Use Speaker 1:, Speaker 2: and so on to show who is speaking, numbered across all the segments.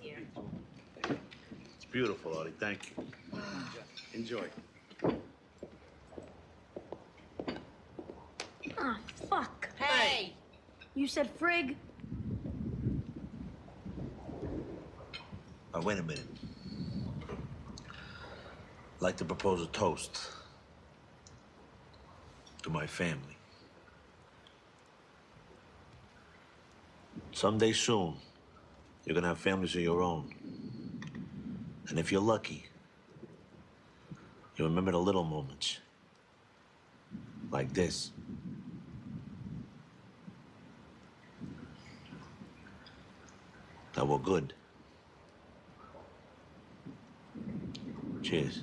Speaker 1: here.
Speaker 2: It's beautiful, Artie. Thank you. Enjoy.
Speaker 1: Ah, fuck.
Speaker 3: Hey!
Speaker 1: You said frig?
Speaker 2: Wait a minute. I'd like to propose a toast to my family. Someday soon, you're gonna have families of your own. And if you're lucky, you'll remember the little moments. Like this. That were good. Cheers.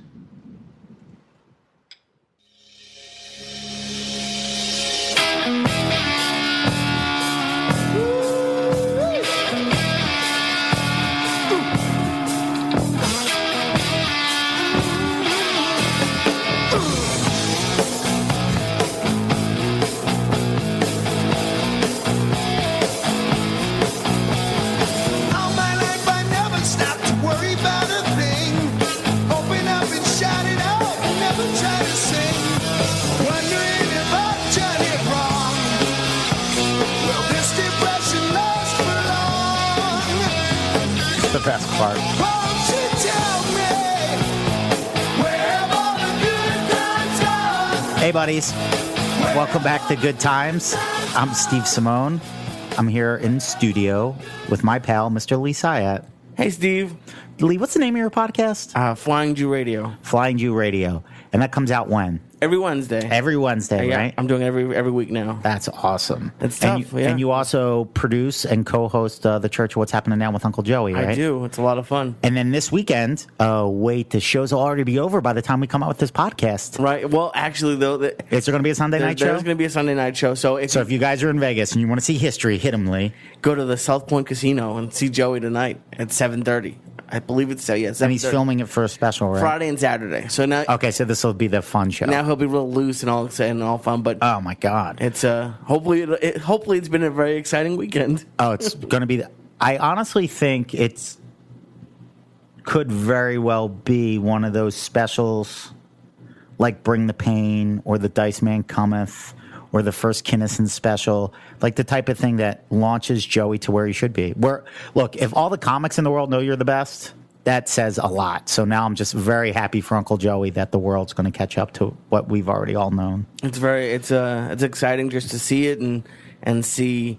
Speaker 4: The best part. Hey, buddies. Welcome back to Good Times. I'm Steve Simeone. I'm here in studio with my pal, Mr. Lee Syatt.
Speaker 5: Hey, Steve.
Speaker 4: Lee, what's the name of your podcast?
Speaker 5: Flying Jew Radio.
Speaker 4: Flying Jew Radio. And that comes out when?
Speaker 5: Every Wednesday.
Speaker 4: Every Wednesday,
Speaker 5: yeah,
Speaker 4: right?
Speaker 5: I'm doing it every week now.
Speaker 4: That's awesome.
Speaker 5: It's tough,
Speaker 4: and you also produce and co-host the Church of What's Happening Now with Uncle Joey, right?
Speaker 5: I do. It's a lot of fun.
Speaker 4: And then this weekend, the shows will already be over by the time we come out with this podcast.
Speaker 5: Right. Well, actually, though...
Speaker 4: Is there going to be a Sunday night show?
Speaker 5: There's going to be a Sunday night show. So if
Speaker 4: you guys are in Vegas and you want to see history, hit them, Lee.
Speaker 5: Go to the South Point Casino and see Joey tonight at 7:30. I believe it's 7:30.
Speaker 4: And he's filming it for a special, right?
Speaker 5: Friday and Saturday. So now...
Speaker 4: Okay, so this will be the fun show.
Speaker 5: Now he'll be real loose and all excited and all fun, but...
Speaker 4: Oh, my God.
Speaker 5: It's, hopefully it's been a very exciting weekend.
Speaker 4: Oh, it's going to be... I honestly think it's... could very well be one of those specials like Bring the Pain or The Dice Man Cometh or the first Kinnison special, like the type of thing that launches Joey to where he should be. Look, if all the comics in the world know you're the best, that says a lot. So now I'm just very happy for Uncle Joey that the world's going to catch up to what we've already all known.
Speaker 5: It's exciting just to see it and see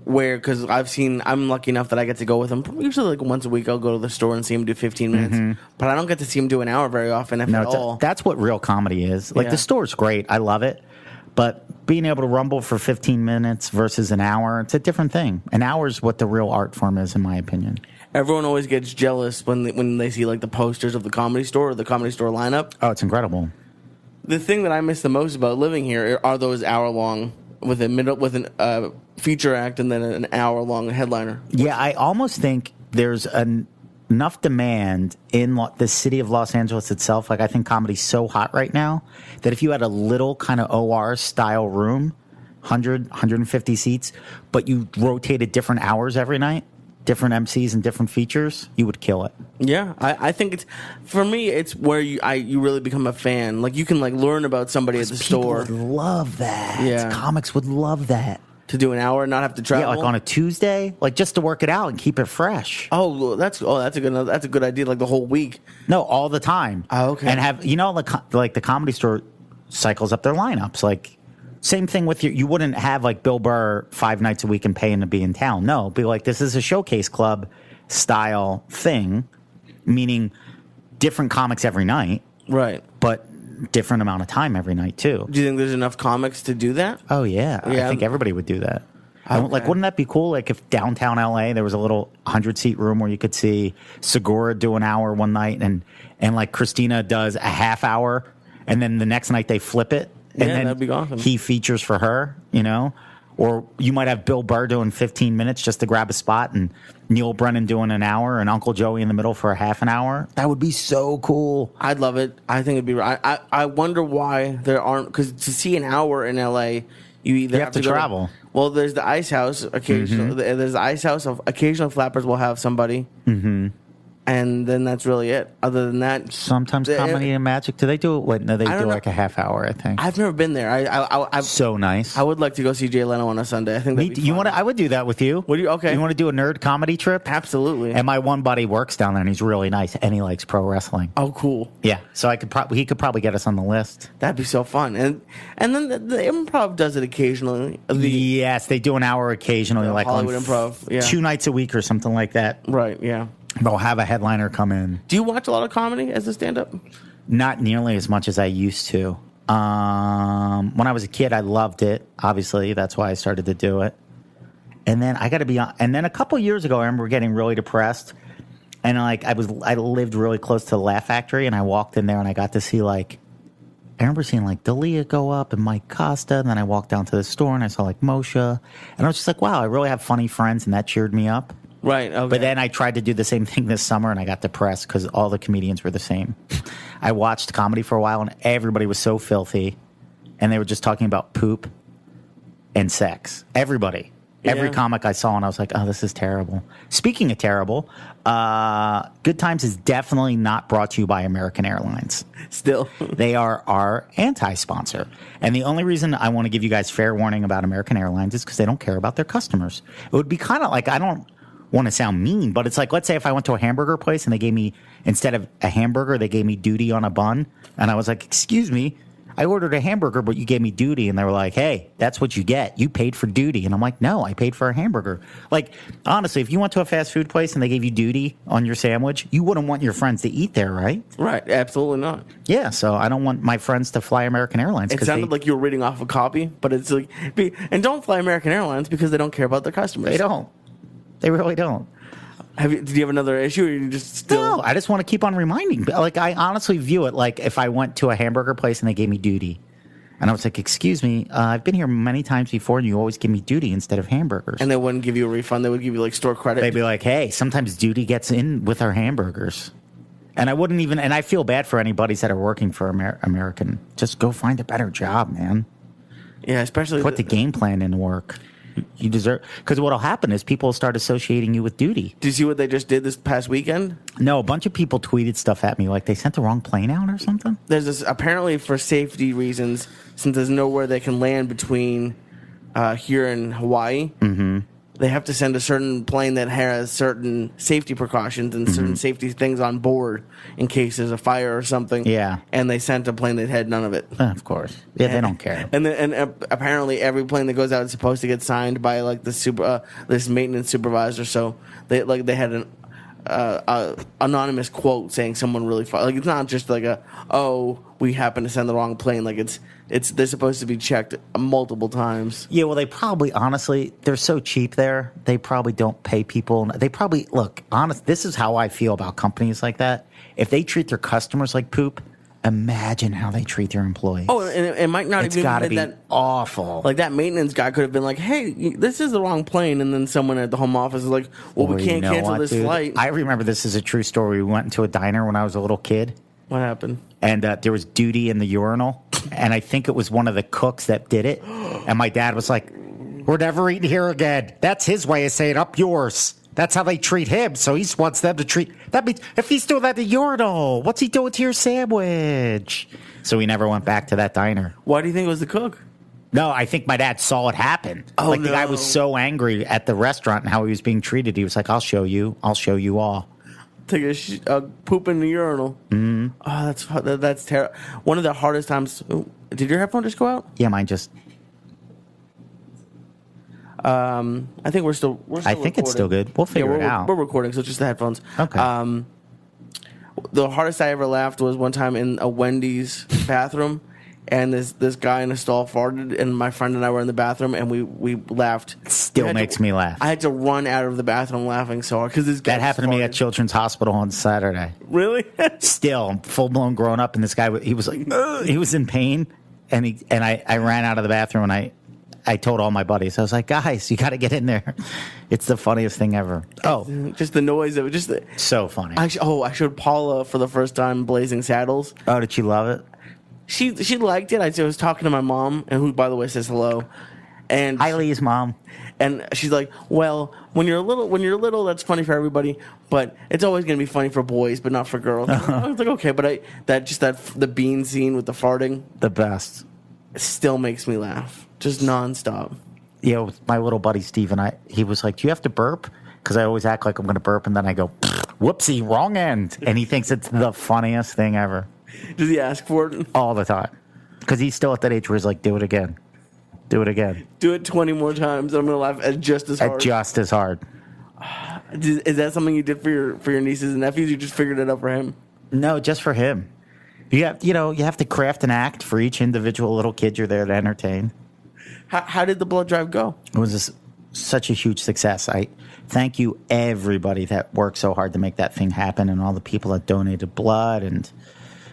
Speaker 5: where, because I'm lucky enough that I get to go with him. Usually like once a week I'll go to the store and see him do 15 minutes, but I don't get to see him do an hour very often, if at all.
Speaker 4: That's what real comedy is. Like, the store's great. I love it. But being able to rumble for 15 minutes versus an hour, it's a different thing. An hour is what the real art form is, in my opinion.
Speaker 5: Everyone always gets jealous when they see like the posters of the Comedy Store or the Comedy Store lineup.
Speaker 4: Oh, it's incredible.
Speaker 5: The thing that I miss the most about living here are those hour-long with a feature act and then an hour-long headliner.
Speaker 4: Yeah, I almost think there's enough demand in the city of Los Angeles itself. Like, I think comedy's so hot right now that if you had a little kind of OR-style room, 100, 150 seats, but you rotated different hours every night, different MCs and different features, you would kill it.
Speaker 5: Yeah, I think for me, it's where you really become a fan. Like, you can like learn about somebody at the store.
Speaker 4: People would love that.
Speaker 5: Yeah.
Speaker 4: Comics would love that.
Speaker 5: To do an hour and not have to travel?
Speaker 4: Yeah, like on a Tuesday, like just to work it out and keep it fresh.
Speaker 5: Oh, that's a good idea. Like the whole week.
Speaker 4: No, all the time.
Speaker 5: Oh, okay.
Speaker 4: And have like the Comedy Store cycles up their lineups. Like, same thing with you wouldn't have like Bill Burr 5 nights a week and paying to be in town. No, be like, this is a showcase club style thing, meaning different comics every night,
Speaker 5: right?
Speaker 4: But different amount of time every night too.
Speaker 5: Do you think there's enough comics to do that?
Speaker 4: Oh yeah. I think everybody would do that. Okay. Like, wouldn't that be cool? Like, if downtown LA there was a little 100-seat room where you could see Segura do an hour one night, and like Christina does a half hour, and then the next night they flip it, and then
Speaker 5: that'd be awesome.
Speaker 4: He features for her, Or you might have Bill Burr doing 15 minutes just to grab a spot, and Neil Brennan doing an hour, and Uncle Joey in the middle for a half an hour. That would be so cool.
Speaker 5: I'd love it. I think it'd be right. I wonder why there aren't, because to see an hour in LA, you either
Speaker 4: have to travel.
Speaker 5: Well, there's the Ice House. Occasionally, there's the Ice House. Of occasional flappers will have somebody, and then that's really it. Other than that,
Speaker 4: Sometimes Comedy and Magic. Do they do it? Wait, no, they
Speaker 5: I
Speaker 4: do
Speaker 5: don't know.
Speaker 4: like a half hour, I think.
Speaker 5: I've never been there. I've
Speaker 4: So nice.
Speaker 5: I would like to go see Jay Leno on a Sunday. I think that'd be
Speaker 4: You
Speaker 5: fun.
Speaker 4: want? I would do that with you.
Speaker 5: Would you? Okay.
Speaker 4: You want to do a nerd comedy trip?
Speaker 5: Absolutely.
Speaker 4: And my one buddy works down there, and he's really nice, and he likes pro wrestling.
Speaker 5: Oh, cool.
Speaker 4: Yeah, so he could probably get us on the list.
Speaker 5: That'd be so fun. And then the Improv does it occasionally.
Speaker 4: Yes, they do an hour occasionally,
Speaker 5: The
Speaker 4: like
Speaker 5: Hollywood
Speaker 4: on
Speaker 5: Improv, yeah.
Speaker 4: 2 nights a week or something like that.
Speaker 5: Right. Yeah.
Speaker 4: They'll have a headliner come in.
Speaker 5: Do you watch a lot of comedy as a stand-up?
Speaker 4: Not nearly as much as I used to. When I was a kid, I loved it. Obviously, that's why I started to do it. And then I got to be on. And then a couple years ago, I remember getting really depressed. And like I lived really close to the Laugh Factory, and I walked in there, and I got to see I remember seeing like Dalia go up and Mike Costa, and then I walked down to the store and I saw like Moshe, and I was just like, wow, I really have funny friends, and that cheered me up.
Speaker 5: Right. Okay.
Speaker 4: But then I tried to do the same thing this summer, and I got depressed because all the comedians were the same. I watched comedy for a while, and everybody was so filthy, and they were just talking about poop and sex. Everybody. Every
Speaker 5: Yeah.
Speaker 4: comic I saw, and I was like, oh, this is terrible. Speaking of terrible, Good Times is definitely not brought to you by American Airlines.
Speaker 5: Still.
Speaker 4: They are our anti-sponsor. And the only reason I want to give you guys fair warning about American Airlines is because they don't care about their customers. It would be kind of like, I don't want to sound mean, but it's like, let's say if I went to a hamburger place and they gave me, instead of a hamburger, they gave me duty on a bun. And I was like, excuse me, I ordered a hamburger, but you gave me duty. And they were like, hey, that's what you get. You paid for duty. And I'm like, no, I paid for a hamburger. Like, honestly, if you went to a fast food place and they gave you duty on your sandwich, you wouldn't want your friends to eat there, right?
Speaker 5: Right. Absolutely not.
Speaker 4: Yeah, so I don't want my friends to fly American Airlines.
Speaker 5: It sounded like you were reading off a copy, but it's like, and don't fly American Airlines because they don't care about their customers.
Speaker 4: They don't. They really don't.
Speaker 5: Did you have another issue, or you just still?
Speaker 4: No, I just want to keep on reminding. Like, I honestly view it like if I went to a hamburger place and they gave me duty, and I was like, excuse me, I've been here many times before, and you always give me duty instead of hamburgers.
Speaker 5: And they wouldn't give you a refund. They would give you like store credit.
Speaker 4: They'd be like, hey, sometimes duty gets in with our hamburgers. And I wouldn't even, and I feel bad for anybody that are working for American. Just go find a better job, man.
Speaker 5: Yeah, especially
Speaker 4: Put the game plan in work. You deserve, because what'll happen is people will start associating you with duty.
Speaker 5: Did you see what they just did this past weekend?
Speaker 4: No, a bunch of people tweeted stuff at me like they sent the wrong plane out or something.
Speaker 5: There's this, apparently for safety reasons, since there's nowhere they can land between here and Hawaii. Mm-hmm. They have to send a certain plane that has certain safety precautions and certain safety things on board in case there's a fire or something.
Speaker 4: Yeah.
Speaker 5: And they sent a plane that had none of it.
Speaker 4: Of course. Yeah, they don't care.
Speaker 5: And apparently every plane that goes out is supposed to get signed by like the this maintenance supervisor. So they had an anonymous quote saying someone really like it's not just like we happen to send the wrong plane. Like they're supposed to be checked multiple times.
Speaker 4: Yeah, well, they probably, honestly, they're so cheap there. They probably don't pay people. They probably, look, honest, this is how I feel about companies like that. If they treat their customers like poop, imagine how they treat their employees.
Speaker 5: Oh, and it might not
Speaker 4: It's
Speaker 5: even
Speaker 4: got to
Speaker 5: be
Speaker 4: be
Speaker 5: that
Speaker 4: awful.
Speaker 5: Like that maintenance guy could have been like, "Hey, this is the wrong plane," and then someone at the home office is like, "Well,
Speaker 4: Or
Speaker 5: we
Speaker 4: you
Speaker 5: can't
Speaker 4: know
Speaker 5: cancel
Speaker 4: what,
Speaker 5: this
Speaker 4: dude?
Speaker 5: flight."
Speaker 4: I remember this is a true story. We went into a diner when I was a little kid.
Speaker 5: What happened?
Speaker 4: And there was duty in the urinal, and I think it was one of the cooks that did it. And my dad was like, "We're never eating here again." That's his way of saying up yours. That's how they treat him. So he wants them to treat. That means if he's doing that in the urinal, what's he doing to your sandwich? So we never went back to that diner.
Speaker 5: Why do you think it was the cook?
Speaker 4: No, I think my dad saw it happen.
Speaker 5: Oh,
Speaker 4: like the guy
Speaker 5: no.
Speaker 4: was so angry at the restaurant and how he was being treated. He was like, "I'll show you. I'll show you all."
Speaker 5: Take a poop in the urinal. Mm-hmm. Oh, that's terrible. One of the hardest times. Did your headphone just go out?
Speaker 4: Yeah, mine just.
Speaker 5: I think we're still
Speaker 4: I think it's still good. We'll figure it out.
Speaker 5: We're recording, so just the headphones.
Speaker 4: Okay.
Speaker 5: The hardest I ever laughed was one time in a Wendy's bathroom, and this guy in a stall farted, and my friend and I were in the bathroom, and we laughed.
Speaker 4: Still makes me laugh.
Speaker 5: I had to run out of the bathroom laughing so hard because this guy
Speaker 4: That happened to me at
Speaker 5: farted.
Speaker 4: Children's Hospital on Saturday.
Speaker 5: Really?
Speaker 4: Still, I'm full blown grown up, and this guy, he was like, "Ugh," he was in pain, and I ran out of the bathroom, and I told all my buddies, I was like, "Guys, you got to get in there." It's the funniest thing ever. Oh,
Speaker 5: Just the noise of it.
Speaker 4: so funny.
Speaker 5: I showed Paula for the first time Blazing Saddles.
Speaker 4: Oh, did she love it?
Speaker 5: She liked it. I was talking to my mom, and who, by the way, says hello. And
Speaker 4: Hi, Lee's mom.
Speaker 5: And she's like, well, when you're little, that's funny for everybody, but it's always going to be funny for boys, but not for girls. I was like, okay, but the bean scene with the farting,
Speaker 4: The best.
Speaker 5: it still makes me laugh, just nonstop.
Speaker 4: You know, my little buddy Steve and he was like, do you have to burp? Because I always act like I'm going to burp, and then I go, whoopsie, wrong end. And he thinks it's the funniest thing ever.
Speaker 5: Does he ask for it?
Speaker 4: All the time. Because he's still at that age where he's like, do it again. Do it again.
Speaker 5: Do it 20 more times, and I'm going to laugh just as hard.
Speaker 4: Just as hard.
Speaker 5: Is that something you did for your nieces and nephews? You just figured it out for him?
Speaker 4: No, just for him. You have to craft an act for each individual little kid you're there to entertain.
Speaker 5: How did the blood drive go?
Speaker 4: It was such a huge success. I thank you, everybody that worked so hard to make that thing happen, and all the people that donated blood, and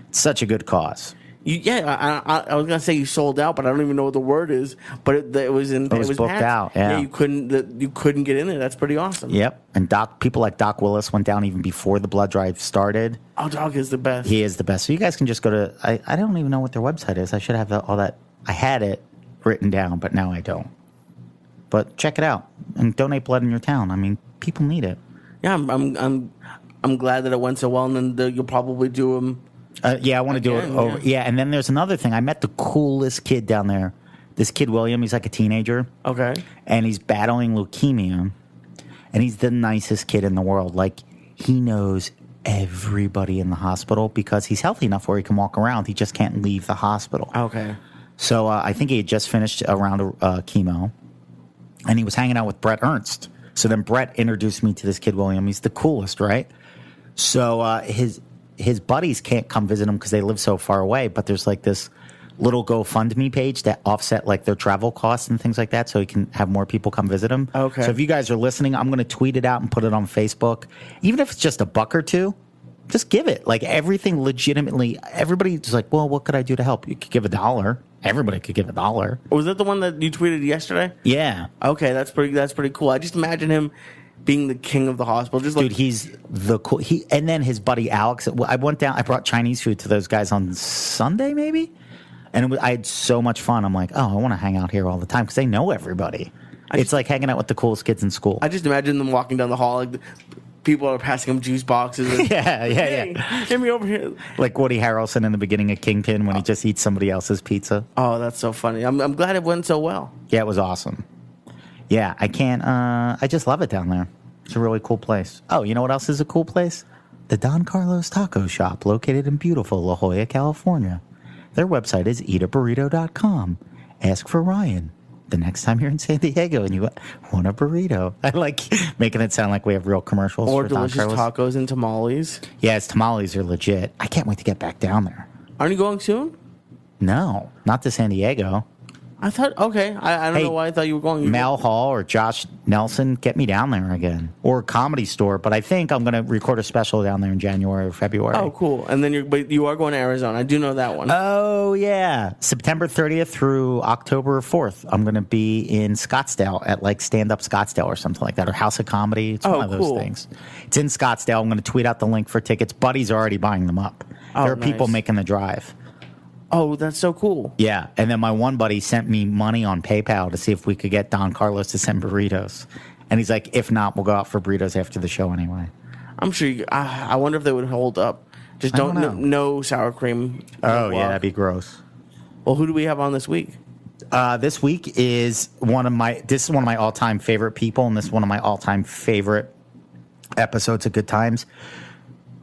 Speaker 4: it's such a good cause.
Speaker 5: I was gonna say you sold out, but I don't even know what the word is. But it was
Speaker 4: booked out. Yeah,
Speaker 5: you couldn't get in there. That's pretty awesome.
Speaker 4: Yep. And people like Doc Willis went down even before the blood drive started.
Speaker 5: Oh, Doc is the best.
Speaker 4: He is the best. So you guys can just go to. I don't even know what their website is. I should have all that. I had it written down, but now I don't. But check it out and donate blood in your town. I mean, people need it.
Speaker 5: Yeah, I'm glad that it went so well, and then you'll probably do them.
Speaker 4: Yeah, I want to do it over. Yeah, and then there's another thing. I met the coolest kid down there. This kid, William, he's like a teenager.
Speaker 5: Okay.
Speaker 4: And he's battling leukemia. And he's the nicest kid in the world. Like, he knows everybody in the hospital because he's healthy enough where he can walk around. He just can't leave the hospital.
Speaker 5: Okay.
Speaker 4: So I think he had just finished a round of chemo. And he was hanging out with Brett Ernst. So then Brett introduced me to this kid, William. He's the coolest, right? So his buddies can't come visit him because they live so far away, but there's like this little GoFundMe page that offset like their travel costs and things like that, so he can have more people come visit him.
Speaker 5: Okay.
Speaker 4: So if you guys are listening, I'm going to tweet it out and put it on Facebook. Even if it's just $1 or $2, just give it. Like, everything legitimately, everybody's like, well, what could I do to help? You could give $1. Everybody could give $1.
Speaker 5: Was that the one that you tweeted yesterday?
Speaker 4: Yeah.
Speaker 5: Okay, that's pretty cool. I just imagine him being the king of the hospital. Just like,
Speaker 4: dude, he's the cool. And then his buddy Alex. I went down. I brought Chinese food to those guys on Sunday, maybe, and I had so much fun. I'm like, oh, I want to hang out here all the time because they know everybody. It's like hanging out with the coolest kids in school.
Speaker 5: I just imagine them walking down the hall, like people are passing them juice boxes. And,
Speaker 4: yeah.
Speaker 5: Get me over here.
Speaker 4: Like Woody Harrelson in the beginning of Kingpin when he just eats somebody else's pizza.
Speaker 5: Oh, that's so funny. I'm glad it went so well.
Speaker 4: Yeah, it was awesome. Yeah, I can't. I just love it down there. It's a really cool place. Oh, you know what else is a cool place? The Don Carlos Taco Shop, located in beautiful La Jolla, California. Their website is eataburrito.com. Ask for Ryan the next time you're in San Diego and you want a burrito. I like making it sound like we have real commercials.
Speaker 5: Or
Speaker 4: for Don
Speaker 5: delicious
Speaker 4: Carlos.
Speaker 5: tacos and tamales.
Speaker 4: Yeah, his tamales are legit. I can't wait to get back down there.
Speaker 5: Aren't you going soon?
Speaker 4: No, not to San Diego.
Speaker 5: I thought, okay. I don't know why I thought you were going.
Speaker 4: Mel Hall or Josh Nelson, get me down there again. Or Comedy Store. But I think I'm going to record a special down there in January or February.
Speaker 5: Oh, cool. And then you are going to Arizona. I do know that one.
Speaker 4: Oh, yeah. September 30th through October 4th. I'm going to be in Scottsdale at like Stand Up Scottsdale or something like that. Or House of Comedy. It's one of those things. It's in Scottsdale. I'm going to tweet out the link for tickets. Buddy's already buying them up. There are people making the drive.
Speaker 5: Oh, that's so cool.
Speaker 4: Yeah, and then my one buddy sent me money on PayPal to see if we could get Don Carlos to send burritos. And he's like, if not, we'll go out for burritos after the show anyway.
Speaker 5: I'm sure I wonder if they would hold up. Just don't no sour cream.
Speaker 4: Oh, yeah, that'd be gross.
Speaker 5: Well, who do we have on this week?
Speaker 4: This week is one of my all-time favorite people, and this is one of my all-time favorite episodes of Good Times.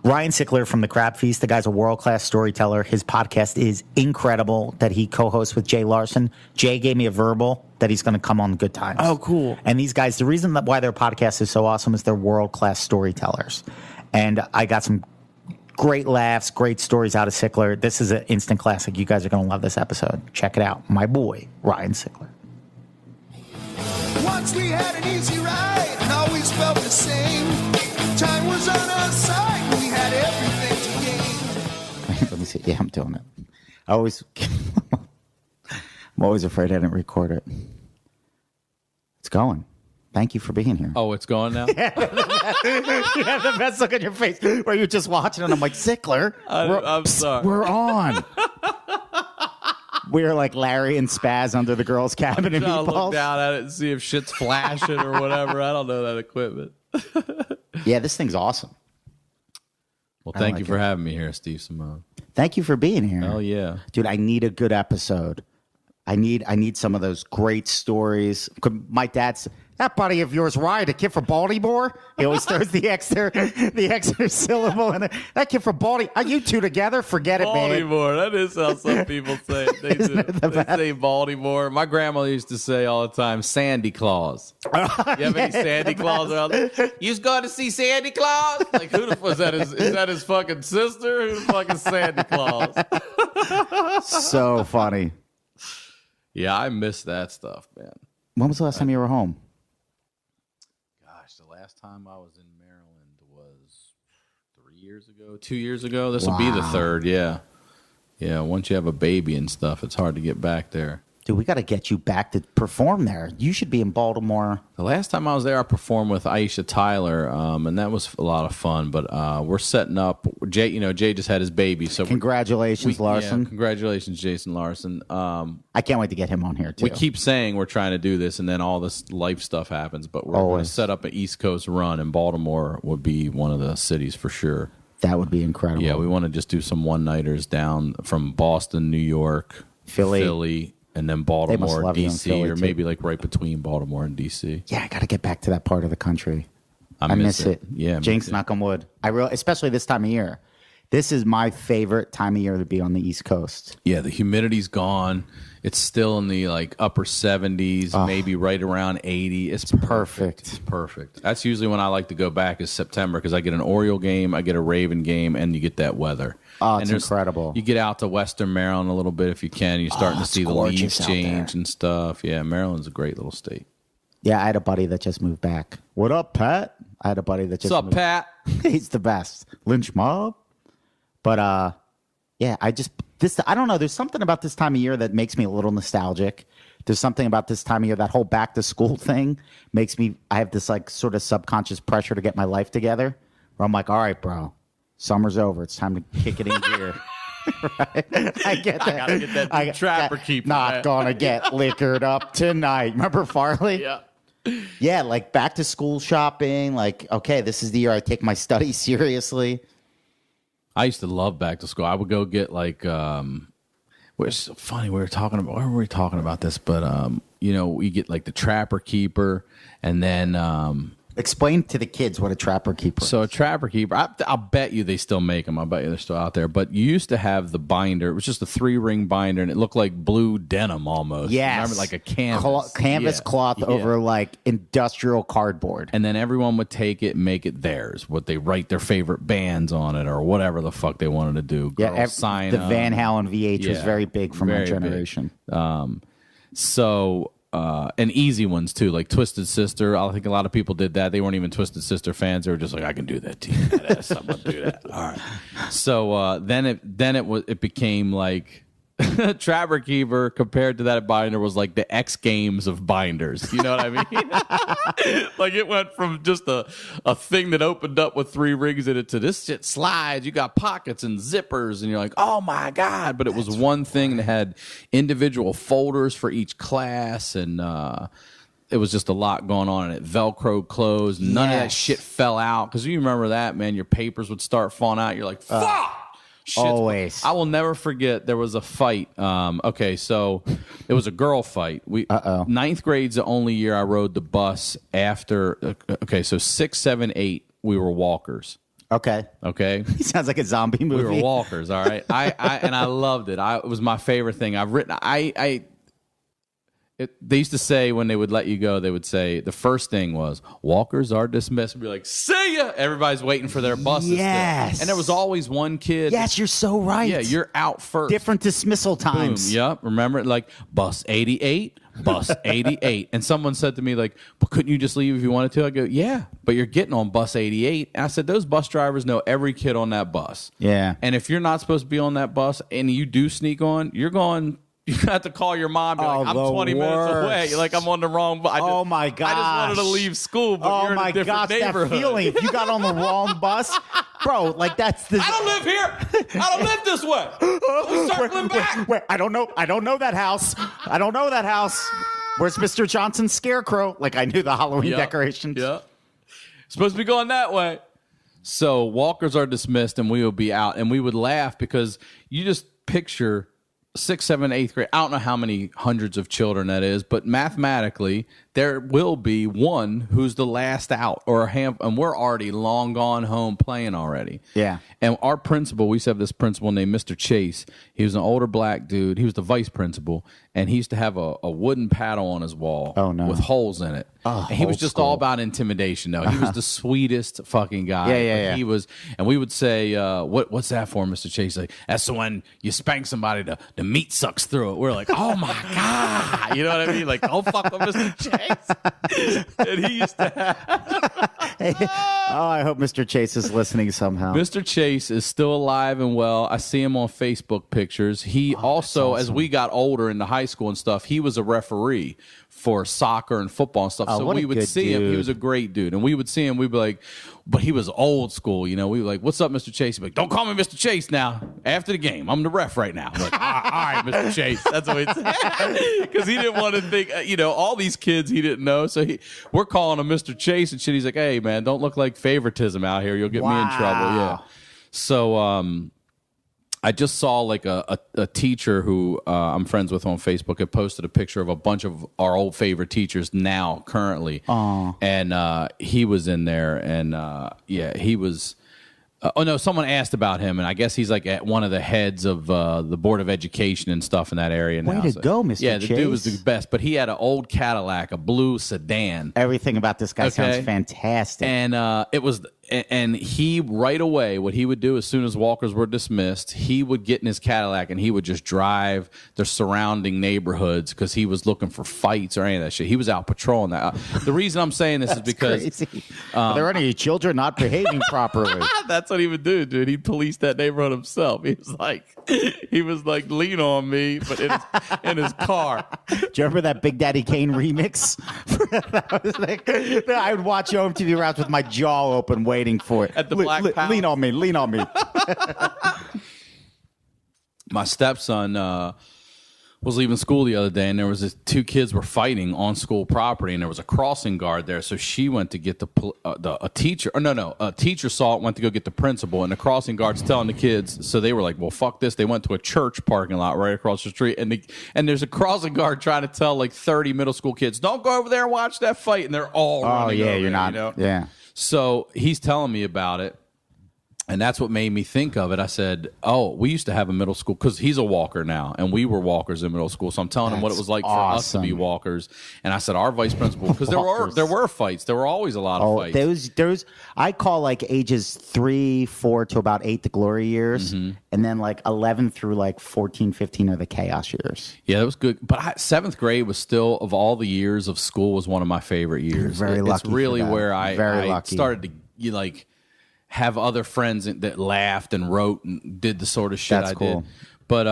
Speaker 4: Ryan Sickler from the Crabfeast. The guy's a world-class storyteller. His podcast is incredible that he co-hosts with Jay Larson. Jay gave me a verbal that he's going to come on Good Times.
Speaker 5: Oh, cool.
Speaker 4: And these guys, the reason why their podcast is so awesome is they're world-class storytellers. And I got some great laughs, great stories out of Sickler. This is an instant classic. You guys are going to love this episode. Check it out. My boy, Ryan Sickler.
Speaker 3: Once we had an easy ride and always felt the same. Time was on our side. We had everything to gain.
Speaker 4: Let me see. Yeah, I'm doing it. I'm always afraid I didn't record it. It's going. Thank you for being here.
Speaker 6: Oh, it's going now?
Speaker 4: You have the best look on your face where you're just watching and I'm like, Sickler,
Speaker 6: I'm sorry.
Speaker 4: We're on. We're like Larry and Spaz under the girls' cabin and
Speaker 6: Trying to look
Speaker 4: meatballs.
Speaker 6: down at it and see if shit's flashing or whatever. I don't know that equipment.
Speaker 4: Yeah, this thing's awesome.
Speaker 6: Well, thank you for having me here, Steve Simeone.
Speaker 4: Thank you for being here.
Speaker 6: Hell yeah.
Speaker 4: Dude, I need a good episode. I need some of those great stories. My dad's that buddy of yours, Ryan, the kid from Baltimore. He always throws the extra syllable in it. That kid from Baltimore. Are you two together? Forget it, man.
Speaker 6: Baltimore. That is how some people say it. They say Baltimore. My grandma used to say all the time, Sandy Claus. You have any Sandy Claus around there? You going to see Sandy Claus? Like, who the fuck is that? Is that his fucking sister? Who the fuck is Sandy Claus?
Speaker 4: So funny.
Speaker 6: Yeah, I miss that stuff, man.
Speaker 4: When was the last time you were home?
Speaker 6: Gosh, the last time I was in Maryland was 3 years ago, 2 years ago. This will be the third, yeah. Yeah, once you have a baby and stuff, it's hard to get back there.
Speaker 4: Dude, we got to get you back to perform there. You should be in Baltimore.
Speaker 6: The last time I was there, I performed with Aisha Tyler, and that was a lot of fun. But we're setting up. Jay, Jay just had his baby, so
Speaker 4: congratulations, Larson.
Speaker 6: Yeah, congratulations, Jason Larson.
Speaker 4: I can't wait to get him on here too.
Speaker 6: We keep saying we're trying to do this, and then all this life stuff happens. But we're going to set up an East Coast run, and Baltimore would be one of the cities for sure.
Speaker 4: That would be incredible.
Speaker 6: Yeah, we want to just do some one-nighters down from Boston, New York, Philly. And then Baltimore, D.C., or maybe like right between Baltimore and D.C.
Speaker 4: Yeah, I got to get back to that part of the country. I miss it.
Speaker 6: Yeah,
Speaker 4: Jinx, knock on wood. Especially this time of year. This is my favorite time of year to be on the East Coast.
Speaker 6: Yeah, the humidity's gone. It's still in the like upper 70s, maybe right around 80. It's perfect. It's perfect. That's usually when I like to go back is September because I get an Oriole game, I get a Raven game, and you get that weather.
Speaker 4: Oh, it's incredible.
Speaker 6: You get out to Western Maryland a little bit if you can. You're starting to see the leaves change and stuff. Yeah, Maryland's a great little state.
Speaker 4: Yeah, I had a buddy that just moved back. What up, Pat? I had a buddy that just
Speaker 6: What's up, Pat?
Speaker 4: He's the best. Lynch mob. But, yeah, I don't know. There's something about this time of year that makes me a little nostalgic. There's something about this time of year, that whole back to school thing makes me, I have this like sort of subconscious pressure to get my life together where I'm like, all right, bro, summer's over. It's time to kick it in gear. Right? I get that.
Speaker 6: I gotta get that trapper keeper.
Speaker 4: Not gonna get liquored up tonight. Remember Farley?
Speaker 6: Yeah.
Speaker 4: Yeah, like back to school shopping. Like, okay, this is the year I take my studies seriously.
Speaker 6: I used to love back to school. I would go get like, it's funny. Where were we talking about this? But, we get like the trapper keeper and then,
Speaker 4: explain to the kids what a trapper keeper is.
Speaker 6: So a trapper keeper, I'll bet you they still make them. I bet you they're still out there. But you used to have the binder. It was just a 3-ring binder, and it looked like blue denim almost.
Speaker 4: Yes.
Speaker 6: Remember, like a canvas.
Speaker 4: Cloth over like industrial cardboard.
Speaker 6: And then everyone would take it and make it theirs. What they write their favorite bands on it or whatever the fuck they wanted to do. Girls sign
Speaker 4: the Van Halen VH was very big for my generation.
Speaker 6: And easy ones too, like Twisted Sister. I think a lot of people did that. They weren't even Twisted Sister fans. They were just like, I can do that to you. Someone do that. All right. So then it became like Trapper Keeper compared to that binder was like the X Games of binders. You know what I mean? Like it went from just a thing that opened up with 3 rings in it to this shit slides. You got pockets and zippers, and you're like, oh my God. But it was one thing that had individual folders for each class, and it was just a lot going on, and it Velcro closed. None of that shit fell out. Because you remember that, man, your papers would start falling out. You're like, fuck!
Speaker 4: Always.
Speaker 6: I will never forget there was a fight. Okay, so it was a girl fight. Ninth grade's the only year I rode the bus after. Okay, so 6, 7, 8, we were walkers.
Speaker 4: Okay. He sounds like a zombie movie.
Speaker 6: We were walkers, all right. I loved it. It was my favorite thing. I've written. They used to say when they would let you go, they would say the first thing was walkers are dismissed. We'd be like, see ya. Everybody's waiting for their buses.
Speaker 4: Yes.
Speaker 6: And there was always one kid.
Speaker 4: Yes, you're so right.
Speaker 6: Yeah, you're out first.
Speaker 4: Different dismissal times.
Speaker 6: Boom. Yep. Remember, like bus 88, bus 88. And someone said to me, like, but couldn't you just leave if you wanted to? I go, yeah, but you're getting on bus 88. And I said, those bus drivers know every kid on that bus.
Speaker 4: Yeah.
Speaker 6: And if you're not supposed to be on that bus and you do sneak on, you're going. You have to call your mom. Be like, I'm 20 minutes away. You're like, I'm on the wrong bus.
Speaker 4: Oh my god!
Speaker 6: I just wanted to leave school, but you're in a different neighborhood.
Speaker 4: That feeling. If you got on the wrong bus, bro, like that's the.
Speaker 6: I don't live here. I don't live this way. We're circling back.
Speaker 4: Wait, I don't know that house. I don't know that house. Where's Mr. Johnson's scarecrow? Like I knew the Halloween decorations.
Speaker 6: Yeah. Supposed to be going that way. So walkers are dismissed and we will be out. And we would laugh because you just picture 6th, 7th, 8th grade. I don't know how many hundreds of children that is, but mathematically, there will be one who's the last out, or and we're already long gone home playing already.
Speaker 4: Yeah.
Speaker 6: And our principal, we used to have this principal named Mr. Chase. He was an older black dude. He was the vice principal, and he used to have a wooden paddle on his wall with holes in it.
Speaker 4: Oh,
Speaker 6: and he was just all about intimidation, though. He was the sweetest fucking guy.
Speaker 4: Yeah.
Speaker 6: He was, and we would say, "What's that for, Mr. Chase?" Like, that's the when you spank somebody, the meat sucks through it. We're like, "Oh my god," you know what I mean? Like, "Don't fuck with Mr. Chase." And he used to have.
Speaker 4: Oh, I hope Mr. Chase is listening somehow.
Speaker 6: Mr. Chase is still alive and well. I see him on Facebook pictures. He also, as we got older into high school and stuff, he was a referee for soccer and football and stuff.
Speaker 4: Oh,
Speaker 6: so
Speaker 4: what
Speaker 6: we
Speaker 4: a
Speaker 6: would
Speaker 4: good
Speaker 6: see him. He
Speaker 4: dude.
Speaker 6: was a great dude. And we would see him. We'd be like, but he was old school. You know, we were like, "What's up, Mr. Chase?" He'd be like, "Don't call me Mr. Chase now. After the game, I'm the ref right now." I'm like, all right, Mr. Chase. That's what he'd say. Because he didn't want to think, all these kids he didn't know. So we're calling him Mr. Chase and shit. He's like, "Hey, man, don't look like favoritism out here. You'll get me in trouble." Yeah. So, I just saw like a teacher who I'm friends with on Facebook had posted a picture of a bunch of our old favorite teachers now currently.
Speaker 4: Aww.
Speaker 6: And he was in there, and he was. Someone asked about him, and I guess he's like at one of the heads of the Board of Education and stuff in that area now.
Speaker 4: Way to go, Mr.
Speaker 6: Yeah, the
Speaker 4: Chase.
Speaker 6: dude was the best, but he had an old Cadillac, a blue sedan.
Speaker 4: Everything about this guy sounds fantastic.
Speaker 6: And it was, and he right away, what he would do as soon as walkers were dismissed, he would get in his Cadillac and he would just drive the surrounding neighborhoods because he was looking for fights or any of that shit. He was out patrolling that. The reason I'm saying this is because
Speaker 4: crazy. Are there any children not behaving properly?
Speaker 6: that's what he would do, dude. He'd police that neighborhood himself. He was like, lean on me, but in his car.
Speaker 4: Do you remember that Big Daddy Kane remix? That was like, I would watch OMTV Raps with my jaw open, waiting for it.
Speaker 6: At the Black Palace.
Speaker 4: Lean on me, lean on me.
Speaker 6: My stepson was leaving school the other day, and there was two kids were fighting on school property, and there was a crossing guard there. So she went to get a teacher. Or no, a teacher saw it, went to go get the principal, and the crossing guard's telling the kids. So they were like, "Well, fuck this." They went to a church parking lot right across the street, and there's a crossing guard trying to tell like 30 middle school kids, "Don't go over there and watch that fight," and they're all running over
Speaker 4: you're
Speaker 6: there,
Speaker 4: not. Yeah.
Speaker 6: So he's telling me about it. And that's what made me think of it. I said, "Oh, we used to have a middle school," because he's a walker now, and we were walkers in middle school. So I'm telling him what it was like for us to be walkers. And I said, our vice principal, because there were fights. There were always a lot of fights.
Speaker 4: Those I call like ages 3, 4 to about 8 the glory years, and then like 11 through like 14, 15 are the chaos years.
Speaker 6: Yeah, that was good. But 7th grade was still, of all the years of school, was one of my favorite years.
Speaker 4: Very lucky.
Speaker 6: It's really
Speaker 4: for that.
Speaker 6: where I started to have other friends that laughed and wrote and did the sort of shit I did. But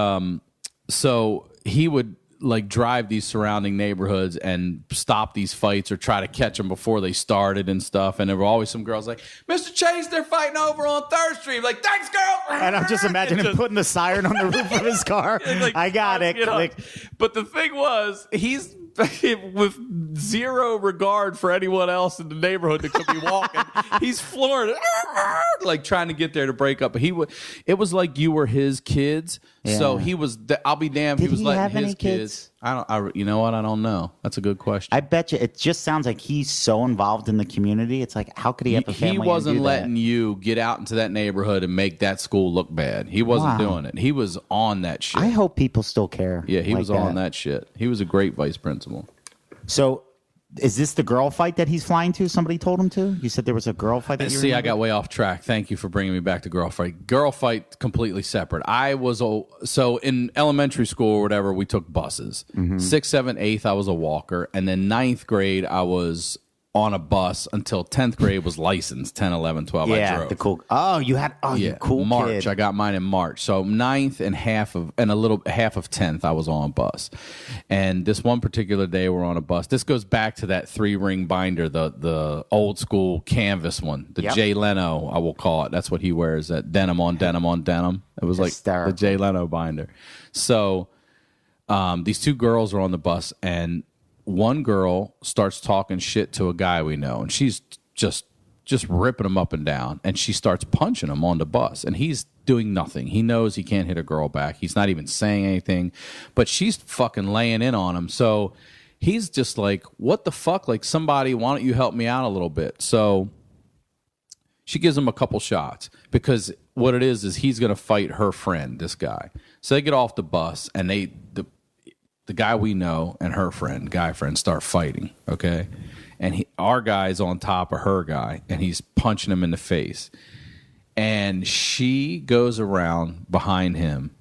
Speaker 6: so he would like drive these surrounding neighborhoods and stop these fights or try to catch them before they started and stuff. And there were always some girls like, "Mr. Chase, they're fighting over on 3rd Street." Like, "Thanks, girl."
Speaker 4: And I'm just imagining him putting the siren on the roof of his car.
Speaker 6: Like,
Speaker 4: I got it.
Speaker 6: But the thing was, he's with zero regard for anyone else in the neighborhood that could be walking. He's flooring, like trying to get there to break up. But it was like you were his kids.
Speaker 4: Yeah.
Speaker 6: So he was. I'll be damned.
Speaker 4: Did
Speaker 6: he was
Speaker 4: he
Speaker 6: letting
Speaker 4: have
Speaker 6: his
Speaker 4: any kids?
Speaker 6: You know what? I don't know. That's a good question.
Speaker 4: I bet you it just sounds like he's so involved in the community. It's like, how could he have a family?
Speaker 6: He wasn't
Speaker 4: and do
Speaker 6: letting
Speaker 4: that?
Speaker 6: you get out into that neighborhood and make that school look bad. He wasn't doing it. He was on that shit.
Speaker 4: I hope people still care.
Speaker 6: Yeah, he
Speaker 4: like
Speaker 6: was on that shit. He was a great vice principal.
Speaker 4: So, is this the girl fight that he's flying to? Somebody told him to? You said there was a girl fight that you
Speaker 6: See, I got way off track. Thank you for bringing me back to girl fight. Girl fight, completely separate. So in elementary school or whatever, we took buses. 6th, 7th, 8th, I was a walker. And then 9th grade, I was on a bus until 10th grade was licensed. 10, 11, 12. I drove.
Speaker 4: The cool. Oh, you had. Oh, you cool
Speaker 6: March.
Speaker 4: kid.
Speaker 6: I got mine in March. So 9th and half of 10th, I was on a bus. And this one particular day, we're on a bus. This goes back to that 3-ring binder, the old school canvas one, the Jay Leno, I will call it. That's what he wears. That denim on denim on denim. It was
Speaker 4: Hysterical.
Speaker 6: like the Jay Leno binder. So these two girls are on the bus, and one girl starts talking shit to a guy we know, and she's just ripping him up and down, and she starts punching him on the bus, and he's doing nothing. He knows he can't hit a girl back. He's not even saying anything, but she's fucking laying in on him. So he's just like, what the fuck? Like, somebody, why don't you help me out a little bit? So she gives him a couple shots, because what it is he's going to fight her friend, this guy. So they get off the bus, and the guy we know and her guy friend start fighting, okay? And our guy's on top of her guy, and he's punching him in the face. And she goes around behind him,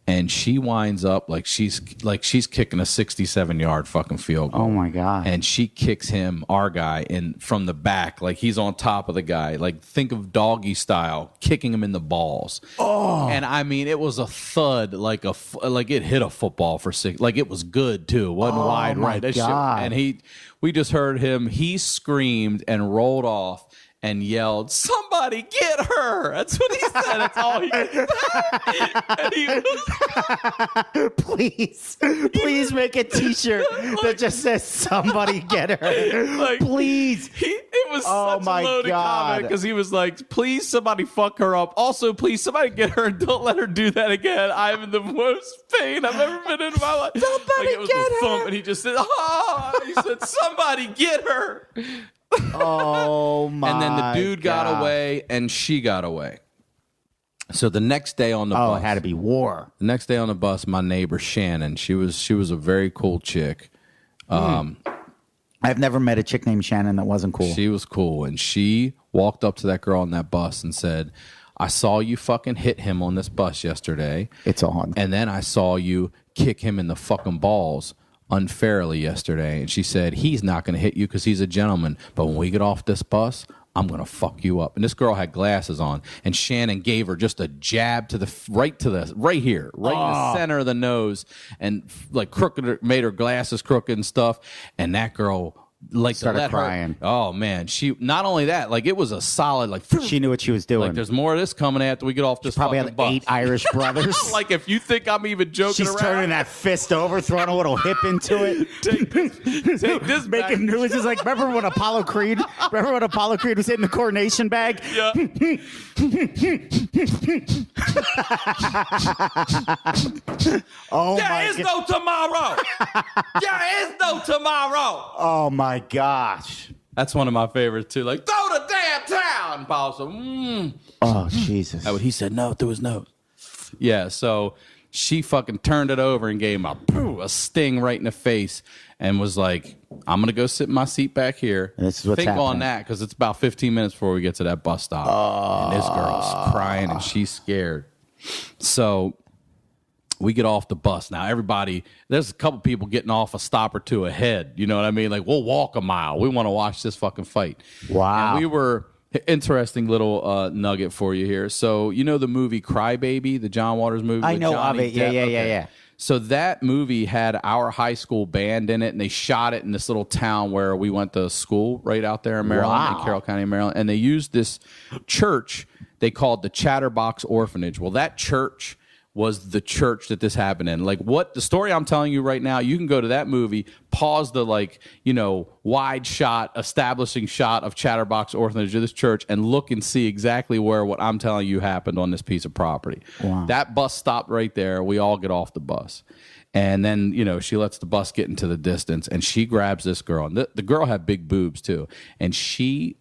Speaker 6: and she winds up like she's kicking a 67-yard fucking field goal.
Speaker 4: Oh my God.
Speaker 6: And she kicks him, our guy, in from the back, like he's on top of the guy. Like, think of doggy style, kicking him in the balls. Oh. And I mean, it was a thud, like it hit a football for 6. Like, it was good too. It wasn't wide right. That
Speaker 4: God.
Speaker 6: Shit, and we just heard him. He screamed and rolled off and yelled, "Somebody get her!" That's what he said. That's all he said. And he was,
Speaker 4: please make a T-shirt that just says "Somebody get her."
Speaker 6: Like,
Speaker 4: please.
Speaker 6: It was such a loaded comment, because he was like, "Please, somebody fuck her up. Also, please, somebody get her and don't let her do that again. I'm in the most pain I've ever been in my life."
Speaker 4: Somebody get her.
Speaker 6: Thump, and he just said, he said, "Somebody get her."
Speaker 4: Oh my!
Speaker 6: And then the dude got away, and she got away. So the next day on the bus,
Speaker 4: it had to be war.
Speaker 6: The next day on the bus, my neighbor Shannon, she was a very cool chick.
Speaker 4: I've never met a chick named Shannon that wasn't cool.
Speaker 6: She was cool, and she walked up to that girl on that bus and said, "I saw you fucking hit him on this bus yesterday.
Speaker 4: It's on.
Speaker 6: And then I saw you kick him in the fucking balls unfairly yesterday." And she said, "He's not going to hit you because he's a gentleman. But when we get off this bus, I'm going to fuck you up." And this girl had glasses on, and Shannon gave her just a jab right here, in the center of the nose, and like made her glasses crooked and stuff. And that girl
Speaker 4: started crying.
Speaker 6: Oh man, she not only that, like, it was a solid, like,
Speaker 4: she knew what she was doing.
Speaker 6: Like, there's more of this coming after we get off this.
Speaker 4: Probably
Speaker 6: fucking
Speaker 4: had
Speaker 6: bus.
Speaker 4: 8 Irish brothers.
Speaker 6: Like, if you think I'm even joking
Speaker 4: She's
Speaker 6: around,
Speaker 4: turning that fist over, throwing a little hip into it.
Speaker 6: take this back.
Speaker 4: Making noises like, remember when Apollo Creed was hitting the coronation bag?
Speaker 6: Yeah.
Speaker 4: Oh
Speaker 6: There is no tomorrow. There is no tomorrow.
Speaker 4: Oh my gosh.
Speaker 6: That's one of my favorites too. Like, throw the damn town, Paul. So,
Speaker 4: Oh Jesus.
Speaker 6: That's what he said. No, through his nose. Yeah. So she fucking turned it over and gave him a sting right in the face, and was like, "I'm gonna go sit in my seat back here.
Speaker 4: And this is what's
Speaker 6: Think
Speaker 4: happening.
Speaker 6: on that, because it's about 15 minutes before we get to that bus stop." And this girl's crying and she's scared. So we get off the bus. Now, there's a couple people getting off a stop or two ahead. You know what I mean? Like, we'll walk a mile. We want to watch this fucking fight.
Speaker 4: Wow.
Speaker 6: And interesting little nugget for you here. So, you know the movie Cry Baby, the John Waters movie?
Speaker 4: I
Speaker 6: with
Speaker 4: know
Speaker 6: Johnny
Speaker 4: of it. Yeah,
Speaker 6: Depp?
Speaker 4: yeah,
Speaker 6: Okay.
Speaker 4: yeah.
Speaker 6: So that movie had our high school band in it, and they shot it in this little town where we went to school right out there in Maryland, in Carroll County, Maryland. And they used this church they called the Chatterbox Orphanage. Well, that church was the church that this happened in. Like, what the story I'm telling you right now, you can go to that movie, pause the, like, you know, wide shot, establishing shot of Chatterbox Orphanage of this church, and look and see exactly where what I'm telling you happened on this piece of property.
Speaker 4: Wow.
Speaker 6: That bus stopped right there. We all get off the bus. And then, you know, she lets the bus get into the distance, and she grabs this girl. And the girl had big boobs, too. And she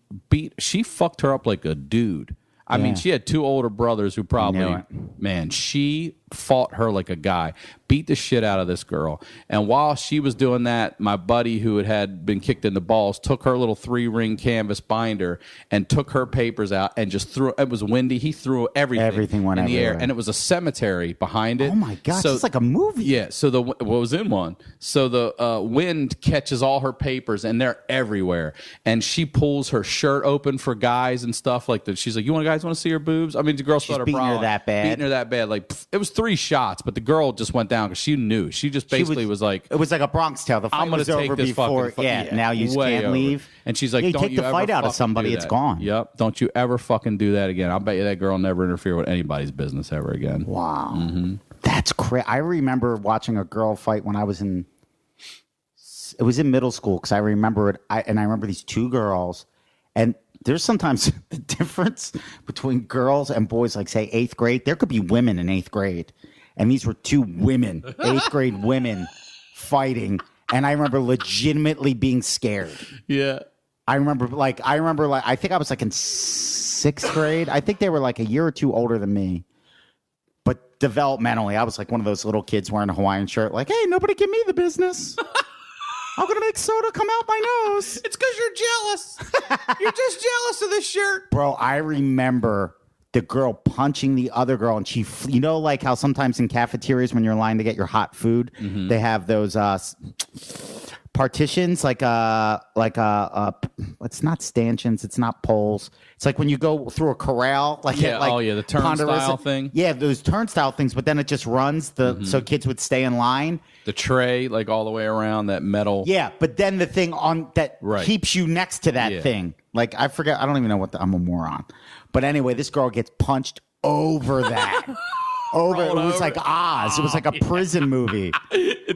Speaker 6: fucked her up like a dude. I mean, she had two older brothers who probably, man, she fought her like a guy, beat the shit out of this girl. And while she was doing that, my buddy who had been kicked in the balls took her little 3-ring canvas binder and took her papers out and just threw. It was windy. He threw everything
Speaker 4: went
Speaker 6: in the air,
Speaker 4: everywhere.
Speaker 6: and it was a cemetery behind it.
Speaker 4: Oh my gosh,
Speaker 6: So,
Speaker 4: it's like a movie.
Speaker 6: yeah. So what was in one? So the wind catches all her papers, and they're everywhere. And she pulls her shirt open for guys and stuff like that. She's like, "You guys want to see her boobs?" I mean, the girl
Speaker 4: She's
Speaker 6: started her
Speaker 4: beating
Speaker 6: bra
Speaker 4: her
Speaker 6: on.
Speaker 4: that bad?
Speaker 6: Beating her that bad. Like it was 3 shots, but the girl just went down because she knew. She just basically was like,
Speaker 4: it was like a Bronx Tale. The fight
Speaker 6: I'm going
Speaker 4: was
Speaker 6: to take
Speaker 4: over
Speaker 6: this
Speaker 4: before.
Speaker 6: fucking
Speaker 4: Yeah, now you
Speaker 6: way
Speaker 4: can't
Speaker 6: over.
Speaker 4: leave.
Speaker 6: And she's like,
Speaker 4: Yeah, you
Speaker 6: don't
Speaker 4: take the
Speaker 6: ever
Speaker 4: fight out of
Speaker 6: fucking
Speaker 4: somebody,
Speaker 6: do
Speaker 4: it's
Speaker 6: that.
Speaker 4: gone.
Speaker 6: Yep. Don't you ever fucking do that again. I'll bet you that girl will never interfere with anybody's business ever again.
Speaker 4: Wow,
Speaker 6: Mm-hmm.
Speaker 4: that's crazy. I remember watching a girl fight when I was in. It was in middle school because I remember it. I remember these 2 girls, and there's sometimes the difference between girls and boys. Like say 8th grade, there could be women in 8th grade, and these were 2 women, 8th grade women, fighting. And I remember legitimately being scared.
Speaker 6: Yeah.
Speaker 4: I remember I think I was like in 6th grade. I think they were like a year or 2 older than me. But developmentally, I was like one of those little kids wearing a Hawaiian shirt, like, hey, nobody give me the business. I'm going to make soda come out my nose.
Speaker 6: It's because you're jealous. You're just jealous of this shirt.
Speaker 4: Bro, I remember the girl punching the other girl, and she, like how sometimes in cafeterias when you're in line to get your hot food, they have those partitions, like it's not stanchions, it's not poles. It's like when you go through a corral, like
Speaker 6: Yeah,
Speaker 4: at,
Speaker 6: the turnstile
Speaker 4: Ponderosa
Speaker 6: thing.
Speaker 4: Yeah, those turnstile things, but then it just runs so kids would stay in line.
Speaker 6: The tray, like all the way around that metal.
Speaker 4: Yeah, but then the thing on that
Speaker 6: Right.
Speaker 4: keeps you next to that thing. Like I forget, I don't even know I'm a moron. But anyway, this girl gets punched over that. It was like Oz. It was like a prison movie.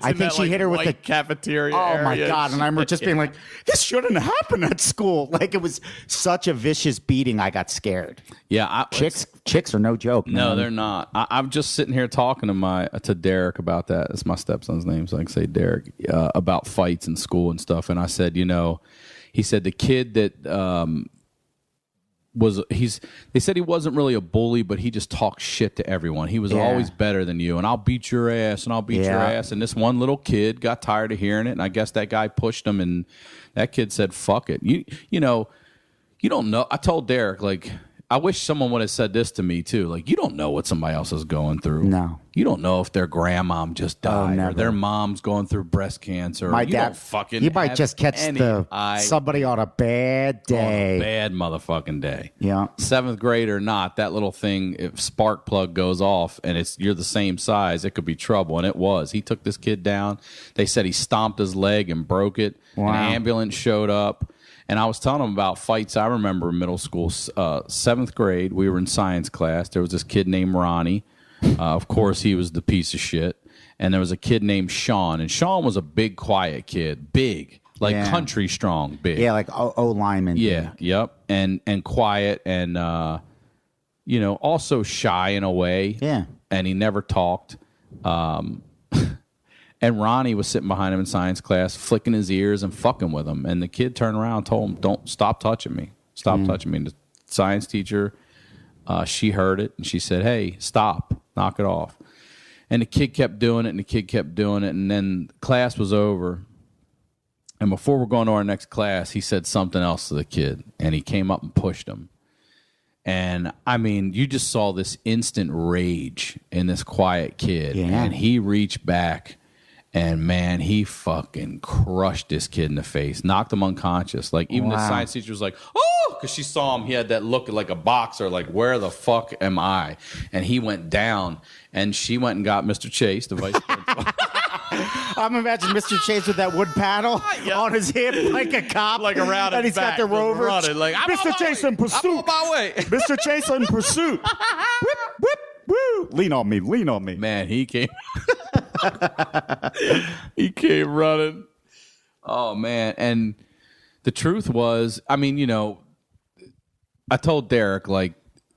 Speaker 4: I think she hit her with the
Speaker 6: cafeteria.
Speaker 4: Oh my God. And I remember just being like, this shouldn't happen at school. Like it was such a vicious beating. I got scared.
Speaker 6: Yeah.
Speaker 4: Chicks are no joke.
Speaker 6: No,
Speaker 4: man.
Speaker 6: they're not. I'm just sitting here talking to Derek about that. It's my stepson's name, so I can say Derek, about fights in school and stuff. And I said, he said the kid that they said he wasn't really a bully, but he just talked shit to everyone. He was always better than you, and I'll beat your ass, and I'll beat your ass. And this one little kid got tired of hearing it, and I guess that guy pushed him, and that kid said, fuck it. You don't know. I told Derek, like, I wish someone would have said this to me too. Like, you don't know what somebody else is going through.
Speaker 4: No.
Speaker 6: You don't know if their grandmom just died or their mom's going through breast cancer.
Speaker 4: My
Speaker 6: you
Speaker 4: dad,
Speaker 6: don't fucking
Speaker 4: you might
Speaker 6: have
Speaker 4: just catch
Speaker 6: any
Speaker 4: somebody on a bad day.
Speaker 6: on a bad motherfucking day.
Speaker 4: Yeah.
Speaker 6: 7th grade or not, that little thing, if spark plug goes off and you're the same size, it could be trouble. And it was. He took this kid down. They said he stomped his leg and broke it.
Speaker 4: Wow.
Speaker 6: An ambulance showed up. And I was telling him about fights I remember in middle school. 7th grade, we were in science class. There was this kid named Ronnie. Of course, he was the piece of shit. And there was a kid named Sean. And Sean was a big, quiet kid. Big. Like country strong, big.
Speaker 4: Yeah, like O lineman.
Speaker 6: Yeah, yep. And quiet and, also shy in a way.
Speaker 4: Yeah.
Speaker 6: And he never talked. And Ronnie was sitting behind him in science class, flicking his ears and fucking with him. And the kid turned around and told him, don't stop touching me. Stop touching me. And the science teacher, she heard it, and she said, hey, stop. Knock it off. And the kid kept doing it, and the kid kept doing it. And then class was over. And before we're going to our next class, he said something else to the kid. And he came up and pushed him. And, I mean, you just saw this instant rage in this quiet kid.
Speaker 4: Yeah.
Speaker 6: And he reached back. And, man, he fucking crushed this kid in the face, knocked him unconscious. Like, even the science teacher was like, oh, because she saw him. He had that look like a boxer, like, where the fuck am I? And he went down, and she went and got Mr. Chase, the vice principal.
Speaker 4: I'm imagining Mr. Chase with that wood paddle on his hip like a cop.
Speaker 6: Like around
Speaker 4: and
Speaker 6: his
Speaker 4: he's
Speaker 6: back,
Speaker 4: got the rover.
Speaker 6: running, like, I'm
Speaker 4: Mr. Chase in pursuit.
Speaker 6: I'm on my way.
Speaker 4: Mr. Chase in pursuit. Whip, whip, woo. Lean on me, lean on me.
Speaker 6: Man, he came. He came running. Oh, man. And the truth was, I mean, I told Derek, like,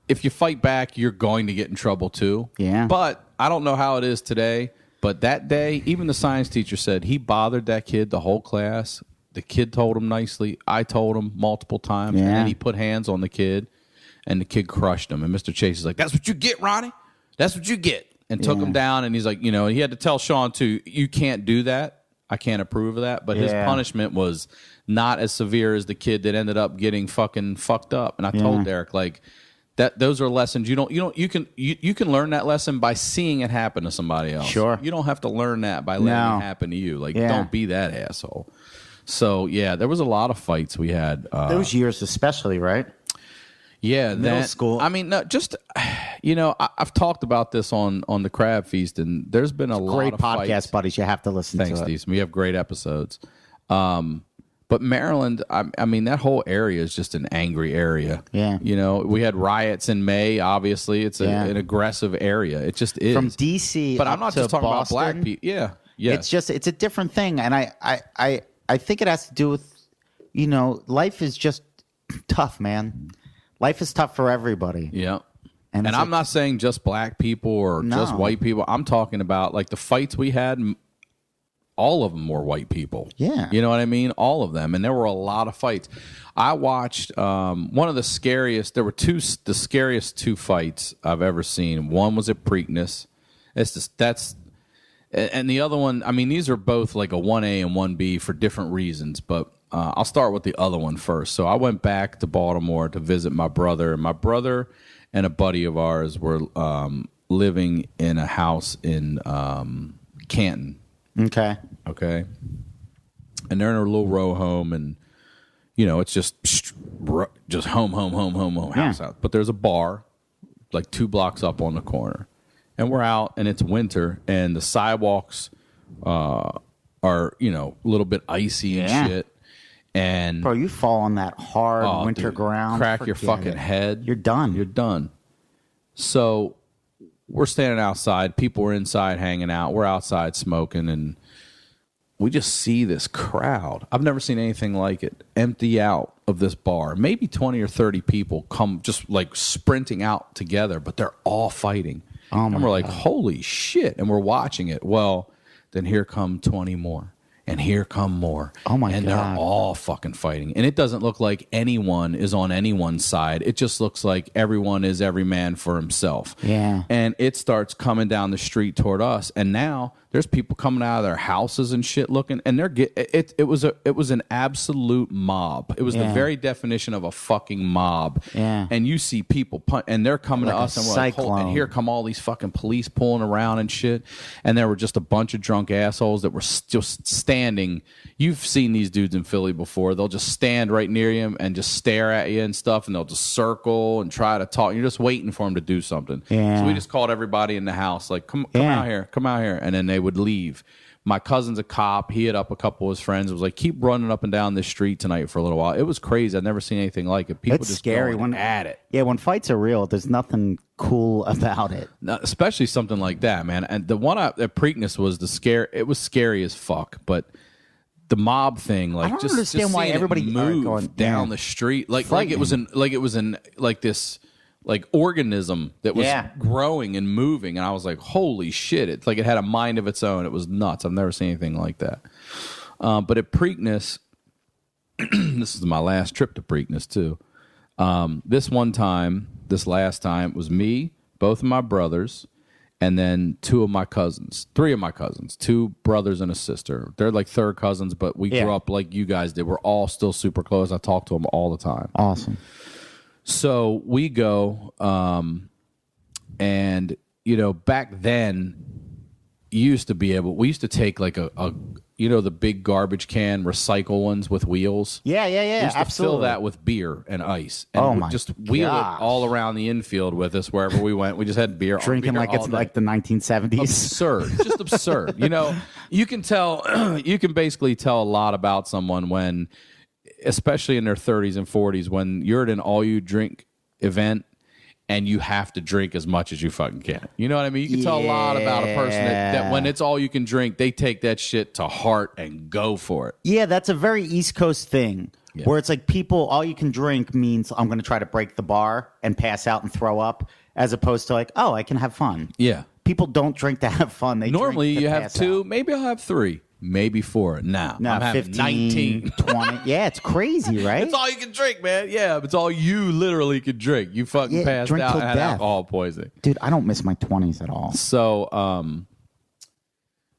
Speaker 6: if you fight back, you're going to get in trouble too.
Speaker 4: Yeah.
Speaker 6: But I don't know how it is today. But that day, even the science teacher said he bothered that kid the whole class. The kid told him nicely. I told him multiple times.
Speaker 4: Yeah.
Speaker 6: And then he put hands on the kid, and the kid crushed him. And Mr. Chase is like, that's what you get, Ronnie. That's what you get. and took him down. And he's like, you know, he had to tell Sean too, you can't do that. I can't approve of that. But his punishment was not as severe as the kid that ended up getting fucking fucked up. And I told Derek, like, that those are lessons you can learn that lesson by seeing it happen to somebody else.
Speaker 4: Sure.
Speaker 6: You don't have to learn that by letting it happen to you. Like, don't be that asshole. So yeah, there was a lot of fights we had.
Speaker 4: Those years especially, right?
Speaker 6: Yeah,
Speaker 4: middle school.
Speaker 6: I mean, no, just you know, I've talked about this on the Crab Feast, and there's been a lot
Speaker 4: Great
Speaker 6: of
Speaker 4: podcast,
Speaker 6: fights.
Speaker 4: buddies. You have to listen
Speaker 6: Thanks,
Speaker 4: to it.
Speaker 6: Steve. We have great episodes. But Maryland, I mean, that whole area is just an angry area.
Speaker 4: Yeah.
Speaker 6: You know, we had riots in May, obviously. It's an aggressive area. It just is.
Speaker 4: From D.C.
Speaker 6: But
Speaker 4: up
Speaker 6: I'm not
Speaker 4: to
Speaker 6: just talking
Speaker 4: Boston,
Speaker 6: about black people. Yeah. Yeah.
Speaker 4: It's a different thing. And I think it has to do with, you know, life is just tough, man. Life is tough for everybody.
Speaker 6: Yeah.
Speaker 4: And
Speaker 6: I'm not saying just black people or just white people. I'm talking about, like, the fights we had. All of them were white people.
Speaker 4: Yeah.
Speaker 6: You know what I mean? All of them. And there were a lot of fights. I watched one of the scariest, there were the scariest two fights I've ever seen. One was at Preakness. And the other one, I mean, these are both like a 1A and 1B for different reasons, but I'll start with the other one first. So I went back to Baltimore to visit my brother. And my brother and a buddy of ours were living in a house in Canton.
Speaker 4: Okay.
Speaker 6: And they're in a little row home, and you know, it's just home house out. But there's a bar like 2 blocks up on the corner, and we're out, and it's winter, and the sidewalks are, you know, a little bit icy and shit. And
Speaker 4: bro, you fall on that hard winter ground,
Speaker 6: crack your fucking head.
Speaker 4: You're done.
Speaker 6: You're done. So we're standing outside. People are inside hanging out. We're outside smoking, and we just see this crowd. I've never seen anything like it. Empty out of this bar. Maybe 20 or 30 people come just like sprinting out together, but they're all fighting. And we're like, holy shit. And we're watching it. Well, then here come 20 more. And here come more.
Speaker 4: Oh, my God.
Speaker 6: And they're all fucking fighting. And it doesn't look like anyone is on anyone's side. It just looks like everyone is every man for himself.
Speaker 4: Yeah.
Speaker 6: And it starts coming down the street toward us. And now there's people coming out of their houses and shit looking. And it was an absolute mob. It was the very definition of a fucking mob.
Speaker 4: Yeah.
Speaker 6: And you see people and they're coming
Speaker 4: like
Speaker 6: to us, and we're like,
Speaker 4: cyclone.
Speaker 6: and here come all these fucking police pulling around and shit. And there were just a bunch of drunk assholes that were just standing. You've seen these dudes in Philly before. They'll just stand right near you and just stare at you and stuff, and they'll just circle and try to talk. You're just waiting for them to do something.
Speaker 4: Yeah.
Speaker 6: So we just called everybody in the house, like, come out here, and then they would leave. My cousin's a cop. He hit up a couple of his friends. It was like, keep running up and down this street tonight for a little while. It was crazy. I'd never seen anything like it. People
Speaker 4: It's
Speaker 6: just
Speaker 4: scary
Speaker 6: going
Speaker 4: when
Speaker 6: at it.
Speaker 4: Yeah, when fights are real, there's nothing cool about it.
Speaker 6: Especially something like that, man. And the one at Preakness was it was scary as fuck, but the mob thing, like,
Speaker 4: I don't
Speaker 6: just
Speaker 4: understand why
Speaker 6: seeing it
Speaker 4: everybody
Speaker 6: move
Speaker 4: going
Speaker 6: down the street, like it was in this like organism that was growing and moving, and I was like, holy shit! It's like it had a mind of its own. It was nuts. I've never seen anything like that. But at Preakness, this is my last trip to Preakness too. This last time, it was me, both of my brothers, and then 3 of my cousins, 2 brothers and a sister. They're like third cousins, but we grew up like you guys did. We're all still super close. I talk to them all the time.
Speaker 4: Awesome.
Speaker 6: So we go, and, you know, back then, we used to take like the big garbage can recycle ones with wheels.
Speaker 4: Yeah,
Speaker 6: We used to
Speaker 4: absolutely.
Speaker 6: fill that with beer and ice. And just wheel it all around the infield with us wherever we went. We just had beer.
Speaker 4: Drinking
Speaker 6: beer
Speaker 4: like it's
Speaker 6: day.
Speaker 4: like the 1970s.
Speaker 6: Absurd. Just absurd. You know, you can basically tell a lot about someone when, especially in their 30s and 40s, when you're at an all-you-drink event and you have to drink as much as you fucking can. You know what I mean? You can tell a lot about a person that when it's all you can drink, they take that shit to heart and go for it.
Speaker 4: Yeah, that's a very East Coast thing. Yeah. Where it's like people, all you can drink means I'm going to try to break the bar and pass out and throw up, as opposed to like, oh, I can have fun.
Speaker 6: Yeah.
Speaker 4: People don't drink to have fun. They
Speaker 6: normally
Speaker 4: drink to
Speaker 6: you have
Speaker 4: pass
Speaker 6: 2,
Speaker 4: out.
Speaker 6: maybe I'll have 3. maybe 4. Now
Speaker 4: No,
Speaker 6: I'm having
Speaker 4: 15,
Speaker 6: 19.
Speaker 4: 20. Yeah, it's crazy, right?
Speaker 6: It's all you can drink, man. Yeah, it's all you literally can drink. You fucking passed
Speaker 4: drink
Speaker 6: out
Speaker 4: till
Speaker 6: and had
Speaker 4: death.
Speaker 6: alcohol poisoning.
Speaker 4: Dude, I don't miss my 20s at all.
Speaker 6: So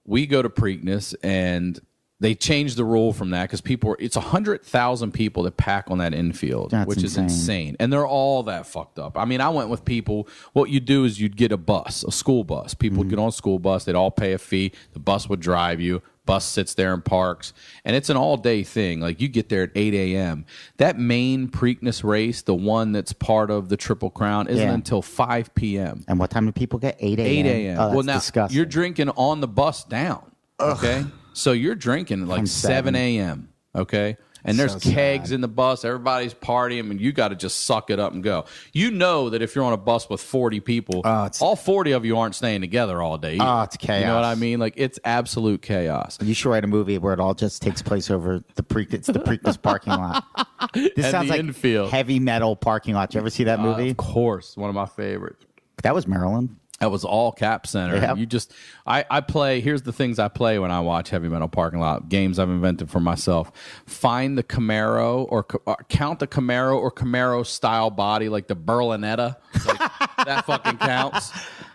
Speaker 6: we go to Preakness, and they changed the rule from that because it's 100,000 people that pack on that infield, which is insane. And they're all that fucked up. I mean, I went with people. What you do is you'd get a school bus. People would get on a school bus. They'd all pay a fee. The bus would drive you. Bus sits there and parks. And it's an all-day thing. Like, you get there at 8 a.m. That main Preakness race, the one that's part of the Triple Crown, isn't until 5 p.m.
Speaker 4: And what time do people get? 8 a.m.?
Speaker 6: 8 a.m.
Speaker 4: Oh, that's
Speaker 6: well, now,
Speaker 4: disgusting.
Speaker 6: you're drinking on the bus down, okay? So you're drinking like 7 a.m., okay? And there's kegs in the bus. Everybody's partying, and you got to just suck it up and go. You know that if you're on a bus with 40 people, all 40 of you aren't staying together all day either.
Speaker 4: Oh, it's chaos.
Speaker 6: You know what I mean? Like, it's absolute chaos.
Speaker 4: You should write a movie where it all just takes place over the Preakness parking lot. This
Speaker 6: And
Speaker 4: sounds
Speaker 6: the
Speaker 4: like
Speaker 6: infield.
Speaker 4: heavy metal parking lot. Did you ever see that movie?
Speaker 6: Of course, one of my favorites.
Speaker 4: That was Maryland.
Speaker 6: That was all Cap Center.
Speaker 4: Yep.
Speaker 6: You just, I play, here's the things I play when I watch Heavy Metal Parking Lot, games I've invented for myself. Find the Camaro or count the Camaro or Camaro style body, like the Berlinetta. Like, that fucking counts.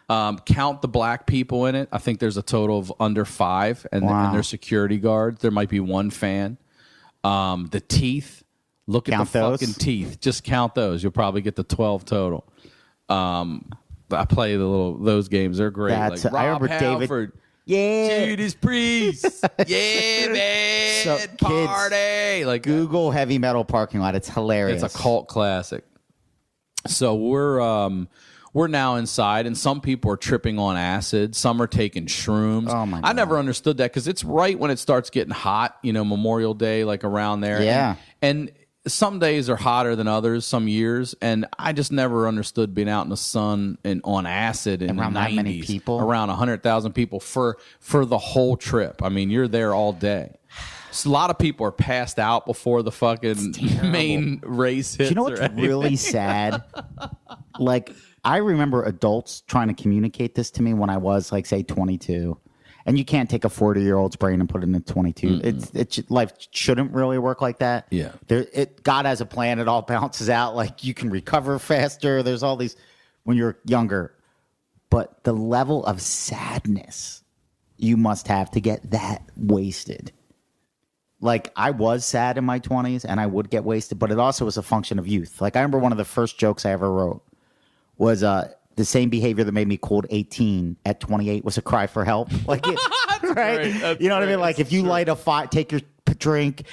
Speaker 6: Count the black people in it. I think there's a total of under 5, and they're security guards. There might be 1 fan. The teeth. Look at the fucking teeth. Just count those. You'll probably get the 12 total. I play those games. They're great.
Speaker 4: That's,
Speaker 6: like Rob
Speaker 4: I remember
Speaker 6: Halford,
Speaker 4: David.
Speaker 6: Judas Priest. Yeah, man.
Speaker 4: So,
Speaker 6: Party.
Speaker 4: kids,
Speaker 6: Like,
Speaker 4: Google heavy metal parking lot. It's hilarious.
Speaker 6: it's a cult classic. So we're now inside, and some people are tripping on acid. Some are taking shrooms.
Speaker 4: Oh, my God.
Speaker 6: I never understood that because it's right when it starts getting hot, Memorial Day, like around there.
Speaker 4: Yeah.
Speaker 6: And some days are hotter than others, some years, and I just never understood being out in the sun and on acid in
Speaker 4: around
Speaker 6: the 90s.
Speaker 4: that many people?
Speaker 6: Around 100,000 people for the whole trip. I mean, you're there all day. So a lot of people are passed out before the fucking main race hits.
Speaker 4: Do you know what's really sad? Like, I remember adults trying to communicate this to me when I was, like, say, 22. And you can't take a 40-year-old's brain and put it in 22. Life shouldn't really work like that.
Speaker 6: Yeah.
Speaker 4: God has a plan. It all balances out. Like, you can recover faster. There's all these when you're younger. But the level of sadness you must have to get that wasted. Like, I was sad in my 20s, and I would get wasted, but it also was a function of youth. Like, I remember one of the first jokes I ever wrote was the same behavior that made me cool at 18 at 28 was a cry for help. Like, right? You know what I mean? Like, if you light a fire, take your drink,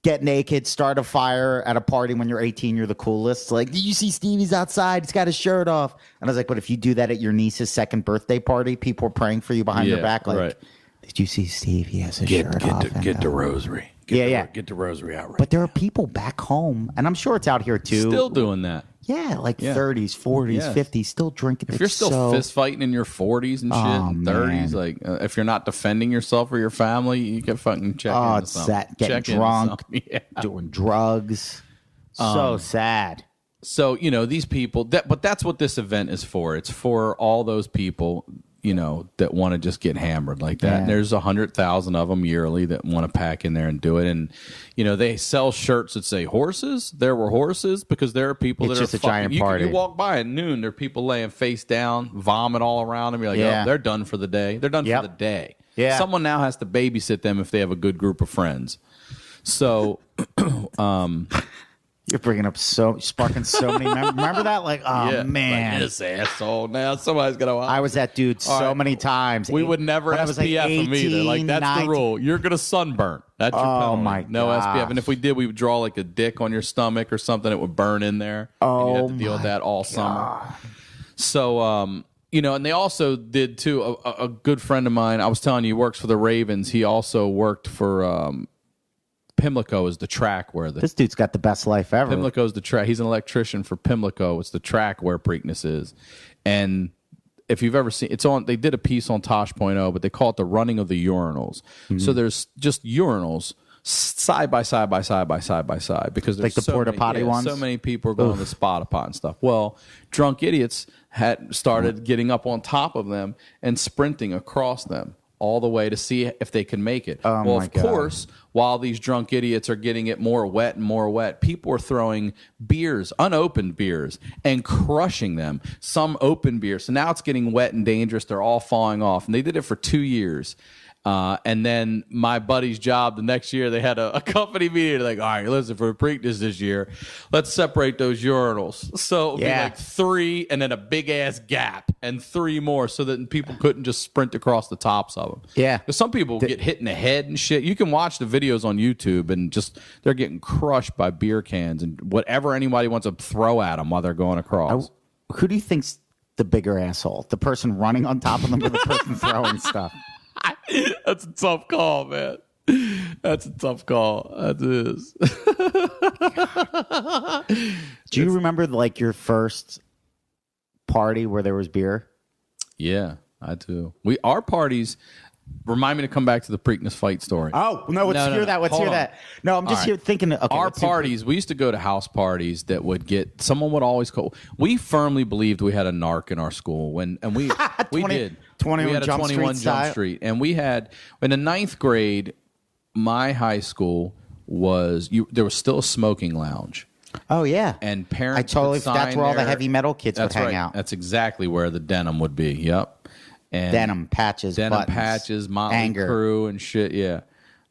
Speaker 4: get naked, start a fire at a party when you're 18, you're the coolest. Like, did you see Stevie's outside? He's got his shirt off. And I was like, but if you do that at your niece's second birthday party, people are praying for you behind your back. Like, did you see Steve? He has his shirt off.
Speaker 6: Get the rosary. Get the rosary out right.
Speaker 4: But there are people back home, and I'm sure it's out here too.
Speaker 6: Still doing that.
Speaker 4: Yeah, like 30s, 40s, 50s, still drinking.
Speaker 6: If you're still fist fighting in your 40s and shit, and 30s, like if you're not defending yourself or your family, you get fucking checked.
Speaker 4: Oh, it's that getting drunk, doing drugs. So sad.
Speaker 6: So these people. But that's what this event is for. It's for all those people. That want to just get hammered like that.
Speaker 4: Yeah.
Speaker 6: And there's 100,000 of them yearly that want to pack in there and do it. And, they sell shirts that say horses. There were horses because there are people
Speaker 4: It's
Speaker 6: that
Speaker 4: just
Speaker 6: are
Speaker 4: a giant
Speaker 6: fucking,
Speaker 4: party.
Speaker 6: You walk by at noon, there are people laying face down, vomit all around them. You're like, oh, they're done for the day. They're done for the day.
Speaker 4: Yeah.
Speaker 6: Someone now has to babysit them if they have a good group of friends. So,
Speaker 4: You're bringing up sparking so many memories. Remember that? Like, oh, man.
Speaker 6: Like, this asshole. Now somebody's going to...
Speaker 4: I was that dude so many times.
Speaker 6: We would never
Speaker 4: When I was like
Speaker 6: SPF him either. Like, that's
Speaker 4: 19.
Speaker 6: the rule. You're going to sunburn. That's your penalty.
Speaker 4: My
Speaker 6: No
Speaker 4: gosh.
Speaker 6: SPF. And if we did, we would draw like a dick on your stomach or something. It would burn in there. And you'd have to deal with that all summer. So, and they also did, too, a good friend of mine, I was telling you, he works for the Ravens. He also worked for... Pimlico is the track where
Speaker 4: This dude's got the best life ever.
Speaker 6: Pimlico's the track. He's an electrician for Pimlico. It's the track where Preakness is. And if you've ever seen, they did a piece on Tosh.0, but they call it the running of the urinals. Mm-hmm. So there's just urinals side by side by side by side by side because there's
Speaker 4: like the porta potty ones.
Speaker 6: So many people are going to the spot and stuff. Well, drunk idiots had started getting up on top of them and sprinting across them all the way to see if they can make it.
Speaker 4: Oh,
Speaker 6: well,
Speaker 4: my
Speaker 6: of
Speaker 4: God.
Speaker 6: course, while these drunk idiots are getting it more wet and more wet, people are throwing beers, unopened beers, and crushing them. Some open beers. So now it's getting wet and dangerous. They're all falling off. And they did it for 2 years. And then my buddy's job, the next year, they had a company meeting. They're like, all right, listen, for Preakness this year, let's separate those urinals. So it would be like 3 and then a big-ass gap and 3 more so that people couldn't just sprint across the tops of them.
Speaker 4: Yeah.
Speaker 6: Because some people get hit in the head and shit. You can watch the videos on YouTube and just they're getting crushed by beer cans and whatever anybody wants to throw at them while they're going across.
Speaker 4: Who do you think's the bigger asshole? The person running on top of them or the person throwing stuff?
Speaker 6: That's a tough call, man. That's a tough call. That is.
Speaker 4: Do you remember like your first party where there was beer?
Speaker 6: Yeah, I do. Our parties remind me to come back to the Preakness fight story.
Speaker 4: Oh, no, let's hear that. Let's hear that. No, I'm just here thinking. Okay,
Speaker 6: our parties, we used to go to house parties that would get, someone would always call. We firmly believed we had a narc in our school. And we did.
Speaker 4: 21
Speaker 6: we had a
Speaker 4: Jump
Speaker 6: 21
Speaker 4: Street
Speaker 6: Jump
Speaker 4: style?
Speaker 6: Street. And we had, in the 9th grade, my high school there was still a smoking lounge.
Speaker 4: Oh, yeah.
Speaker 6: And parents
Speaker 4: I totally,
Speaker 6: would sign
Speaker 4: that's where all the
Speaker 6: their-
Speaker 4: heavy metal kids would
Speaker 6: That's
Speaker 4: hang
Speaker 6: right.
Speaker 4: out.
Speaker 6: That's exactly where the denim would be. Yep. And
Speaker 4: Denim patches, buttons,
Speaker 6: Motley
Speaker 4: anger.
Speaker 6: Crue and shit. Yeah.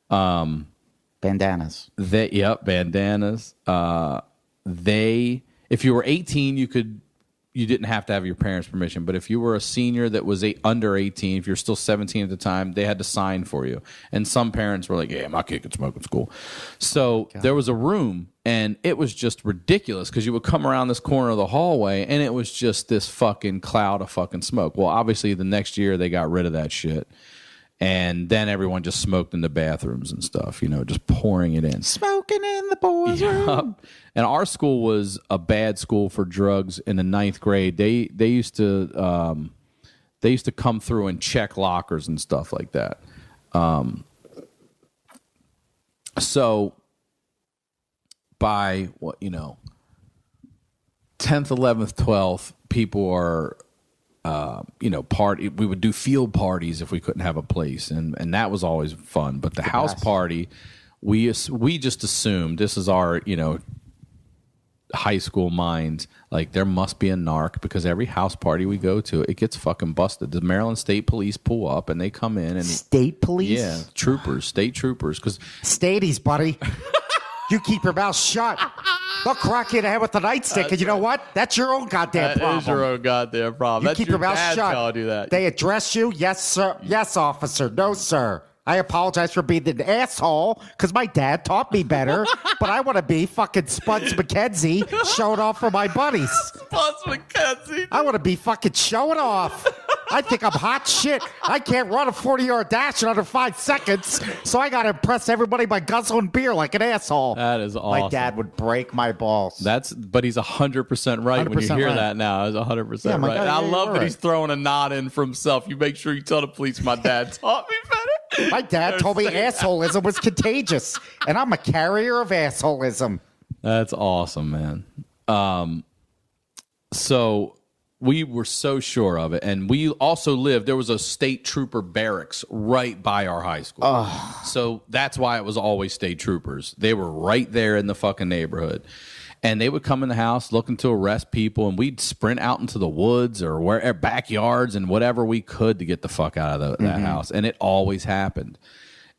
Speaker 4: Bandanas.
Speaker 6: Bandanas. If you were 18, you didn't have to have your parents' permission. But if you were a senior that was under 18, if you're still 17 at the time, they had to sign for you. And some parents were like, "Yeah, my kid can smoke in school." So there was a room, and it was just ridiculous because you would come around this corner of the hallway, and it was just this fucking cloud of fucking smoke. Well, obviously, the next year they got rid of that shit. And then everyone just smoked in the bathrooms and stuff, just pouring it in.
Speaker 4: Smoking in the boys' room.
Speaker 6: And our school was a bad school for drugs in the 9th grade. They used to come through and check lockers and stuff like that. So by 10th, 11th, 12th, people are party. We would do field parties if we couldn't have a place, and that was always fun. But the house party, we just assumed, this is our high school mind, like there must be a narc because every house party we go to, it gets fucking busted. The Maryland State Police pull up and they come in and
Speaker 4: State police?
Speaker 6: yeah, state troopers, because
Speaker 4: Stadies, buddy. You keep your mouth shut. They'll crack you in the head with the nightstick, and you know what? That's your own goddamn problem.
Speaker 6: That is your own goddamn problem.
Speaker 4: You
Speaker 6: That's
Speaker 4: keep
Speaker 6: your
Speaker 4: your mouth
Speaker 6: dad
Speaker 4: shut.
Speaker 6: telling you that.
Speaker 4: They address you? Yes, sir. Yes, officer. No, sir. I apologize for being an asshole because my dad taught me better, but I want to be fucking Spuds McKenzie showing off for my buddies.
Speaker 6: Spuds McKenzie.
Speaker 4: I want to be fucking showing off. I think I'm hot shit. I can't run a 40-yard dash in under 5 seconds, so I got to impress everybody by guzzling beer like an asshole.
Speaker 6: That is awesome.
Speaker 4: My dad would break my balls.
Speaker 6: But he's 100% right when you
Speaker 4: 100%
Speaker 6: hear
Speaker 4: right.
Speaker 6: that now. He's 100%
Speaker 4: Yeah, my
Speaker 6: right.
Speaker 4: God,
Speaker 6: And I
Speaker 4: yeah,
Speaker 6: love
Speaker 4: you're
Speaker 6: that
Speaker 4: right.
Speaker 6: he's throwing a nod in for himself. You make sure you tell the police my dad taught me better.
Speaker 4: My dad told me assholism was contagious, and I'm a carrier of assholism.
Speaker 6: That's awesome, man. So we were so sure of it. And we also there was a state trooper barracks right by our high school. So that's why it was always state troopers. They were right there in the fucking neighborhood. And they would come in the house looking to arrest people, and we'd sprint out into the woods or backyards and whatever we could to get the fuck out of that house. And it always happened.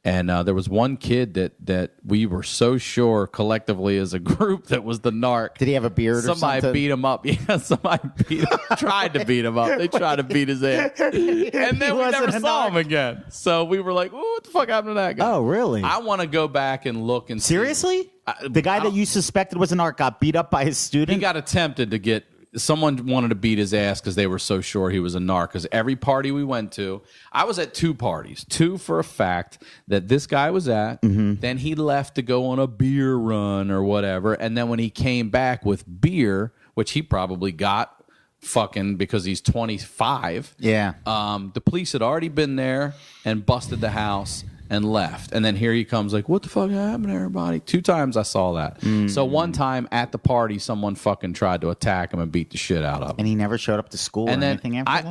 Speaker 6: And there was one kid that we were so sure collectively as a group that was the narc.
Speaker 4: Did he have a beard or something?
Speaker 6: Somebody beat him up. Yeah, somebody tried to beat him up. They tried to beat his ass. And then we
Speaker 4: wasn't
Speaker 6: never
Speaker 4: a
Speaker 6: saw him
Speaker 4: narc.
Speaker 6: again. So we were like, what the fuck happened to that guy?
Speaker 4: Oh, really?
Speaker 6: I want to go back and look and see.
Speaker 4: Seriously? The guy that you suspected was an narc got beat up by his student?
Speaker 6: He got attempted to get. Someone wanted to beat his ass because they were so sure he was a narc. Because every party we went to, I was at 2 parties. 2 for a fact that this guy was at. Then he left to go on a beer run or whatever. And then when he came back with beer, which he probably got fucking because he's 25.
Speaker 4: Yeah.
Speaker 6: The police had already been there and busted the house and left. And then here he comes like, what the fuck happened to everybody? 2 times I saw that. So one time at the party, someone fucking tried to attack him and beat the shit out of him.
Speaker 4: And he never showed up to school
Speaker 6: And
Speaker 4: or
Speaker 6: then
Speaker 4: anything after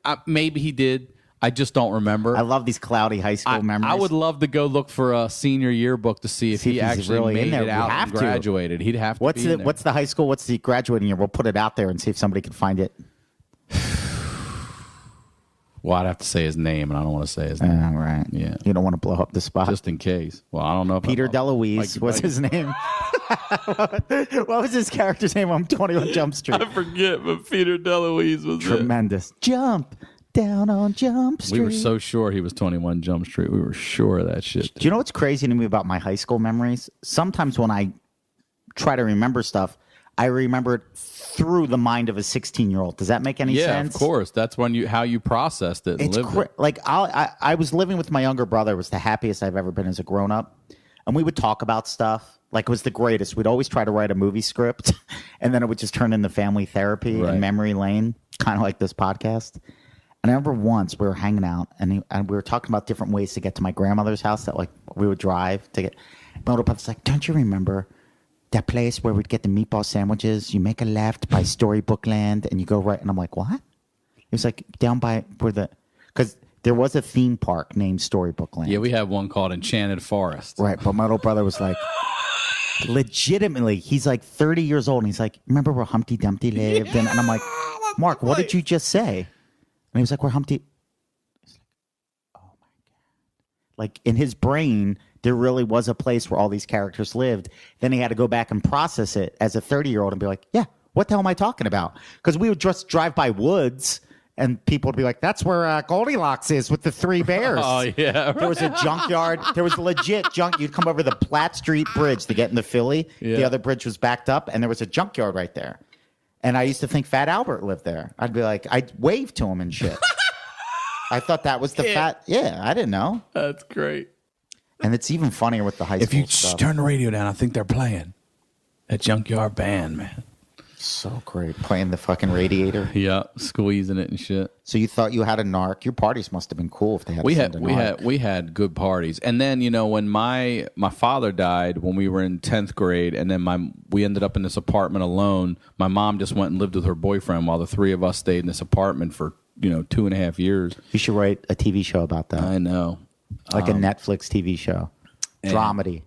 Speaker 4: that?
Speaker 6: maybe he did. I just don't remember.
Speaker 4: I love these cloudy high school memories.
Speaker 6: I would love to go look for a senior yearbook to see if he
Speaker 4: he's
Speaker 6: actually
Speaker 4: really in
Speaker 6: made
Speaker 4: there.
Speaker 6: it
Speaker 4: We
Speaker 6: out
Speaker 4: have
Speaker 6: and
Speaker 4: to.
Speaker 6: graduated. He'd have to
Speaker 4: What's
Speaker 6: be in there.
Speaker 4: What's the high school? What's the graduating year? We'll put it out there and see if somebody can find it.
Speaker 6: Well, I'd have to say his name, and I don't want to say his name.
Speaker 4: Right.
Speaker 6: Yeah.
Speaker 4: You don't want to blow up the spot.
Speaker 6: Just in case. Well, I don't know. If
Speaker 4: Peter DeLuise was his name. What was his character's name on 21 Jump Street?
Speaker 6: I forget, but Peter DeLuise was
Speaker 4: Tremendous. Jump down on Jump Street.
Speaker 6: We were so sure he was 21 Jump Street. We were sure of that shit.
Speaker 4: Do you know what's crazy to me about my high school memories? Sometimes when I try to remember stuff, I remember it through the mind of a 16-year-old. Does that make any sense?
Speaker 6: Yeah, of course. That's when how you processed it and
Speaker 4: It's
Speaker 6: lived it.
Speaker 4: like I was living with my younger brother. It was the happiest I've ever been as a grown-up. And we would talk about stuff. Like, it was the greatest. We'd always try to write a movie script, and then it would just turn into family therapy and memory lane, kind of like this podcast. And I remember once we were hanging out, and we were talking about different ways to get to my grandmother's house that, like, we would drive to get. My older brother's like, don't you remember that place where we'd get the meatball sandwiches? You make a left by Storybook Land, and you go right. And I'm like, what? It was like down by where because there was a theme park named Storybook Land.
Speaker 6: Yeah, we have one called Enchanted Forest.
Speaker 4: Right, but my little brother was like, legitimately, he's like 30 years old, and he's like, remember where Humpty Dumpty lived? And I'm like, Mark, what did you just say? And he was like, where Humpty... He's like, oh, my God. Like, in his brain, there really was a place where all these characters lived. Then he had to go back and process it as a 30-year-old and be like, yeah, what the hell am I talking about? Because we would just drive by woods, and people would be like, that's where Goldilocks is with the 3 bears.
Speaker 6: Oh, yeah.
Speaker 4: There was a junkyard. There was legit junk. You'd come over the Platt Street Bridge to get into Philly.
Speaker 6: Yeah.
Speaker 4: The other bridge was backed up, and there was a junkyard right there. And I used to think Fat Albert lived there. I'd be like, I'd wave to him and shit. I thought that was the fat. Yeah, I didn't know.
Speaker 6: That's great.
Speaker 4: And it's even funnier with the high
Speaker 6: If
Speaker 4: school
Speaker 6: you
Speaker 4: stuff.
Speaker 6: turn the radio down, I think they're playing that Junkyard Band, man.
Speaker 4: So great. Playing the fucking Radiator.
Speaker 6: Yeah, squeezing it and shit.
Speaker 4: So you thought you had a narc. Your parties must have been cool if they had
Speaker 6: We
Speaker 4: a
Speaker 6: had
Speaker 4: narc.
Speaker 6: we had good parties, and then when my father died when we were in 10th grade, and then we ended up in this apartment alone. My mom just went and lived with her boyfriend while the 3 of us stayed in this apartment for 2.5 years.
Speaker 4: You should write a TV show about that.
Speaker 6: I know,
Speaker 4: Like a Netflix TV show. Dramedy.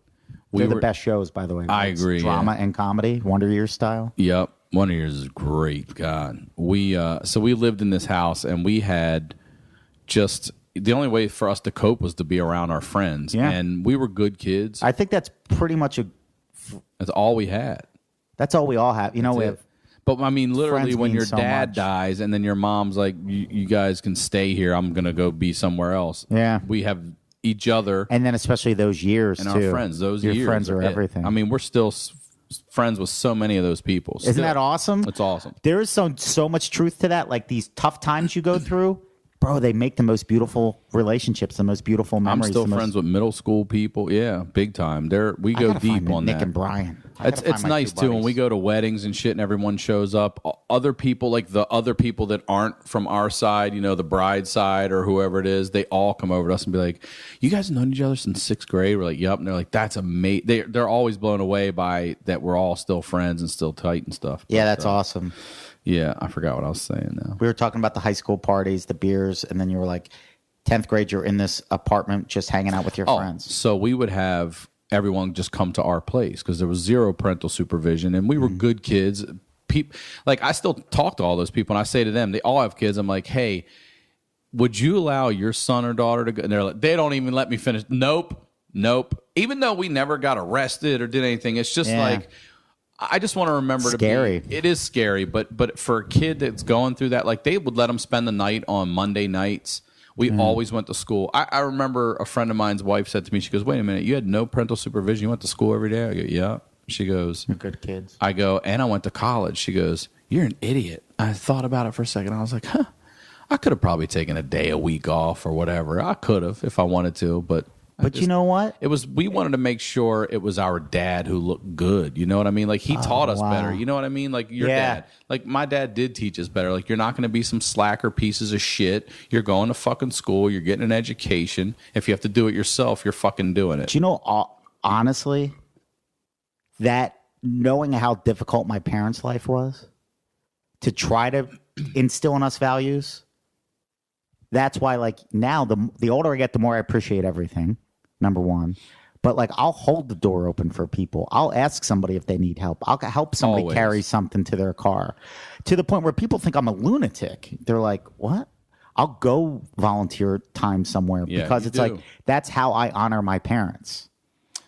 Speaker 4: They're the best shows, by the way.
Speaker 6: I
Speaker 4: It's
Speaker 6: agree,
Speaker 4: Drama
Speaker 6: yeah.
Speaker 4: and comedy, Wonder Years style.
Speaker 6: Yep, Wonder Years is great. God, we lived in this house, and we had just the only way for us to cope was to be around our friends,
Speaker 4: Yeah.
Speaker 6: and we were good kids.
Speaker 4: I think that's pretty much
Speaker 6: That's all we had.
Speaker 4: that's all we all have. We
Speaker 6: That's
Speaker 4: have.
Speaker 6: it. But I mean, literally,
Speaker 4: Friends
Speaker 6: when
Speaker 4: mean
Speaker 6: your
Speaker 4: so
Speaker 6: dad
Speaker 4: much.
Speaker 6: dies, and then your mom's like, "You guys can stay here. I'm gonna go be somewhere else."
Speaker 4: Yeah.
Speaker 6: we have each other
Speaker 4: And then especially those years,
Speaker 6: and
Speaker 4: too.
Speaker 6: our friends. Those
Speaker 4: Your
Speaker 6: years
Speaker 4: friends are
Speaker 6: it.
Speaker 4: everything.
Speaker 6: I mean, we're still friends with so many of those people.
Speaker 4: Isn't
Speaker 6: Still.
Speaker 4: that awesome?
Speaker 6: It's awesome.
Speaker 4: There is so much truth to that. Like these tough times you go through, bro, they make the most beautiful relationships, the most beautiful
Speaker 6: I'm
Speaker 4: memories.
Speaker 6: still
Speaker 4: the most-
Speaker 6: friends with middle school people. Yeah, big time. We
Speaker 4: I
Speaker 6: go
Speaker 4: gotta
Speaker 6: deep
Speaker 4: find
Speaker 6: on
Speaker 4: Nick
Speaker 6: that.
Speaker 4: and Brian.
Speaker 6: It's nice too when we go to weddings and shit and everyone shows up. Other people, like the other people that aren't from our side, the bride side or whoever it is, they all come over to us and be like, "You guys have known each other since 6th grade?" We're like, "Yep." And they're like, "That's amazing." They're always blown away by that we're all still friends and still tight and stuff.
Speaker 4: Yeah,
Speaker 6: But,
Speaker 4: that's awesome.
Speaker 6: Yeah, I forgot what I was saying now.
Speaker 4: We were talking about the high school parties, the beers, and then you were like, 10th grade, you're in this apartment just hanging out with your friends.
Speaker 6: So we would have everyone just come to our place because there was zero parental supervision, and we were good kids. Like I still talk to all those people, and I say to them, they all have kids. I'm like, "Hey, would you allow your son or daughter to go?" And they're like, they don't even let me finish. Nope. Even though we never got arrested or did anything, it's just like I just want to remember
Speaker 4: Scary.
Speaker 6: to be. It is scary, but for a kid that's going through that, like they would let them spend the night on Monday nights. We always went to school. I remember a friend of mine's wife said to me, she goes, "Wait a minute, you had no parental supervision. You went to school every day?" I go, "Yeah." She goes,
Speaker 4: You're good kids.
Speaker 6: I go, "And I went to college." She goes, "You're an idiot." I thought about it for a second. I was like, I could have probably taken a day, a week off or whatever. I could have if I wanted to, but
Speaker 4: You know what?
Speaker 6: we wanted to make sure it was our dad who looked good. You know what I mean? Like he taught us
Speaker 4: wow.
Speaker 6: better. You know what I mean? Like your dad. Like my dad did teach us better. Like you're not going to be some slacker pieces of shit. You're going to fucking school. You're getting an education. If you have to do it yourself, you're fucking doing it.
Speaker 4: Do you know, honestly, that knowing how difficult my parents' life was, to try to instill in us values, that's why, like, now the older I get, the more I appreciate everything. Number one. But, like, I'll hold the door open for people. I'll ask somebody if they need help. I'll help somebody
Speaker 6: Always.
Speaker 4: carry something to their car, to the point where people think I'm a lunatic. They're like, what? I'll go volunteer time somewhere because it's like, that's how I honor my parents.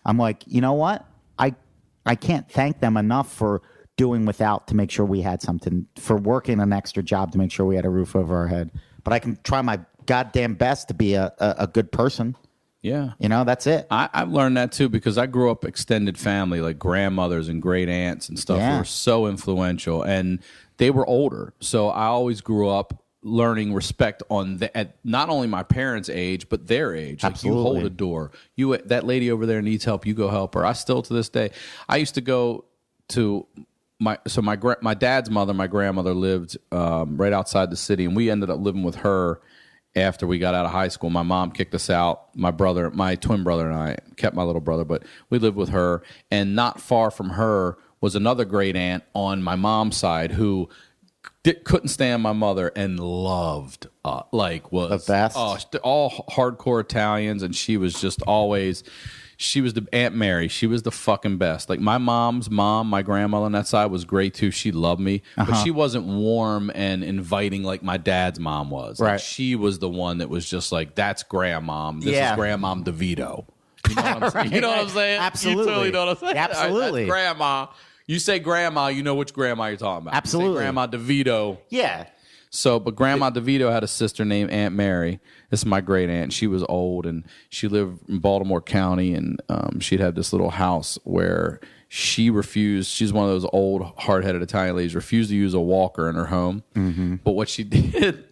Speaker 4: I'm like, you know what? I can't thank them enough for doing without to make sure we had something, for working an extra job to make sure we had a roof over our head. But I can try my goddamn best to be a good person.
Speaker 6: Yeah.
Speaker 4: You know, that's it.
Speaker 6: I've learned that too because I grew up extended family, like grandmothers and great aunts and stuff who were so influential, and they were older. So I always grew up learning respect at not only my parents' age, but their age. Like,
Speaker 4: Absolutely.
Speaker 6: you hold a door. That lady over there needs help. You go help her. I still, to this day, I used to go to my dad's mother, my grandmother, lived right outside the city, and we ended up living with her after we got out of high school. My mom kicked us out. My twin brother, and I kept my little brother, but we lived with her. And not far from her was another great aunt on my mom's side who couldn't stand my mother and loved, was
Speaker 4: the best.
Speaker 6: All hardcore Italians, and she was just always. She was the Aunt Mary. She was the fucking best. Like, my mom's mom, my grandmother on that side was great too. She loved me, but she wasn't warm and inviting like my dad's mom was. Like,
Speaker 4: right.
Speaker 6: She was the one that was just like, that's grandmom. This is grandmom DeVito. You know what I'm saying? You know what I'm saying?
Speaker 4: Absolutely.
Speaker 6: You totally know what I'm saying?
Speaker 4: Absolutely.
Speaker 6: That's grandma. You say grandma, you know which grandma you're talking about.
Speaker 4: Absolutely.
Speaker 6: You say grandma DeVito.
Speaker 4: Yeah.
Speaker 6: So, but Grandma DeVito had a sister named Aunt Mary. This is my great aunt. She was old, and she lived in Baltimore County, and she'd had this little house where she refused. She's one of those old, hard-headed Italian ladies, refused to use a walker in her home. Mm-hmm. But what she did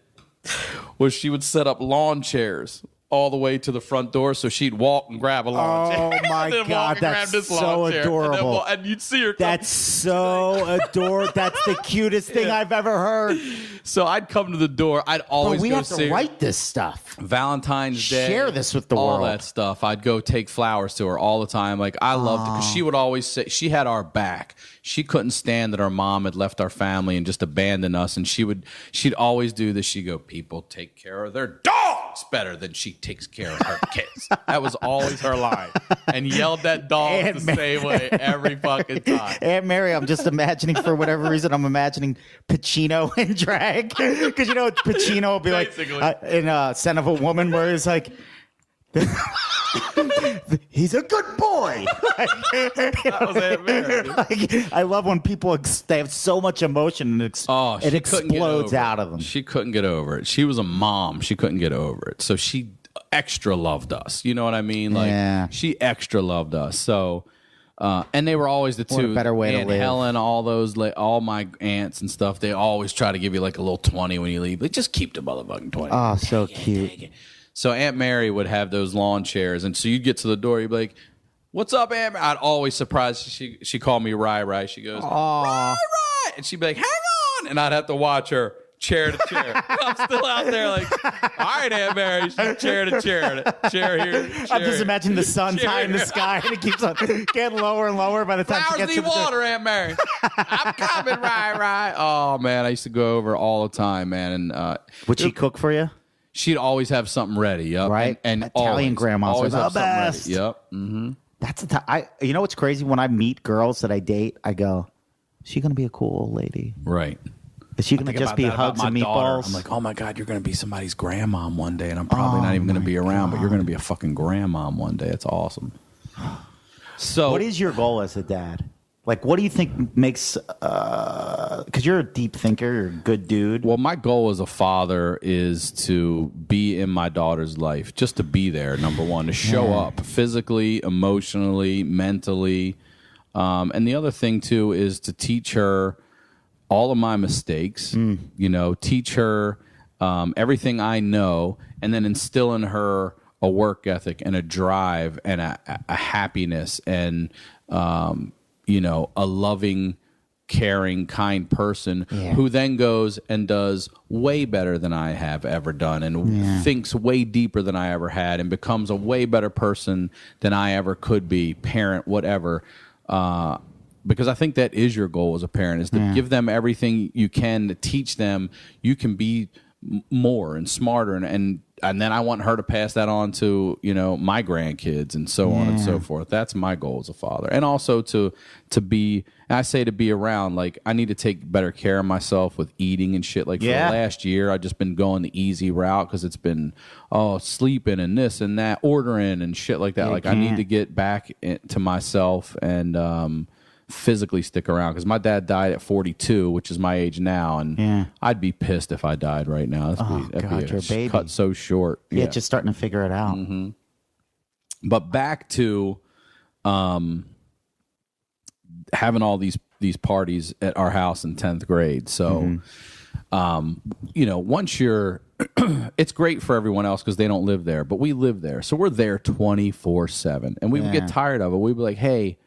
Speaker 6: was she would set up lawn chairs all the way to the front door, so she'd walk and grab a lawn chair.
Speaker 4: Oh my God, that's so adorable.
Speaker 6: And you'd see her.
Speaker 4: That's so adorable. That's the cutest thing I've ever heard.
Speaker 6: So I'd come to the door. I'd always
Speaker 4: we
Speaker 6: go
Speaker 4: have
Speaker 6: see
Speaker 4: to
Speaker 6: her.
Speaker 4: write this stuff.
Speaker 6: Valentine's Day.
Speaker 4: Share this with the
Speaker 6: all
Speaker 4: world.
Speaker 6: that stuff. I'd go take flowers to her all the time. Like, I loved it because she would always say she had our back. She couldn't stand that our mom had left our family and just abandoned us. And she'd always do this. She'd go, people take care of their dogs better than she takes care of her kids. That was always her line. And yelled at dogs the same way every fucking time.
Speaker 4: Aunt Mary, I'm just imagining, for whatever reason, I'm imagining Pacino in drag. Because, you know, Pacino will be like, in Son of a Woman, where he's like, he's a good boy.
Speaker 6: That was Aunt Mary.
Speaker 4: Like, I love when people they have so much emotion and it explodes out of them.
Speaker 6: She couldn't get over it. She was a mom. She couldn't get over it. So she extra loved us. You know what I mean? Like, she extra loved us. So, and they were always the two.
Speaker 4: What a better way
Speaker 6: Aunt
Speaker 4: to live.
Speaker 6: Helen, all my aunts and stuff. They always try to give you like a little 20 when you leave. Like, just keep the motherfucking 20.
Speaker 4: Oh, so cute.
Speaker 6: So Aunt Mary would have those lawn chairs, and so you'd get to the door, you'd be like, "What's up, Aunt Mary?" I'd always surprise. She called me Rai. She goes, "Rai," and she'd be like, "Hang on," and I'd have to watch her chair to chair. I'm still out there like, "All right, Aunt Mary, she's chair to chair here."
Speaker 4: I'm just imagining the sun's high in the sky and it keeps on getting lower and lower by the time she
Speaker 6: Flowers
Speaker 4: gets to
Speaker 6: need
Speaker 4: the
Speaker 6: water, Aunt Mary. I'm coming, Rai. Oh man, I used to go over all the time, man. And
Speaker 4: would she cook for you?
Speaker 6: She'd always have something ready, yep.
Speaker 4: Right?
Speaker 6: And
Speaker 4: Italian grandmas
Speaker 6: always
Speaker 4: are the
Speaker 6: have something ready.
Speaker 4: best.
Speaker 6: Yep. Mm-hmm.
Speaker 4: That's you know what's crazy? When I meet girls that I date, I go, is she going to be a cool old lady?
Speaker 6: Right.
Speaker 4: Is she going to just be hugs and meatballs?
Speaker 6: I'm like, oh my God, you're going to be somebody's grandmom one day, and I'm probably not even going to be around, but you're going to be a fucking grandmom one day. It's awesome. So,
Speaker 4: what is your goal as a dad? Like, what do you think makes, because you're a deep thinker, you're a good dude.
Speaker 6: Well, my goal as a father is to be in my daughter's life, just to be there, number one, to show up physically, emotionally, mentally. And the other thing, too, is to teach her all of my mistakes, you know, teach her everything I know, and then instill in her a work ethic and a drive and a happiness and, you know, a loving, caring, kind person who then goes and does way better than I have ever done and thinks way deeper than I ever had and becomes a way better person than I ever could be, parent, whatever. Because I think that is your goal as a parent, is to give them everything you can, to teach them you can be more and smarter, and then I want her to pass that on to, you know, my grandkids and so on and so forth. That's my goal as a father. And also to be, and I say to be around, like, I need to take better care of myself with eating and shit. Like, for the last year, I've just been going the easy route because it's been, sleeping and this and that, ordering and shit like that. Like, I need to get back to myself and physically stick around, because my dad died at 42, which is my age now, and I'd be pissed if I died right now. That'd be
Speaker 4: you're a baby.
Speaker 6: Cut so short.
Speaker 4: Yeah, just starting to figure it out.
Speaker 6: But back to having all these parties at our house in 10th grade. So, you know, once you're, it's great for everyone else because they don't live there, but we live there. So we're there 24/7, and we would get tired of it. We'd be like, hey,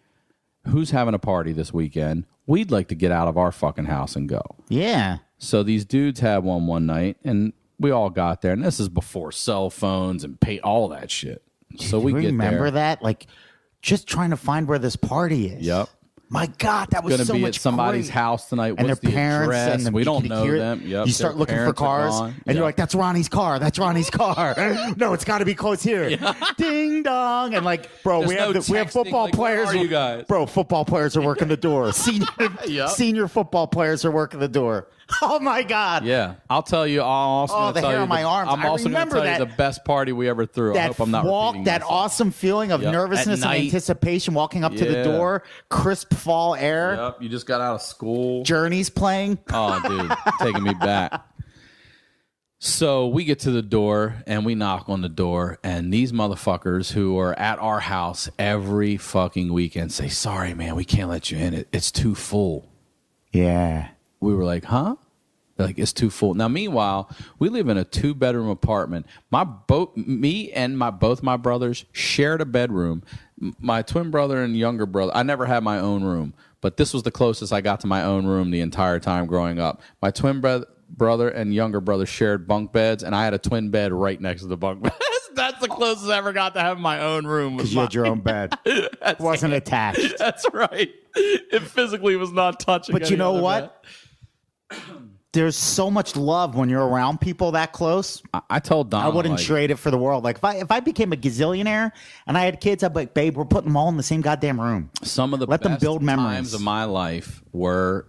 Speaker 6: who's having a party this weekend? We'd like to get out of our fucking house and go.
Speaker 4: Yeah.
Speaker 6: So these dudes had one night, and we all got there. And this is before cell phones and all that shit. So we get there.
Speaker 4: Remember that? Like, just trying to find where this party is.
Speaker 6: Yep.
Speaker 4: My God, that was
Speaker 6: so much
Speaker 4: be
Speaker 6: at somebody's house tonight.
Speaker 4: And
Speaker 6: What's
Speaker 4: their
Speaker 6: the
Speaker 4: parents
Speaker 6: address?
Speaker 4: and
Speaker 6: we don't know them. Yep.
Speaker 4: You start looking for cars, and you're like, "That's Ronnie's car. That's Ronnie's car." No, it's got to be close here. Ding dong, and like, bro, we have football
Speaker 6: like,
Speaker 4: players.
Speaker 6: Where are you guys?
Speaker 4: Bro, football players are working the door. Senior football players are working the door. Oh my God.
Speaker 6: Yeah, I'll tell you. I'm also going to tell you.
Speaker 4: My arms.
Speaker 6: I'm also going to tell you the best party we ever threw. I hope I'm not repeating
Speaker 4: that
Speaker 6: myself.
Speaker 4: awesome feeling of nervousness and anticipation, walking up to the door, crisp fall air.
Speaker 6: Yep, you just got out of school.
Speaker 4: Journey's playing.
Speaker 6: Oh, dude, taking me back. So we get to the door and we knock on the door, and these motherfuckers who are at our house every fucking weekend say, "Sorry, man, we can't let you in. It's too full."
Speaker 4: Yeah.
Speaker 6: We were like, huh? They're like, it's too full. Now, meanwhile, we live in a 2-bedroom apartment. Me and both my brothers shared a bedroom. My twin brother and younger brother, I never had my own room, but this was the closest I got to my own room the entire time growing up. My twin brother and younger brother shared bunk beds, and I had a twin bed right next to the bunk beds. That's the closest I ever got to having my own room.
Speaker 4: Because you had your own bed. It wasn't attached.
Speaker 6: That's right. It physically was not touching.
Speaker 4: But you know what? There's so much love when you're around people that close.
Speaker 6: I told Don
Speaker 4: I wouldn't trade it for the world. Like, if I became a gazillionaire and I had kids, I'd be like, babe, we're putting them all in the same goddamn room.
Speaker 6: Some of the
Speaker 4: Let them build memories.
Speaker 6: times of my life were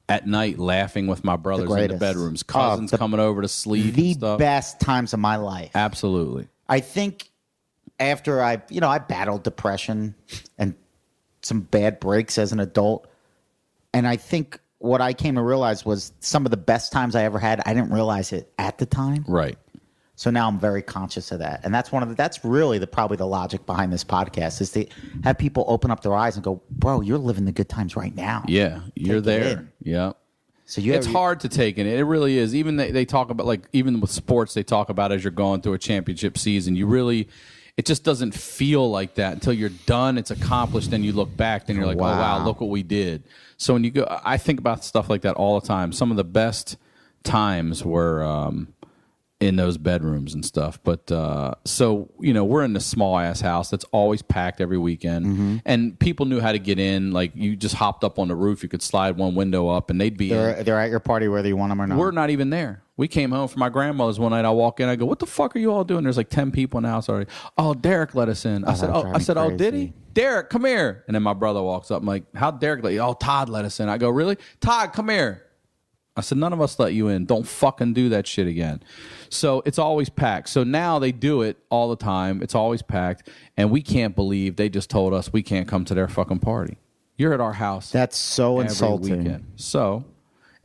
Speaker 6: at night laughing with my brothers in the bedrooms, cousins coming over to sleep.
Speaker 4: The
Speaker 6: and stuff.
Speaker 4: best times of my life.
Speaker 6: Absolutely.
Speaker 4: I think after I battled depression and some bad breaks as an adult, and I think what I came to realize was some of the best times I ever had, I didn't realize it at the time.
Speaker 6: Right.
Speaker 4: So now I'm very conscious of that. And that's really probably the logic behind this podcast, is to have people open up their eyes and go, bro, you're living the good times right now.
Speaker 6: Yeah. You're there. Yeah.
Speaker 4: So
Speaker 6: it's hard to take in. It really is. Even they talk about, like, even with sports, they talk about as you're going through a championship season, it just doesn't feel like that until you're done. It's accomplished. Then you look back, then you're like, wow. Oh, wow, look what we did. So when you go, I think about stuff like that all the time. Some of the best times were in those bedrooms and stuff. But so, we're in this small ass house that's always packed every weekend. And people knew how to get in. Like, you just hopped up on the roof. You could slide one window up and they'd be in.
Speaker 4: They're at your party whether you want them or not.
Speaker 6: We're not even there. We came home from my grandmother's one night. I walk in. I go, what the fuck are you all doing? There's like 10 people in the house already. Oh, Derek let us in. I said, oh, did he? Derek, come here. And then my brother walks up. I'm like, how'd Derek let you? Oh, Todd let us in. I go, really? Todd, come here. I said, none of us let you in. Don't fucking do that shit again. So it's always packed. So now they do it all the time. It's always packed. And we can't believe they just told us we can't come to their fucking party. You're at our house.
Speaker 4: That's so
Speaker 6: every
Speaker 4: insulting.
Speaker 6: Weekend. So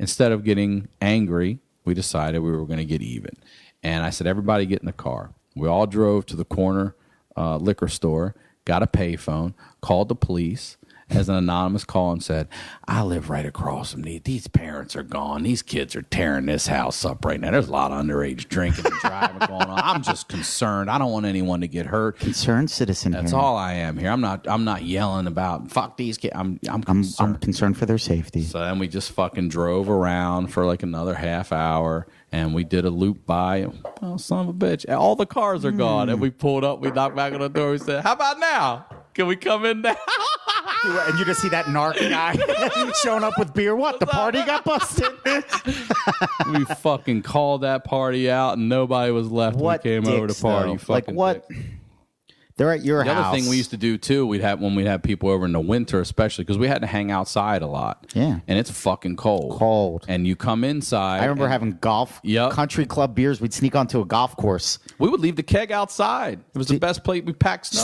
Speaker 6: instead of getting angry, we decided we were going to get even. And I said, everybody get in the car. We all drove to the corner liquor store, got a payphone, called the police as an anonymous call and said, I live right across from these parents are gone. These kids are tearing this house up right now. There's a lot of underage drinking and driving going on. I'm just concerned. I don't want anyone to get hurt.
Speaker 4: Concerned citizen.
Speaker 6: That's all I am here. I'm not yelling about fuck these kids. I'm concerned.
Speaker 4: I'm concerned for their safety.
Speaker 6: So then we just fucking drove around for like another half hour. And we did a loop by. Oh, son of a bitch. All the cars are gone. And we pulled up. We knocked back on the door. We said, how about now? Can we come in now?
Speaker 4: And you just see that narc guy showing up with beer. What? The party got busted?
Speaker 6: We fucking called that party out, and nobody was left when we came over to party.
Speaker 4: Though? Like what?
Speaker 6: Dicks.
Speaker 4: They're at your house.
Speaker 6: The other thing we used to do too, when we'd have people over in the winter, especially because we had to hang outside a lot.
Speaker 4: Yeah,
Speaker 6: and it's fucking cold.
Speaker 4: Cold,
Speaker 6: and you come inside.
Speaker 4: I remember having golf, country club beers. We'd sneak onto a golf course.
Speaker 6: We would leave the keg outside. It was the best place. We packed snow.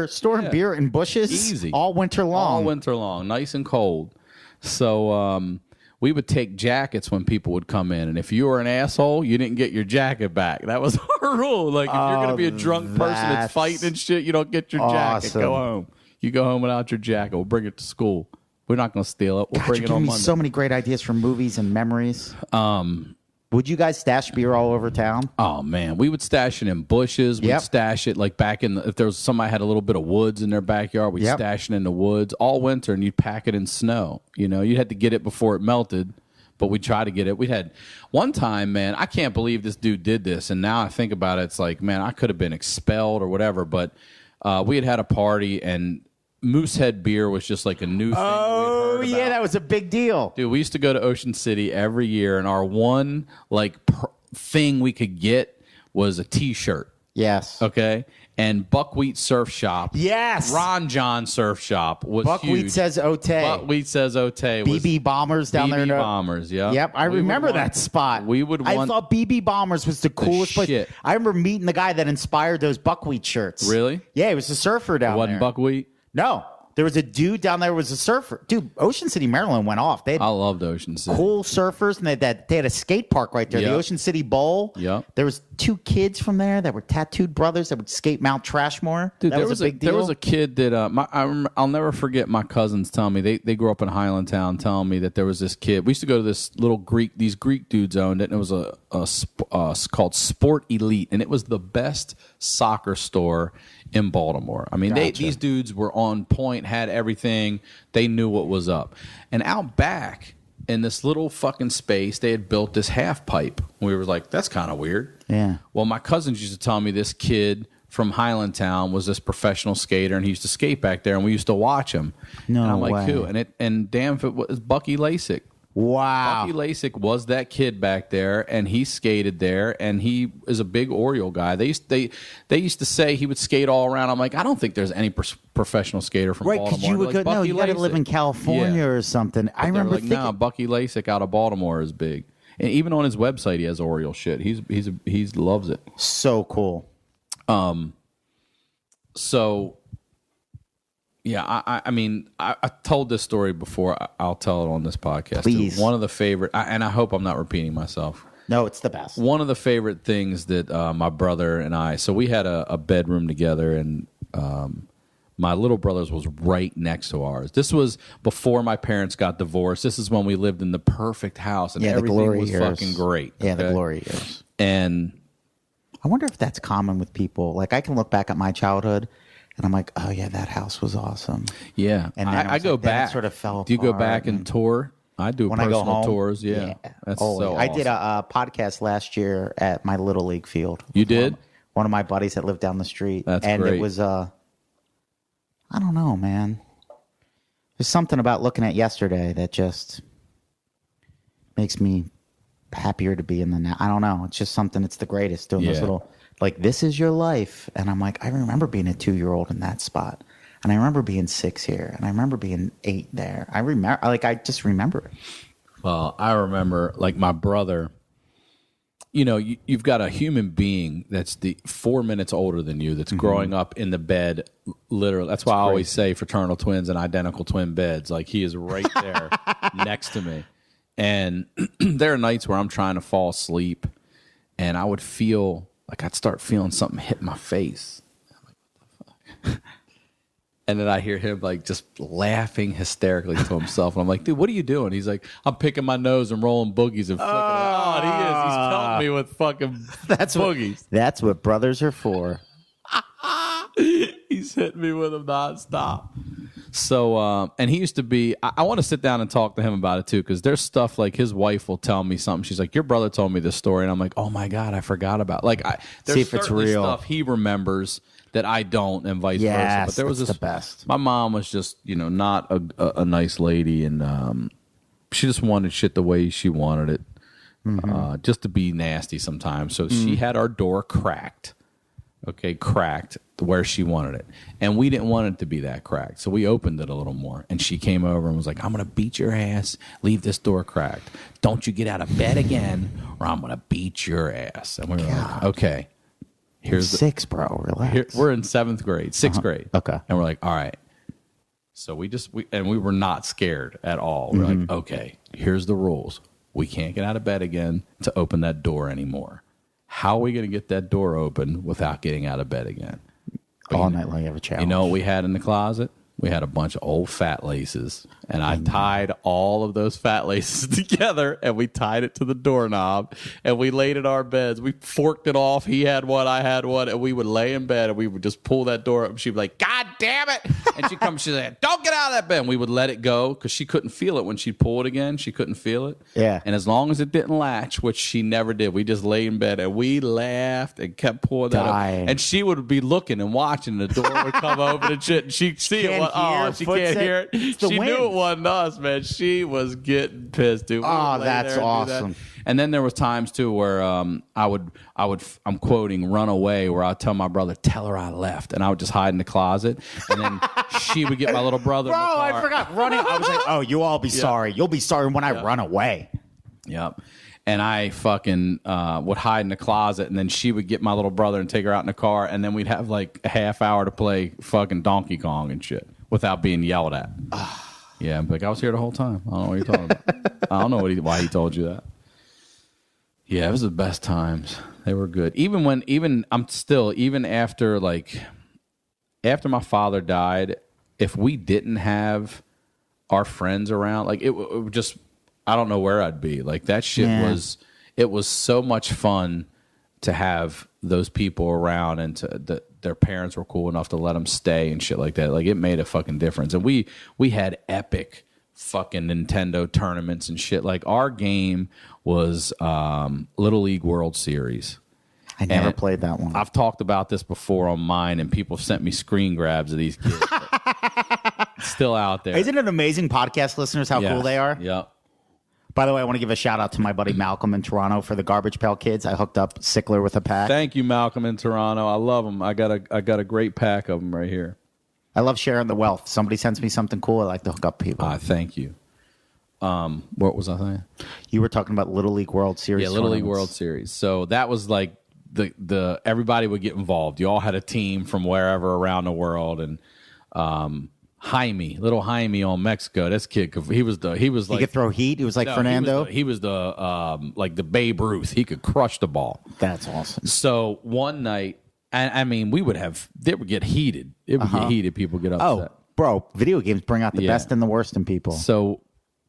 Speaker 4: Storing beer in bushes,
Speaker 6: easy,
Speaker 4: all winter long,
Speaker 6: nice and cold. So we would take jackets when people would come in, and if you were an asshole, you didn't get your jacket back. That was our rule. Like if you're going to be a drunk person that's fighting and shit, you don't get your jacket. Go home. You go home without your jacket. We'll bring it to school. We're not going to steal it. We'll bring it on Monday.
Speaker 4: So many great ideas from movies and memories. Would you guys stash beer all over town?
Speaker 6: Oh man, we would stash it in bushes. We'd stash it like back in if there was somebody had a little bit of woods in their backyard, we'd stash it in the woods all winter, and you'd pack it in snow. You know, you had to get it before it melted, but we'd try to get it. We had one time, man, I can't believe this dude did this, and now I think about it, it's like, man, I could have been expelled or whatever. But we had a party, and Moosehead beer was just like a new thing.
Speaker 4: Oh, yeah, that was a big deal.
Speaker 6: Dude, we used to go to Ocean City every year, and our one thing we could get was a T-shirt.
Speaker 4: Yes.
Speaker 6: Okay? And Buckwheat Surf Shop.
Speaker 4: Yes.
Speaker 6: Ron John Surf Shop was
Speaker 4: Buckwheat
Speaker 6: huge.
Speaker 4: Says Otay.
Speaker 6: Buckwheat Says Otay.
Speaker 4: BB Bombers down there.
Speaker 6: BB Bombers, yeah.
Speaker 4: Yep, I remember that spot. I thought BB Bombers was the coolest place. I remember meeting the guy that inspired those Buckwheat shirts.
Speaker 6: Really?
Speaker 4: Yeah, he was a surfer down there.
Speaker 6: Wasn't Buckwheat?
Speaker 4: No. There was a dude down there who was a surfer. Dude, Ocean City, Maryland went off. I
Speaker 6: loved Ocean City.
Speaker 4: Cool surfers, and they had a skate park right there, the Ocean City Bowl.
Speaker 6: Yep.
Speaker 4: There was 2 kids from there that were tattooed brothers that would skate Mount Trashmore.
Speaker 6: Dude,
Speaker 4: that was a big deal.
Speaker 6: There was a kid that I'll never forget. My cousins telling me they grew up in Highlandtown, telling me that there was this kid. We used to go to this little these Greek dudes owned it, and it was called Sport Elite, and it was the best soccer store in Baltimore. I mean, these dudes were on point, had everything. They knew what was up. And out back in this little fucking space, they had built this half pipe. We were like, that's kind of weird.
Speaker 4: Yeah.
Speaker 6: Well, my cousins used to tell me this kid from Highlandtown was this professional skater, and he used to skate back there, and we used to watch him.
Speaker 4: No
Speaker 6: and I'm
Speaker 4: way.
Speaker 6: like, who? And damn if it was Bucky Lasik.
Speaker 4: Wow.
Speaker 6: Bucky Lasik was that kid back there, and he skated there, and he is a big Oriole guy. They used to say he would skate all around. I'm like, I don't think there's any professional skater from Baltimore.
Speaker 4: Right, because you would go, no, you got to live in California or something.
Speaker 6: But
Speaker 4: I remember
Speaker 6: like,
Speaker 4: thinking,
Speaker 6: no, Bucky Lasik out of Baltimore is big. And even on his website, he has Oriole shit. He loves it.
Speaker 4: So cool.
Speaker 6: So... yeah, I mean, I told this story before. I'll tell it on this podcast.
Speaker 4: Please.
Speaker 6: One of the favorite, and I hope I'm not repeating myself.
Speaker 4: No, it's the best.
Speaker 6: One of the favorite things that my brother and I, so we had a bedroom together, and my little brother's was right next to ours. This was before my parents got divorced. This is when we lived in the perfect house, and everything was fucking great.
Speaker 4: Yeah, the glory years.
Speaker 6: And
Speaker 4: I wonder if that's common with people. Like, I can look back at my childhood, and I'm like, oh, yeah, that house was awesome.
Speaker 6: Yeah.
Speaker 4: And then
Speaker 6: I go back.
Speaker 4: It sort of fell apart.
Speaker 6: Do you go back and tour? I do
Speaker 4: when
Speaker 6: personal
Speaker 4: I go home,
Speaker 6: tours. Yeah. That's so awesome.
Speaker 4: I did a podcast last year at my Little League field.
Speaker 6: You did?
Speaker 4: One of my buddies that lived down the street.
Speaker 6: That's
Speaker 4: and
Speaker 6: great.
Speaker 4: It was, I don't know, man. There's something about looking at yesterday that just makes me happier to be in the now. I don't know. It's just something. It's the greatest doing those little... like, this is your life. And I'm like, I remember being a 2-year-old in that spot. And I remember being 6 here. And I remember being 8 there. I just remember it.
Speaker 6: Well, I remember, like, my brother, you know, you've got a human being that's 4 minutes older than you that's growing up in the bed, literally. That's why I always say fraternal twins and identical twin beds. Like, he is right there next to me. And there are nights where I'm trying to fall asleep, and I would feel... like, I'd start feeling something hit my face. I'm like, what the fuck? And then I hear him, like, just laughing hysterically to himself. And I'm like, dude, what are you doing? He's like, I'm picking my nose and rolling boogies and flicking it. Oh, he is. He's pelting me with fucking boogies.
Speaker 4: That's what brothers are for.
Speaker 6: He's hitting me with them nonstop. So, and he used to be, I want to sit down and talk to him about it too, because there's stuff like his wife will tell me something. She's like, your brother told me this story. And I'm like, oh my God, I forgot about it. Like, there's
Speaker 4: see if it's real
Speaker 6: stuff he remembers that I don't, and vice versa. But there was
Speaker 4: the best.
Speaker 6: My mom was just, you know, not a nice lady, and she just wanted shit the way she wanted it. just to be nasty sometimes. So she had our door cracked. Okay, cracked where she wanted it. And we didn't want it to be that cracked. So we opened it a little more. And she came over and was like, I'm going to beat your ass. Leave this door cracked. Don't you get out of bed again or I'm going to beat your ass. And we were like, okay. Here's
Speaker 4: 6, bro. Relax.
Speaker 6: we're in 7th grade, 6th grade.
Speaker 4: Okay.
Speaker 6: And we're like, all right. So we were not scared at all. We're like, okay, here's the rules. We can't get out of bed again to open that door anymore. How are we going to get that door open without getting out of bed again?
Speaker 4: All night long, you have a challenge.
Speaker 6: You know what we had in the closet? We had a bunch of old fat laces, and I tied all of those fat laces together, and we tied it to the doorknob, and we laid in our beds. We forked it off. He had one, I had one, and we would lay in bed, and we would just pull that door up, and she'd be like, God damn it! And she'd come, she'd say, don't get out of that bed. And we would let it go, because she couldn't feel it when she'd pull it again. She couldn't feel it.
Speaker 4: Yeah.
Speaker 6: And as long as it didn't latch, which she never did, we just lay in bed, and we laughed and kept pulling that up. And she would be looking and watching. The door would come open and shit, and she'd see it. She can't hear it. She knew it wasn't us, man. She was getting pissed, dude.
Speaker 4: Oh, that's awesome.
Speaker 6: And then there was times too where I'm quoting "Run Away," where I'd tell my brother, "Tell her I left," and I would just hide in the closet, and then she would get my little brother.
Speaker 4: Bro,
Speaker 6: in the car.
Speaker 4: I forgot running. I was like, oh, you all be sorry. You'll be sorry when I run away.
Speaker 6: Yep. And I fucking would hide in the closet, and then she would get my little brother and take her out in the car, and then we'd have like a half hour to play fucking Donkey Kong and shit without being yelled at. Yeah, like I was here the whole time. I don't know what you're talking about. I don't know why he told you that. Yeah, it was the best times. They were good. Even after my father died, if we didn't have our friends around, like it would just, I don't know where I'd be. Like that shit it was so much fun to have those people around, and their parents were cool enough to let them stay and shit like that. Like it made a fucking difference. And we had epic fucking Nintendo tournaments and shit. Like our game was Little League World Series.
Speaker 4: I never played that one.
Speaker 6: I've talked about this before on mine, and people have sent me screen grabs of these kids. It's still out there.
Speaker 4: Isn't it amazing, podcast listeners, how cool they are?
Speaker 6: Yep.
Speaker 4: By the way, I want to give a shout out to my buddy Malcolm in Toronto for the Garbage Pail Kids. I hooked up Sickler with a pack.
Speaker 6: Thank you, Malcolm in Toronto. I love them. I got a great pack of them right here.
Speaker 4: I love sharing the wealth. Somebody sends me something cool, I like to hook up people.
Speaker 6: Thank you. What was I saying?
Speaker 4: You were talking about Little League World Series.
Speaker 6: Yeah, Little League World Series. So that was like the everybody would get involved. You all had a team from wherever around the world, and little Jaime on Mexico. This kid, he
Speaker 4: could throw heat. He was like Fernando.
Speaker 6: He was the like the Babe Ruth. He could crush the ball.
Speaker 4: That's awesome.
Speaker 6: So one night, I mean, they would get heated. It would get heated. People get upset.
Speaker 4: Oh, bro, video games bring out the best and the worst in people.
Speaker 6: So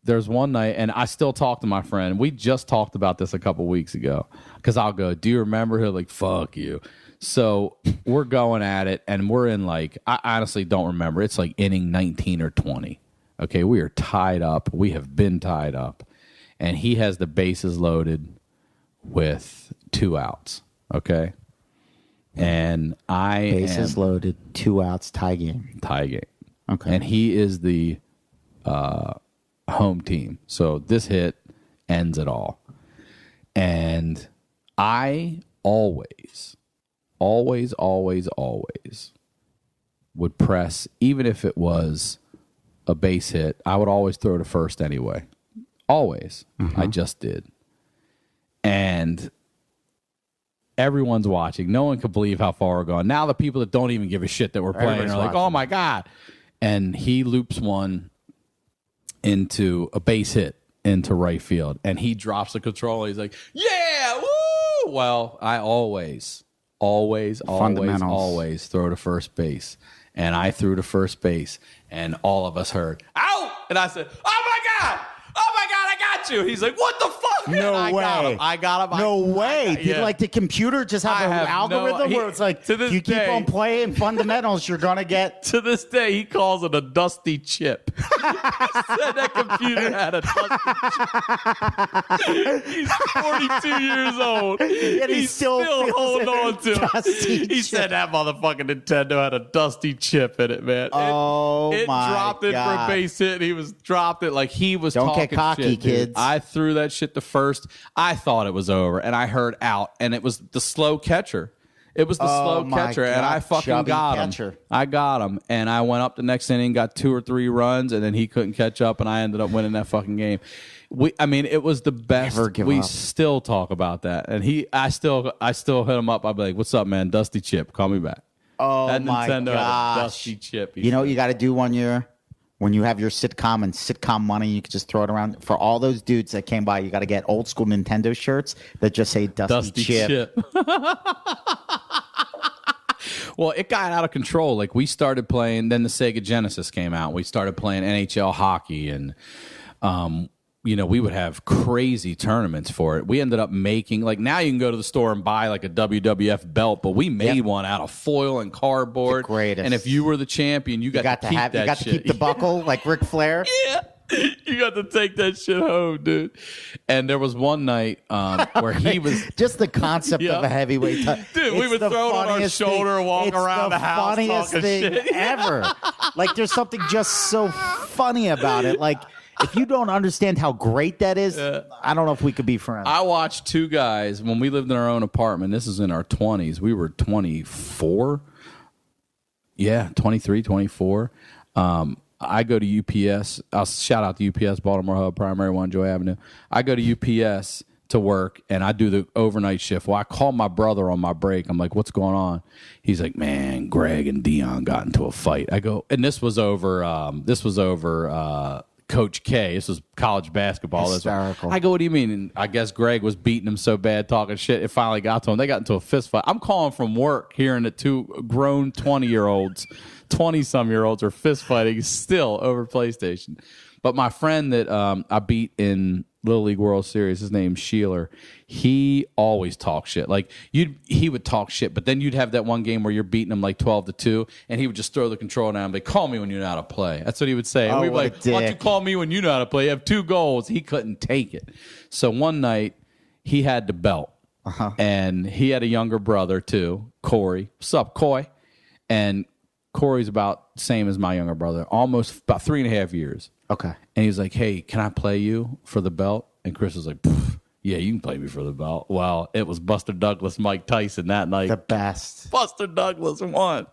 Speaker 6: there's one night, and I still talk to my friend. We just talked about this a couple weeks ago, because I'll go, do you remember? He'll like, fuck you. So we're going at it, and we're in I honestly don't remember. It's like inning 19 or 20. Okay, we are tied up. We have been tied up. And he has the bases loaded with 2 outs. Okay? And
Speaker 4: bases loaded, 2 outs, tie game.
Speaker 6: Tie game.
Speaker 4: Okay.
Speaker 6: And he is the home team. So this hit ends it all. And I always would press, even if it was a base hit, I would always throw to first anyway. Always. I just did. And everyone's watching. No one could believe how far we're going. Now the people that don't even give a shit that we're playing are like, oh my God. And he loops one into a base hit into right field. And he drops the controller. He's like, yeah, woo! Well, I always throw to first base. And I threw to first base, and all of us heard, out! And I said, oh my God, I got you. He's like, what the fuck?
Speaker 4: No way.
Speaker 6: I got him.
Speaker 4: No way. Did like the computer just have an algorithm where it's like, if you keep on playing fundamentals, you're going to get...
Speaker 6: To this day, he calls it a dusty chip. He said that computer had a dusty chip. He's 42 years old.
Speaker 4: And he still
Speaker 6: holding on to it. He said that motherfucking Nintendo had a dusty chip in it, man. It dropped it for a base hit. He was dropped it like he was
Speaker 4: Don't
Speaker 6: talking
Speaker 4: get cocky,
Speaker 6: shit,
Speaker 4: kids.
Speaker 6: I threw that shit to first. I thought it was over, and I heard out, and it was the slow catcher. It was the slow catcher, and I fucking got him. I got him, and I went up the next inning, got 2 or 3 runs, and then he couldn't catch up, and I ended up winning that fucking game. It was the best. We still talk about that, and I still hit him up. I'd be like, "What's up, man? Dusty Chip, call me back."
Speaker 4: Oh
Speaker 6: that
Speaker 4: my
Speaker 6: Nintendo
Speaker 4: gosh.
Speaker 6: had a Dusty Chip.
Speaker 4: You know what you got to do one year? When you have your sitcom and sitcom money, you can just throw it around. For all those dudes that came by, you got to get old school Nintendo shirts that just say Dusty Chip.
Speaker 6: Well, it got out of control. Like, we started playing, then the Sega Genesis came out. We started playing NHL hockey, and we would have crazy tournaments for it. We ended up making, like, now you can go to the store and buy like a WWF belt, but we made one out of foil and cardboard.
Speaker 4: The greatest.
Speaker 6: And if you were the champion, you got to keep that shit.
Speaker 4: You got to keep the buckle like Ric Flair.
Speaker 6: Yeah. You got to take that shit home, dude. And there was one night where he was
Speaker 4: just the concept of a heavyweight
Speaker 6: dude, we would throw it on our shoulder and walk around the house talking shit.
Speaker 4: It's the funniest thing ever. Like, there's something just so funny about it. Like, if you don't understand how great that is, I don't know if we could be friends.
Speaker 6: I watched 2 guys when we lived in our own apartment. This is in our 20s. We were 24. Yeah, 23, 24. I go to UPS. I'll shout out to UPS, Baltimore Hub, Primary 1, Joy Avenue. I go to UPS to work, and I do the overnight shift. Well, I call my brother on my break. I'm like, what's going on? He's like, man, Greg and Dion got into a fight. I go, and this was over Coach K. This was college basketball.
Speaker 4: Hysterical.
Speaker 6: I go, what do you mean? And I guess Greg was beating him so bad, talking shit. It finally got to him. They got into a fist fight. I'm calling from work, hearing that 2 grown 20-year-olds, 20-some-year-olds are fist fighting still over PlayStation. But my friend that I beat in Little League World Series, his name's Sheeler. He always talks shit. Like, he would talk shit, but then you'd have that one game where you're beating him like 12-2, and he would just throw the control down and be, call me when you know how to play. That's what he would say. And we'd be like, why don't you call me when you know how to play? You have 2 goals. He couldn't take it. So one night, he had the belt, and he had a younger brother too, Corey. What's up, Coy? And Corey's about the same as my younger brother, almost about 3.5 years.
Speaker 4: Okay.
Speaker 6: And he was like, hey, can I play you for the belt? And Chris was like, yeah, you can play me for the belt. Well, it was Buster Douglas, Mike Tyson that night.
Speaker 4: The best.
Speaker 6: Buster Douglas won.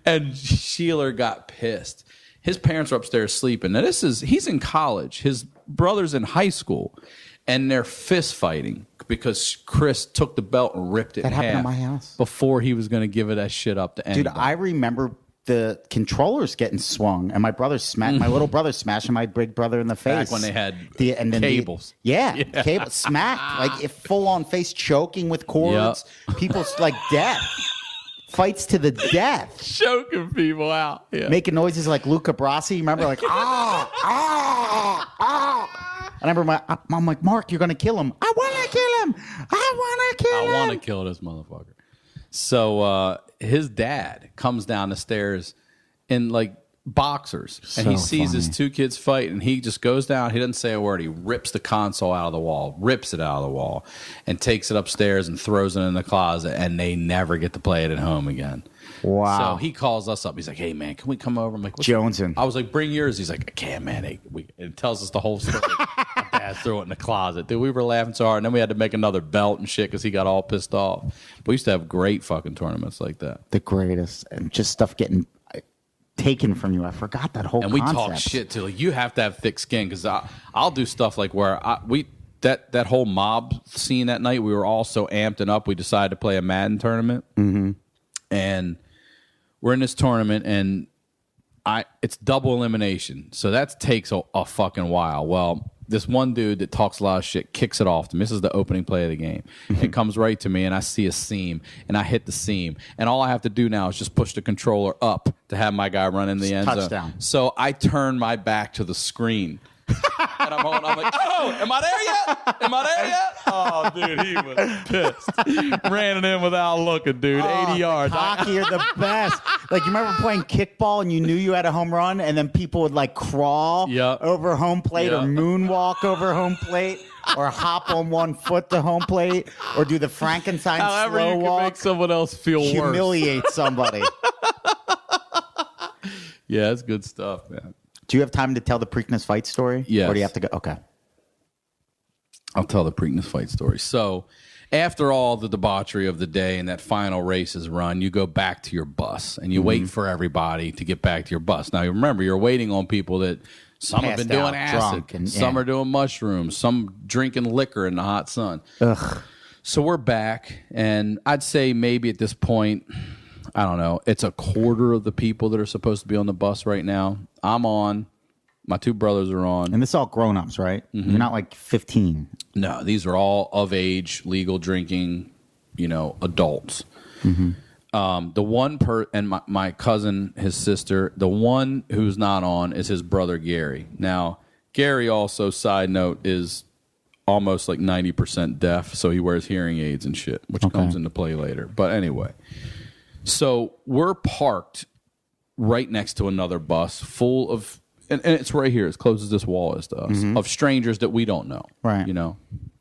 Speaker 6: And Sheeler got pissed. His parents are upstairs sleeping. Now, he's in college. His brother's in high school. And they're fist fighting because Chris took the belt and ripped it in half.
Speaker 4: That happened at my house.
Speaker 6: Before he was going to give it that shit up to anybody.
Speaker 4: Dude, I remember the controllers getting swung, and my little brother smashing my big brother in the face.
Speaker 6: Back when they had
Speaker 4: cables. Cables smacked, like full on face, choking with cords. Yep. People's like death. Fights to the death.
Speaker 6: Choking people out. Yeah.
Speaker 4: Making noises like Luca Brasi. Remember, like, And I remember I'm like, Mark, you're going to kill him. I want to kill him.
Speaker 6: I want to kill this motherfucker. So his dad comes down the stairs in like boxers, and he sees his 2 kids fight, and he just goes down. He doesn't say a word. He rips the console out of the wall, and takes it upstairs and throws it in the closet, and they never get to play it at home again.
Speaker 4: Wow.
Speaker 6: So he calls us up. He's like, hey, man, can we come over? I'm like,
Speaker 4: Jonesing.
Speaker 6: I was like, bring yours. He's like, I can't, man. It tells us the whole story. My dad threw it in the closet. Dude, we were laughing so hard. And then we had to make another belt and shit because he got all pissed off. But we used to have great fucking tournaments like that.
Speaker 4: The greatest. And just stuff getting taken from you. I forgot that whole concept.
Speaker 6: And we talk shit, too. Like, you have to have thick skin because I'll do stuff like where that whole mob scene that night, we were all so amped and up, we decided to play a Madden tournament.
Speaker 4: Mm-hmm.
Speaker 6: And we're in this tournament, and it's double elimination. So that takes a fucking while. Well, this one dude that talks a lot of shit kicks it off to me. This is the opening play of the game. It comes right to me, and I see a seam, and I hit the seam. And all I have to do now is just push the controller up to have my guy run in the end zone.
Speaker 4: Touchdown.
Speaker 6: So I turn my back to the screen. And I'm like, oh, am I there yet? Oh, dude, he was pissed. Ran it in without looking, dude. 80 yards.
Speaker 4: Hockey are the best. Like, you remember playing kickball and you knew you had a home run, and then people would like crawl over home plate or moonwalk over home plate or hop on one foot to home plate or do the Frankenstein
Speaker 6: However
Speaker 4: slow
Speaker 6: you can
Speaker 4: walk.
Speaker 6: make someone else feel worse.
Speaker 4: Humiliate somebody.
Speaker 6: Yeah, that's good stuff, man.
Speaker 4: Do you have time to tell the Preakness fight story?
Speaker 6: Yes.
Speaker 4: Or do you have to go? Okay.
Speaker 6: I'll tell the Preakness fight story. So after all the debauchery of the day and that final race is run, you go back to your bus and you wait for everybody to get back to your bus. Now, you remember, you're waiting on people that some have been doing acid, some are doing mushrooms, some drinking liquor in the hot sun.
Speaker 4: Ugh.
Speaker 6: So we're back, and I'd say maybe at this point, I don't know, it's a quarter of the people that are supposed to be on the bus right now. I'm on. My two brothers are on.
Speaker 4: And this is all grown-ups, right? You're not like 15.
Speaker 6: No, these are all of age, legal drinking, adults. The one and my cousin, his sister, the one who's not on is his brother Gary. Now, Gary also, side note, is almost like 90% deaf, so he wears hearing aids and shit, which comes into play later. But anyway, so we're parked right next to another bus full of, and it's right here, as close as this wall is to us, of strangers that we don't know.
Speaker 4: Right.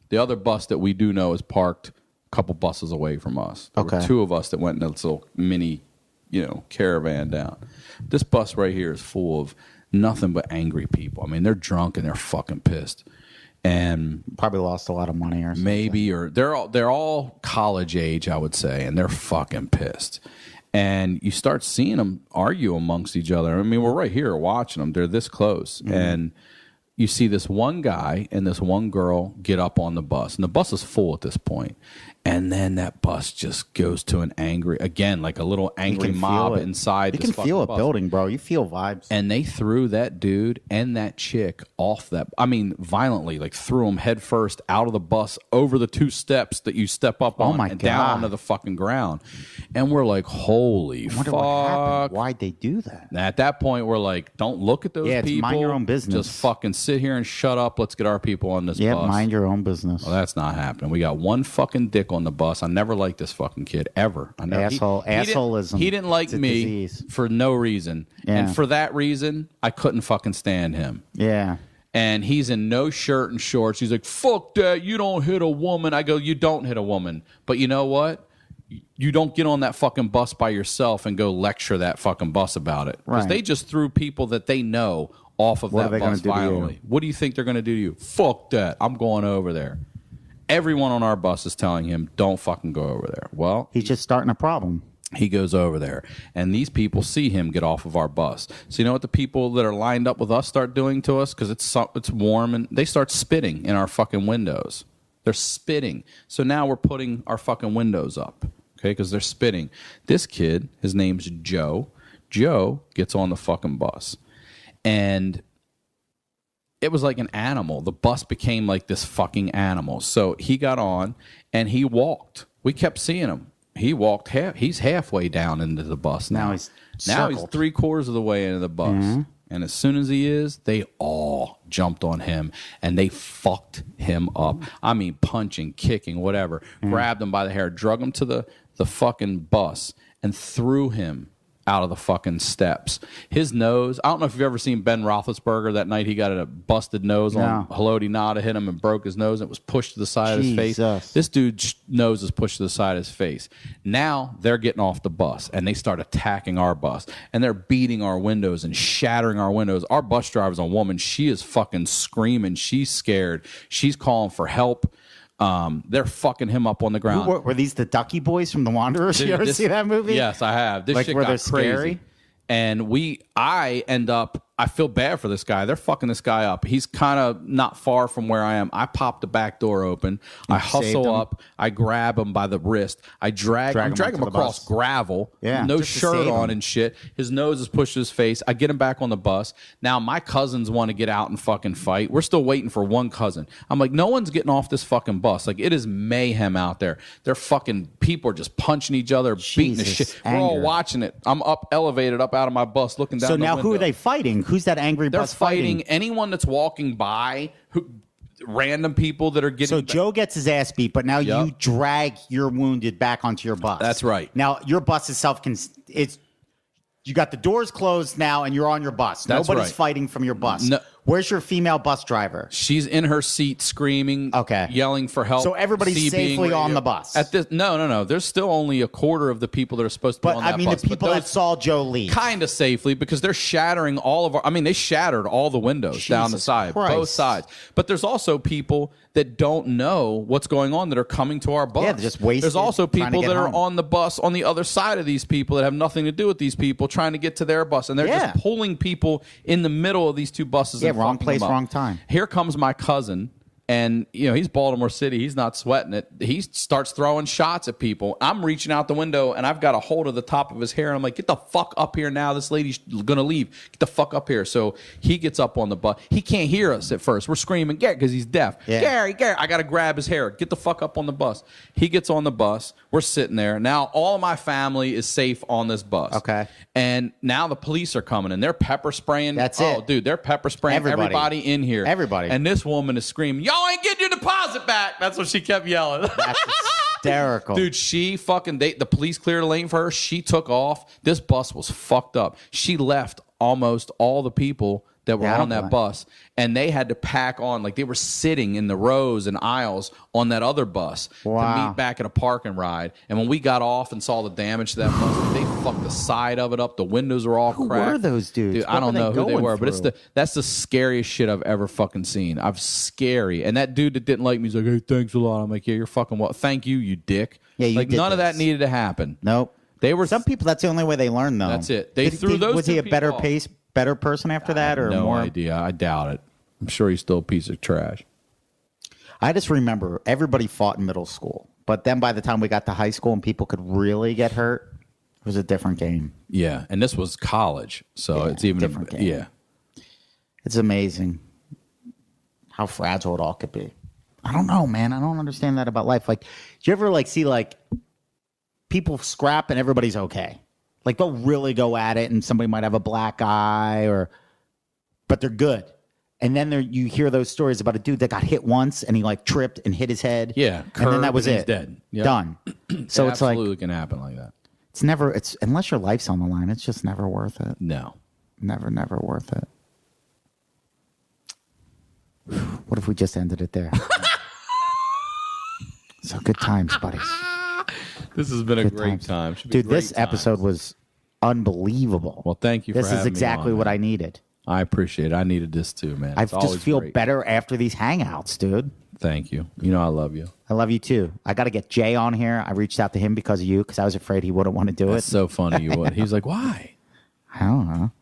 Speaker 6: The other bus that we do know is parked a couple buses away from us. There were two of us that went in this little mini, caravan down. This bus right here is full of nothing but angry people. I mean, they're drunk and they're fucking pissed. And
Speaker 4: probably lost a lot of money or something.
Speaker 6: Maybe, or they're all college age, I would say, and they're fucking pissed. And you start seeing them argue amongst each other. I mean, we're right here watching them. They're this close. And you see this one guy and this one girl get up on the bus. And the bus is full at this point. And then that bus just goes to an angry, again, like a little angry mob inside.
Speaker 4: You can feel it building, bro. You feel vibes.
Speaker 6: And they threw that dude and that chick off that, violently, like threw them head first out of the bus over the two steps that you step up on and down onto the fucking ground. And we're like, holy fuck.
Speaker 4: What happened. Why'd they do that?
Speaker 6: And at that point, we're like, don't look at those people.
Speaker 4: Mind your own business.
Speaker 6: Just fucking sit here and shut up. Let's get our people on this bus.
Speaker 4: Yeah, mind your own business.
Speaker 6: Well, that's not happening. We got one fucking dick on the bus. I never liked this fucking kid ever. I never,
Speaker 4: assholeism.
Speaker 6: He didn't like me for no reason, and for that reason, I couldn't fucking stand him.
Speaker 4: Yeah.
Speaker 6: And he's in no shirt and shorts. He's like, "Fuck that! You don't hit a woman." I go, "You don't hit a woman, but you know what? You don't get on that fucking bus by yourself and go lecture that fucking bus about it, because they just threw people that they know off of that bus violently. What do you think they're going to do to you? Fuck that! I'm going over there." Everyone on our bus is telling him, don't fucking go over there. Well,
Speaker 4: he's just starting a problem.
Speaker 6: He goes over there, and these people see him get off of our bus. So you know what the people that are lined up with us start doing to us? Because it's warm, and they start spitting in our fucking windows. They're spitting. So now we're putting our fucking windows up, okay, because they're spitting. This kid, his name's Joe. Joe gets on the fucking bus, and it was like an animal. The bus became like this fucking animal. So he got on and he walked. We kept seeing him. He walked he's halfway down into the bus now.
Speaker 4: He's
Speaker 6: 3/4 of the way into the bus. And as soon as he is, they all jumped on him and they fucked him up. I mean, punching, kicking, whatever. Grabbed him by the hair, drug him to the fucking bus and threw him out of the fucking steps. His nose, I don't know if you've ever seen Ben Roethlisberger. That night he got a busted nose on Haloti Nada, hit him and broke his nose, and it was pushed to the side of his face. This dude's nose is pushed to the side of his face. Now they're getting off the bus and they start attacking our bus, and they're beating our windows and shattering our windows. Our bus driver's a woman. She is fucking screaming. She's scared. She's calling for help. They're fucking him up on the ground.
Speaker 4: Were these the Ducky Boys from The Wanderers? You ever see that movie?
Speaker 6: Yes, I have. This shit
Speaker 4: where
Speaker 6: got
Speaker 4: they're
Speaker 6: crazy.
Speaker 4: scary?
Speaker 6: And I end up, I feel bad for this guy. They're fucking this guy up. He's kind of not far from where I am. I pop the back door open. I hustle up. I grab him by the wrist. I drag him across gravel.
Speaker 4: Yeah,
Speaker 6: no shirt on and shit. His nose is pushed to his face. I get him back on the bus. Now my cousins want to get out and fucking fight. We're still waiting for one cousin. I'm like, no one's getting off this fucking bus. Like, it is mayhem out there. They're fucking, people are just punching each other, beating the shit. We're all watching it. I'm elevated up out of my bus looking down the window.
Speaker 4: So now who are they fighting? Who's that angry bus fighting?
Speaker 6: They're fighting anyone that's walking by, random people that are getting...
Speaker 4: So Joe gets his ass beat, but now you drag your wounded back onto your bus.
Speaker 6: That's right.
Speaker 4: Now your bus itself you got the doors closed now and you're on your bus. Nobody's fighting from your bus. No. Where's your female bus driver?
Speaker 6: She's in her seat screaming, yelling for help.
Speaker 4: So everybody's safely on the bus.
Speaker 6: No. There's still only a quarter of the people that are supposed to be on that bus.
Speaker 4: But I mean, the people that saw Joe leave.
Speaker 6: Kind of safely, because they're shattering all of our... I mean, they shattered all the windows down the side, both sides. But there's also people that don't know what's going on that are coming to our bus.
Speaker 4: Yeah, they're just wasted,
Speaker 6: There's also
Speaker 4: trying to
Speaker 6: people
Speaker 4: get
Speaker 6: that are
Speaker 4: home.
Speaker 6: on the bus on the other side of these people that have nothing to do with these people trying to get to their bus, and they're
Speaker 4: Yeah.
Speaker 6: just pulling people in the middle of these two buses.
Speaker 4: Yeah,
Speaker 6: and
Speaker 4: wrong
Speaker 6: fucking
Speaker 4: place,
Speaker 6: them up.
Speaker 4: wrong time.
Speaker 6: Here comes my cousin. And, he's Baltimore City. He's not sweating it. He starts throwing shots at people. I'm reaching out the window, and I've got a hold of the top of his hair. And I'm like, get the fuck up here now. This lady's going to leave. Get the fuck up here. So he gets up on the bus. He can't hear us at first. We're screaming, Gary, because he's deaf.
Speaker 4: Yeah.
Speaker 6: Gary. I got to grab his hair. Get the fuck up on the bus. He gets on the bus. We're sitting there. Now all of my family is safe on this bus.
Speaker 4: Okay.
Speaker 6: And now the police are coming, and they're pepper spraying.
Speaker 4: That's
Speaker 6: Oh,
Speaker 4: it.
Speaker 6: dude, they're pepper spraying everybody in here.
Speaker 4: Everybody.
Speaker 6: And this woman is screaming, y'all ain't getting your deposit back. That's what she kept yelling.
Speaker 4: That's hysterical.
Speaker 6: Dude, she fucking, the police cleared a lane for her. She took off. This bus was fucked up. She left almost all the people that were
Speaker 4: Yeah, I
Speaker 6: on
Speaker 4: don't
Speaker 6: that
Speaker 4: blame-
Speaker 6: bus, and they had to pack on, like they were sitting in the rows and aisles on that other bus to
Speaker 4: Wow.
Speaker 6: meet back at a park and ride. And when we got off and saw the damage to that bus, they fucked the side of it up. The windows were all
Speaker 4: Who
Speaker 6: cracked.
Speaker 4: were those dudes?
Speaker 6: Dude,
Speaker 4: What
Speaker 6: I don't
Speaker 4: were they
Speaker 6: know who they
Speaker 4: going
Speaker 6: were, but
Speaker 4: through?
Speaker 6: that's the scariest shit I've ever fucking seen. I've scary. And that dude that didn't like me, he's like, hey, thanks a lot. I'm like, yeah, you're fucking what? Thank you, you dick.
Speaker 4: Yeah, you
Speaker 6: like
Speaker 4: did
Speaker 6: none of that
Speaker 4: this.
Speaker 6: needed to happen.
Speaker 4: Nope.
Speaker 6: They were
Speaker 4: Some people, that's the only way they learn, though.
Speaker 6: That's it. They threw those
Speaker 4: Was he
Speaker 6: two
Speaker 4: a better
Speaker 6: people off.
Speaker 4: better person after that, or
Speaker 6: no
Speaker 4: more?
Speaker 6: idea. I doubt it. I'm sure he's still a piece of trash.
Speaker 4: I just remember everybody fought in middle school, but then by the time we got to high school and people could really get hurt, it was a different game.
Speaker 6: Yeah, and this was college, so
Speaker 4: Yeah,
Speaker 6: it's even
Speaker 4: different game.
Speaker 6: yeah.
Speaker 4: It's amazing how fragile it all could be. I don't know, man. I don't understand that about life. Like, do you ever see people scrap and everybody's okay? Like they'll really go at it, and somebody might have a black eye, but they're good. And then you hear those stories about a dude that got hit once and he tripped and hit his head.
Speaker 6: Yeah,
Speaker 4: and then that was
Speaker 6: and
Speaker 4: it.
Speaker 6: he's dead. Yep.
Speaker 4: Done. So
Speaker 6: It
Speaker 4: it's like
Speaker 6: absolutely can happen like that.
Speaker 4: it's unless your life's on the line, it's just never worth it.
Speaker 6: No.
Speaker 4: Never worth it. What if we just ended it there? So good times, buddies.
Speaker 6: This has been a
Speaker 4: Good
Speaker 6: great
Speaker 4: times.
Speaker 6: time. Should be
Speaker 4: Dude,
Speaker 6: great
Speaker 4: this episode
Speaker 6: times.
Speaker 4: was unbelievable.
Speaker 6: Well, thank you for
Speaker 4: This
Speaker 6: having
Speaker 4: is
Speaker 6: me
Speaker 4: exactly
Speaker 6: on,
Speaker 4: what
Speaker 6: man.
Speaker 4: I needed.
Speaker 6: I appreciate it. I needed this too, man.
Speaker 4: I
Speaker 6: It's
Speaker 4: just
Speaker 6: always
Speaker 4: feel
Speaker 6: great.
Speaker 4: better after these hangouts, dude.
Speaker 6: Thank you. You know I love you.
Speaker 4: I love you too. I got to get Jay on here. I reached out to him because of you, because I was afraid he wouldn't want to do
Speaker 6: That's
Speaker 4: it.
Speaker 6: so funny you would. He's like, why?
Speaker 4: I don't know.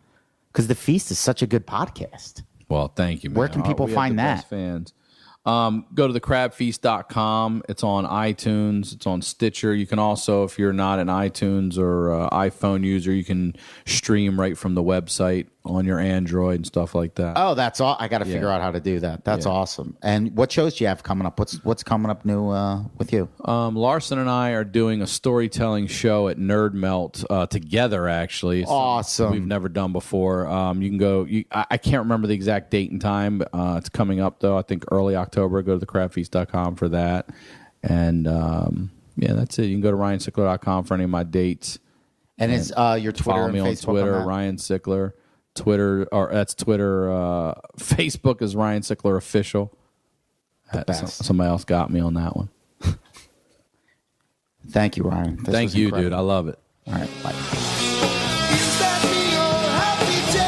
Speaker 4: Because The Feast is such a good podcast.
Speaker 6: Well, thank you, man.
Speaker 4: Where can people
Speaker 6: We have
Speaker 4: find
Speaker 6: the
Speaker 4: that?
Speaker 6: best fans. Go to thecrabfeast.com. It's on iTunes. It's on Stitcher. You can also, if you're not an iTunes or iPhone user, you can stream right from the website on your Android and stuff like that.
Speaker 4: Oh, that's all. I got to figure out how to do that. That's awesome. And what shows do you have coming up? What's coming up new with you?
Speaker 6: Larson and I are doing a storytelling show at Nerd Melt together, actually. It's
Speaker 4: Awesome.
Speaker 6: We've never done before. You can go. I can't remember the exact date and time. It's coming up, though. I think early October. Go to thecrabfeast.com for that. And, yeah, that's it. You can go to ryansickler.com for any of my dates.
Speaker 4: And it's your Twitter
Speaker 6: Follow
Speaker 4: and
Speaker 6: me on
Speaker 4: Facebook
Speaker 6: Twitter,
Speaker 4: on that?
Speaker 6: Ryan Sickler. Twitter, or that's Twitter. Facebook is Ryan Sickler Official.
Speaker 4: best.
Speaker 6: Somebody else got me on that one.
Speaker 4: Thank you, Ryan. This
Speaker 6: Thank
Speaker 4: was
Speaker 6: you,
Speaker 4: incredible.
Speaker 6: dude. I love it.
Speaker 4: All right, bye.
Speaker 3: Is that me or happy days?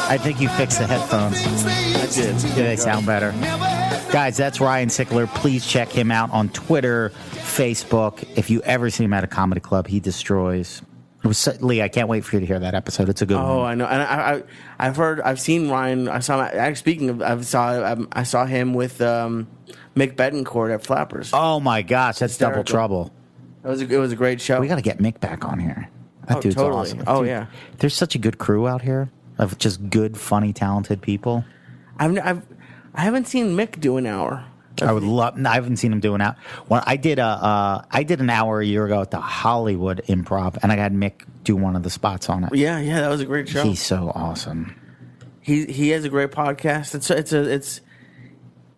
Speaker 4: I think you fixed the headphones.
Speaker 3: I
Speaker 5: did.
Speaker 4: Do they sound better? Guys, that's Ryan Sickler. Please check him out on Twitter, Facebook. If you ever see him at a comedy club, he destroys. It was Lee, I can't wait for you to hear that episode. It's a good
Speaker 5: Oh,
Speaker 4: one.
Speaker 5: I know, and I've seen Ryan. I saw. Actually, speaking of, I saw him with Mick Betancourt at Flappers.
Speaker 4: Oh my gosh, that's double
Speaker 5: Hysterical.
Speaker 4: trouble.
Speaker 5: It was a great show.
Speaker 4: We got to get Mick back on here. That
Speaker 5: Oh,
Speaker 4: dude's
Speaker 5: totally.
Speaker 4: awesome.
Speaker 5: Oh,
Speaker 4: Dude,
Speaker 5: yeah.
Speaker 4: There's such a good crew out here of just good, funny, talented people.
Speaker 5: I haven't seen Mick do an hour.
Speaker 4: I would love. I haven't seen him do an hour. Well, I did an hour a year ago at the Hollywood Improv, and I had Mick do one of the spots on it.
Speaker 5: Yeah, that was a great show.
Speaker 4: He's so awesome.
Speaker 5: He has a great podcast.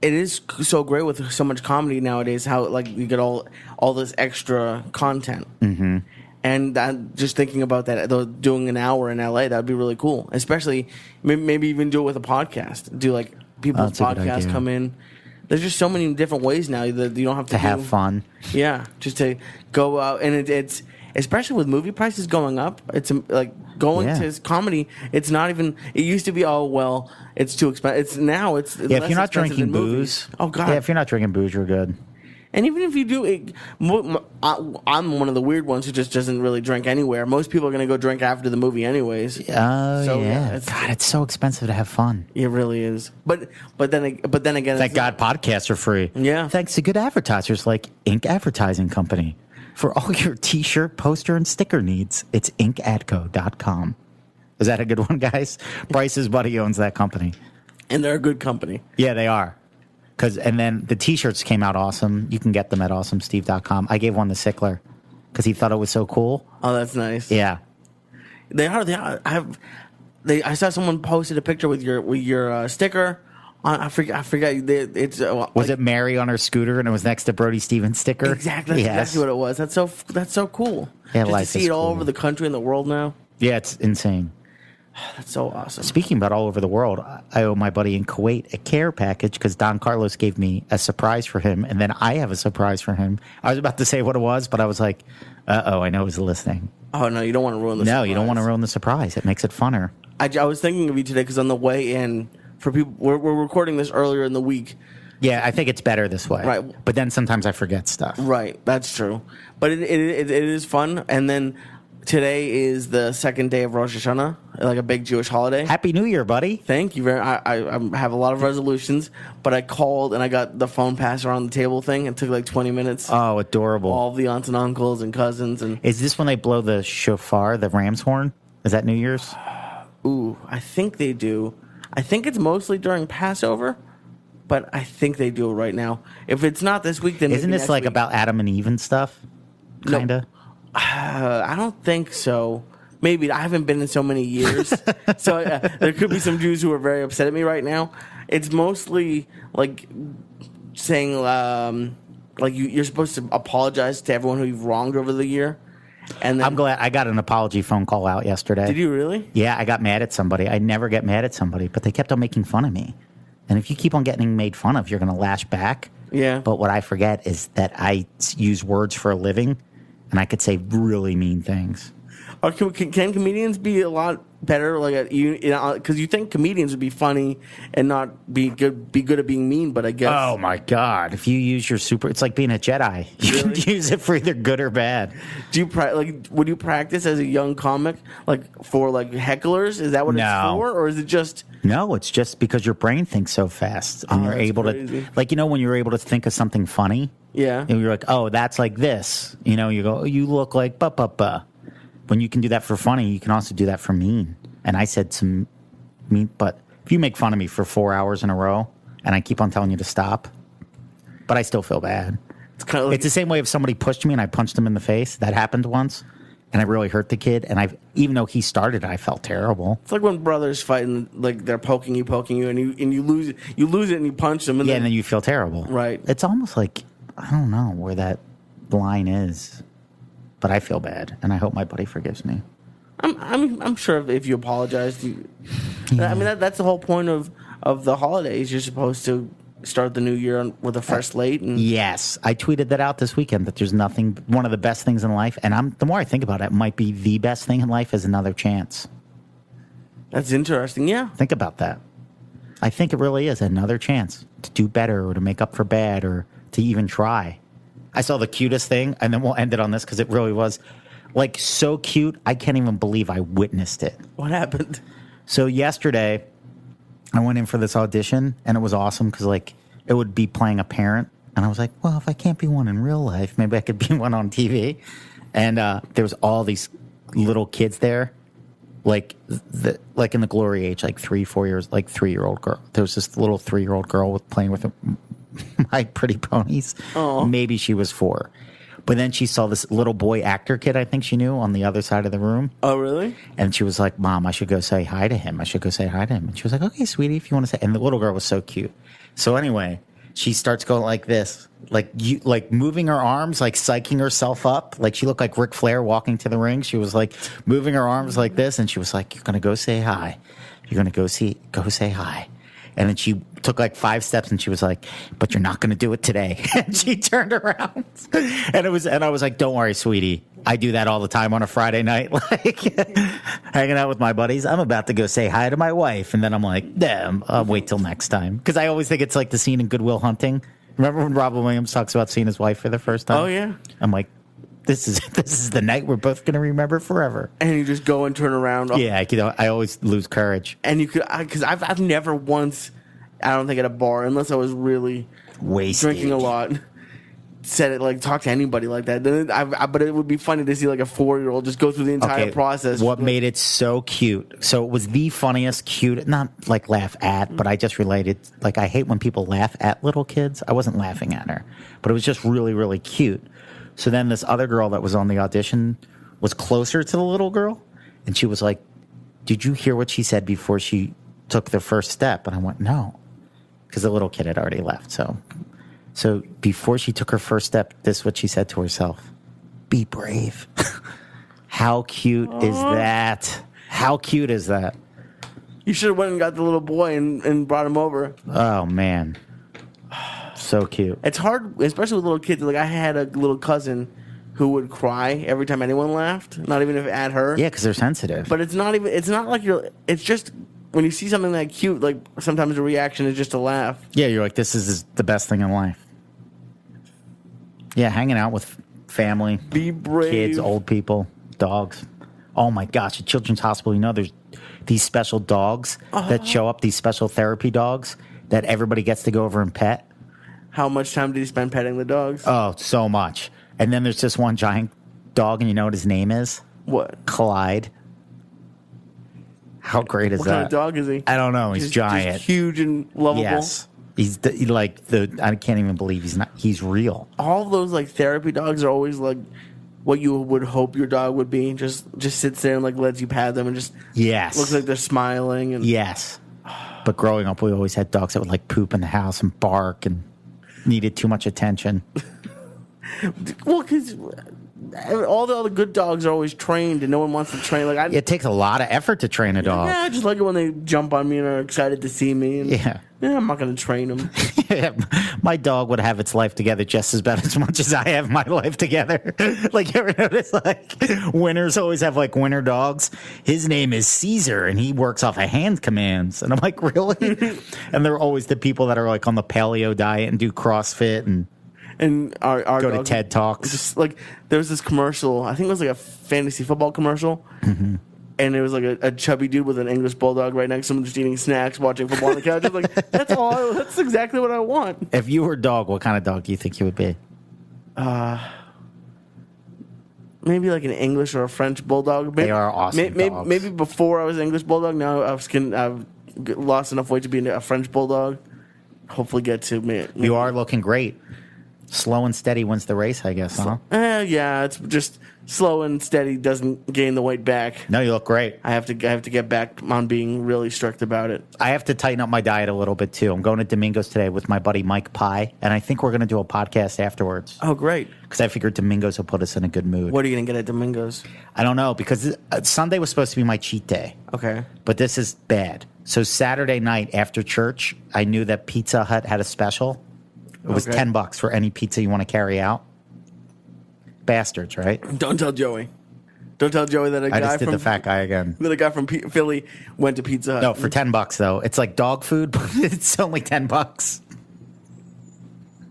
Speaker 5: It is so great with so much comedy nowadays. How you get all this extra content. Mm-hmm. And just thinking about that, though, doing an hour in LA, that'd be really cool. Especially maybe even do it with a podcast. Do people's
Speaker 4: That's a good
Speaker 5: podcasts
Speaker 4: idea.
Speaker 5: come in. There's just so many different ways now that you don't have to
Speaker 4: To have fun.
Speaker 5: Yeah, just to go out, and especially with movie prices going up. It's like going
Speaker 4: Yeah.
Speaker 5: to his comedy. It's not even. It used to be, oh well, it's too expensive. It's now. It's
Speaker 4: Yeah, if
Speaker 5: less
Speaker 4: you're not
Speaker 5: expensive
Speaker 4: drinking
Speaker 5: than movies.
Speaker 4: booze.
Speaker 5: Oh God.
Speaker 4: Yeah, if you're not drinking booze, you're good.
Speaker 5: And even if you do, I'm one of the weird ones who just doesn't really drink anywhere. Most people are going to go drink after the movie anyways.
Speaker 4: Oh,
Speaker 5: So,
Speaker 4: yeah.
Speaker 5: it's-
Speaker 4: God, it's so expensive to have fun.
Speaker 5: It really is. But then again,
Speaker 4: Thank God podcasts are free.
Speaker 5: Yeah.
Speaker 4: Thanks to good advertisers like Ink Advertising Company. For all your t-shirt, poster, and sticker needs, it's inkadco.com. Is that a good one, guys? Bryce's buddy owns that company.
Speaker 5: and they're a good company.
Speaker 4: Yeah, they are. And then the t-shirts came out awesome. You can get them at awesomesteve.com. I gave one to Sickler because he thought it was so cool.
Speaker 5: Oh, that's nice.
Speaker 4: Yeah.
Speaker 5: They are. I saw someone posted a picture with your sticker. I forget. It's
Speaker 4: Was it Mary on her scooter and it was next to Brody Stevens' sticker?
Speaker 5: exactly? That's
Speaker 4: Yes.
Speaker 5: exactly what it was. That's so cool.
Speaker 4: Yeah,
Speaker 5: Just to
Speaker 4: life
Speaker 5: see
Speaker 4: is
Speaker 5: it all
Speaker 4: cool.
Speaker 5: over the country and the world now.
Speaker 4: Yeah, it's insane.
Speaker 5: That's so awesome.
Speaker 4: Speaking about all over the world, I owe my buddy in Kuwait a care package because Don Carlos gave me a surprise for him, and then I have a surprise for him. I was about to say what it was, but I was like, I know he's listening.
Speaker 5: Oh no, you don't want to ruin the
Speaker 4: No, you don't want to
Speaker 5: surprise.
Speaker 4: ruin the surprise. It makes it funner.
Speaker 5: I was thinking of you today because on the way in, for people, we're recording this earlier in the week.
Speaker 4: Yeah, I think it's better this way.
Speaker 5: Right.
Speaker 4: But then sometimes I forget stuff.
Speaker 5: Right, that's true. But it is fun. And then today is the second day of Rosh Hashanah, like a big Jewish holiday.
Speaker 4: Happy New Year, buddy.
Speaker 5: Thank you very. I have a lot of resolutions, but I called and I got the phone passed around the table thing. It took like 20 minutes.
Speaker 4: Oh, adorable.
Speaker 5: All the aunts and uncles and cousins and
Speaker 4: Is this when they blow the shofar, the ram's horn? Is that New Year's?
Speaker 5: ooh, I think they do. I think it's mostly during Passover, but I think they do it right now. If it's not this week, then
Speaker 4: Isn't
Speaker 5: maybe
Speaker 4: this
Speaker 5: next
Speaker 4: like
Speaker 5: week.
Speaker 4: about Adam and Eve and stuff?
Speaker 5: No.
Speaker 4: Kind of?
Speaker 5: I don't think so. Maybe I haven't been in so many years, so there could be some Jews who are very upset at me right now. It's mostly like saying, like you're supposed to apologize to everyone who you've wronged over the year, and then
Speaker 4: I'm glad I got an apology phone call out yesterday.
Speaker 5: did you really?
Speaker 4: Yeah, I got mad at somebody. I never get mad at somebody, but they kept on making fun of me. And if you keep on getting made fun of, you're going to lash back.
Speaker 5: Yeah.
Speaker 4: But what I forget is that I use words for a living, and I could say really mean things.
Speaker 5: Or can comedians be a lot better? Like because you think comedians would be funny and not be good at being mean, but I guess
Speaker 4: Oh my God! If you use your super, it's like being a Jedi. You
Speaker 5: Really?
Speaker 4: can use it for either good or bad.
Speaker 5: Do you would you practice as a young comic like for like hecklers? Is that what it's
Speaker 4: No.
Speaker 5: for, or is it just?
Speaker 4: No, it's just because your brain thinks so fast, and
Speaker 5: Oh,
Speaker 4: you're
Speaker 5: that's
Speaker 4: able
Speaker 5: crazy.
Speaker 4: to, like, when you're able to think of something funny,
Speaker 5: Yeah.
Speaker 4: and you're like, oh, that's like this. You go, oh, you look like ba. When you can do that for funny, you can also do that for mean. And I said some mean, but if you make fun of me for 4 hours in a row, and I keep on telling you to stop, but I still feel bad.
Speaker 5: It's kind of like
Speaker 4: It's the same way if somebody pushed me and I punched him in the face. That happened once, and I really hurt the kid. And even though he started, I felt terrible.
Speaker 5: it's like when brothers fight and like they're poking you, and you lose it, and you punch them, and
Speaker 4: Yeah, and then you feel terrible.
Speaker 5: Right.
Speaker 4: It's almost like, I don't know where that line is, but I feel bad, and I hope my buddy forgives me.
Speaker 5: I'm sure if you apologize, I mean that's the whole point of the holidays. You're supposed to start the new year with a fresh slate. And
Speaker 4: Yes, I tweeted that out this weekend, that there's nothing, one of the best things in life, and the more I think about it, it might be the best thing in life is another chance.
Speaker 5: that's interesting. Yeah.
Speaker 4: Think about that. I think it really is another chance to do better or to make up for bad or to even try. I saw the cutest thing, and then we'll end it on this because it really was like so cute. I can't even believe I witnessed it.
Speaker 5: What happened?
Speaker 4: So yesterday, I went in for this audition, and it was awesome because like it would be playing a parent, and I was like, well, if I can't be one in real life, maybe I could be one on TV. And there was all these little kids there, like in the glory age, like 3-4 years, like 3-year-old girl. There was this little 3-year-old girl playing with My Pretty Ponies.
Speaker 5: Aw.
Speaker 4: Maybe she was 4. But then she saw this little boy actor kid, I think she knew, on the other side of the room.
Speaker 5: Oh, really?
Speaker 4: And she was like, Mom, I should go say hi to him. And she was like, okay, sweetie, if you want to say. And the little girl was so cute. So anyway, she starts going like this, like moving her arms, like psyching herself up. Like she looked like Ric Flair walking to the ring. She was like moving her arms like this. And she was like, you're going to go say hi. You're going to go say hi. And then she took like 5 steps and she was like, but you're not going to do it today. And she turned around. And I was like, don't worry, sweetie. I do that all the time on a Friday night, like hanging out with my buddies. I'm about to go say hi to my wife, and then I'm like, damn, I'll wait till next time. Because I always think it's like the scene in Good Will Hunting. Remember when Robin Williams talks about seeing his wife for the first time?
Speaker 5: Oh, yeah.
Speaker 4: I'm like, this is the night we're both going to remember forever.
Speaker 5: And you just go and turn around.
Speaker 4: Yeah, I always lose courage.
Speaker 5: And you could, because I've never once, I don't think at a bar, unless I was really
Speaker 4: Wasted.
Speaker 5: drinking a lot, said it like talk to anybody like that. Then but it would be funny to see like a 4-year-old just go through the entire process.
Speaker 4: What made it so cute? So it was the funniest, cute, not like laugh at, but I just related. Like I hate when people laugh at little kids. I wasn't laughing at her, but it was just really, really cute. So then this other girl that was on the audition was closer to the little girl, and she was like, "Did you hear what she said before she took the first step?" And I went, "No," because the little kid had already left. So before she took her first step, this is what she said to herself: "Be brave." How cute is that? How cute is that?
Speaker 5: You should have went and got the little boy and brought him over.
Speaker 4: Oh, man. So cute.
Speaker 5: It's hard, especially with little kids. Like I had a little cousin who would cry every time anyone laughed, not even if at her.
Speaker 4: Yeah, because they're sensitive.
Speaker 5: But it's not like it's just when you see something that cute, like sometimes the reaction is just a laugh.
Speaker 4: Yeah, you're like, this is the best thing in life. Yeah, hanging out with family.
Speaker 5: Be brave.
Speaker 4: Kids, old people, dogs. Oh my gosh, at Children's Hospital, there's these special dogs that show up, these special therapy dogs that everybody gets to go over and pet.
Speaker 5: How much time did he spend petting the dogs?
Speaker 4: Oh, so much. And then there's this one giant dog, and you know what his name is?
Speaker 5: What?
Speaker 4: Clyde. How great is
Speaker 5: What
Speaker 4: that?
Speaker 5: kind of dog is he?
Speaker 4: I don't know. He's giant.
Speaker 5: Just huge and lovable.
Speaker 4: Yes. He's I can't even believe he's real.
Speaker 5: All those like therapy dogs are always like what you would hope your dog would be. Just sits there and like lets you pat them and just
Speaker 4: Yes.
Speaker 5: looks like they're smiling. And
Speaker 4: Yes. But growing up, we always had dogs that would like poop in the house and bark and needed too much attention.
Speaker 5: well, because all the other good dogs are always trained, and no one wants to train. Like
Speaker 4: It takes a lot of effort to train a dog.
Speaker 5: Yeah, I just like it when they jump on me and are excited to see me. And,
Speaker 4: Yeah.
Speaker 5: I'm not going to train them.
Speaker 4: My dog would have its life together just about as much as I have my life together. Like, you ever notice, like, winners always have, like, winner dogs? His name is Caesar, and he works off of hand commands. And I'm like, really? And they're always the people that are, like, on the paleo diet and do CrossFit
Speaker 5: and our
Speaker 4: go to
Speaker 5: dog,
Speaker 4: TED Talks.
Speaker 5: Just like there was this commercial. I think it was like a fantasy football commercial. Mm-hmm. And it was like a chubby dude with an English bulldog right next to him, just eating snacks, watching football on the couch. I was like, that's exactly what I want.
Speaker 4: If you were a dog, what kind of dog do you think you would be?
Speaker 5: Maybe like an English or a French bulldog. Maybe,
Speaker 4: They are awesome dogs.
Speaker 5: Maybe before I was an English bulldog, now I've lost enough weight to be a French bulldog. Hopefully get to me.
Speaker 4: You are looking great. Slow and steady wins the race, I guess, huh?
Speaker 5: Yeah, it's just slow and steady doesn't gain the weight back.
Speaker 4: No, you look great.
Speaker 5: I have to get back on being really strict about it.
Speaker 4: I have to tighten up my diet a little bit, too. I'm going to Domingo's today with my buddy Mike Pye, and I think we're going to do a podcast afterwards.
Speaker 5: Oh, great.
Speaker 4: Because I figured Domingo's will put us in a good mood.
Speaker 5: What are you going to get at Domingo's?
Speaker 4: I don't know, because Sunday was supposed to be my cheat day.
Speaker 5: Okay.
Speaker 4: But this is bad. So Saturday night after church, I knew that Pizza Hut had a special. It was
Speaker 5: Okay.
Speaker 4: $10 for any pizza you want to carry out. Bastards, right?
Speaker 5: Don't tell Joey. Don't tell Joey that a guy
Speaker 4: I just did
Speaker 5: from
Speaker 4: the fat guy again.
Speaker 5: that a guy from Philly went to Pizza Hut.
Speaker 4: No, for $10 though. It's like dog food, but it's only $10.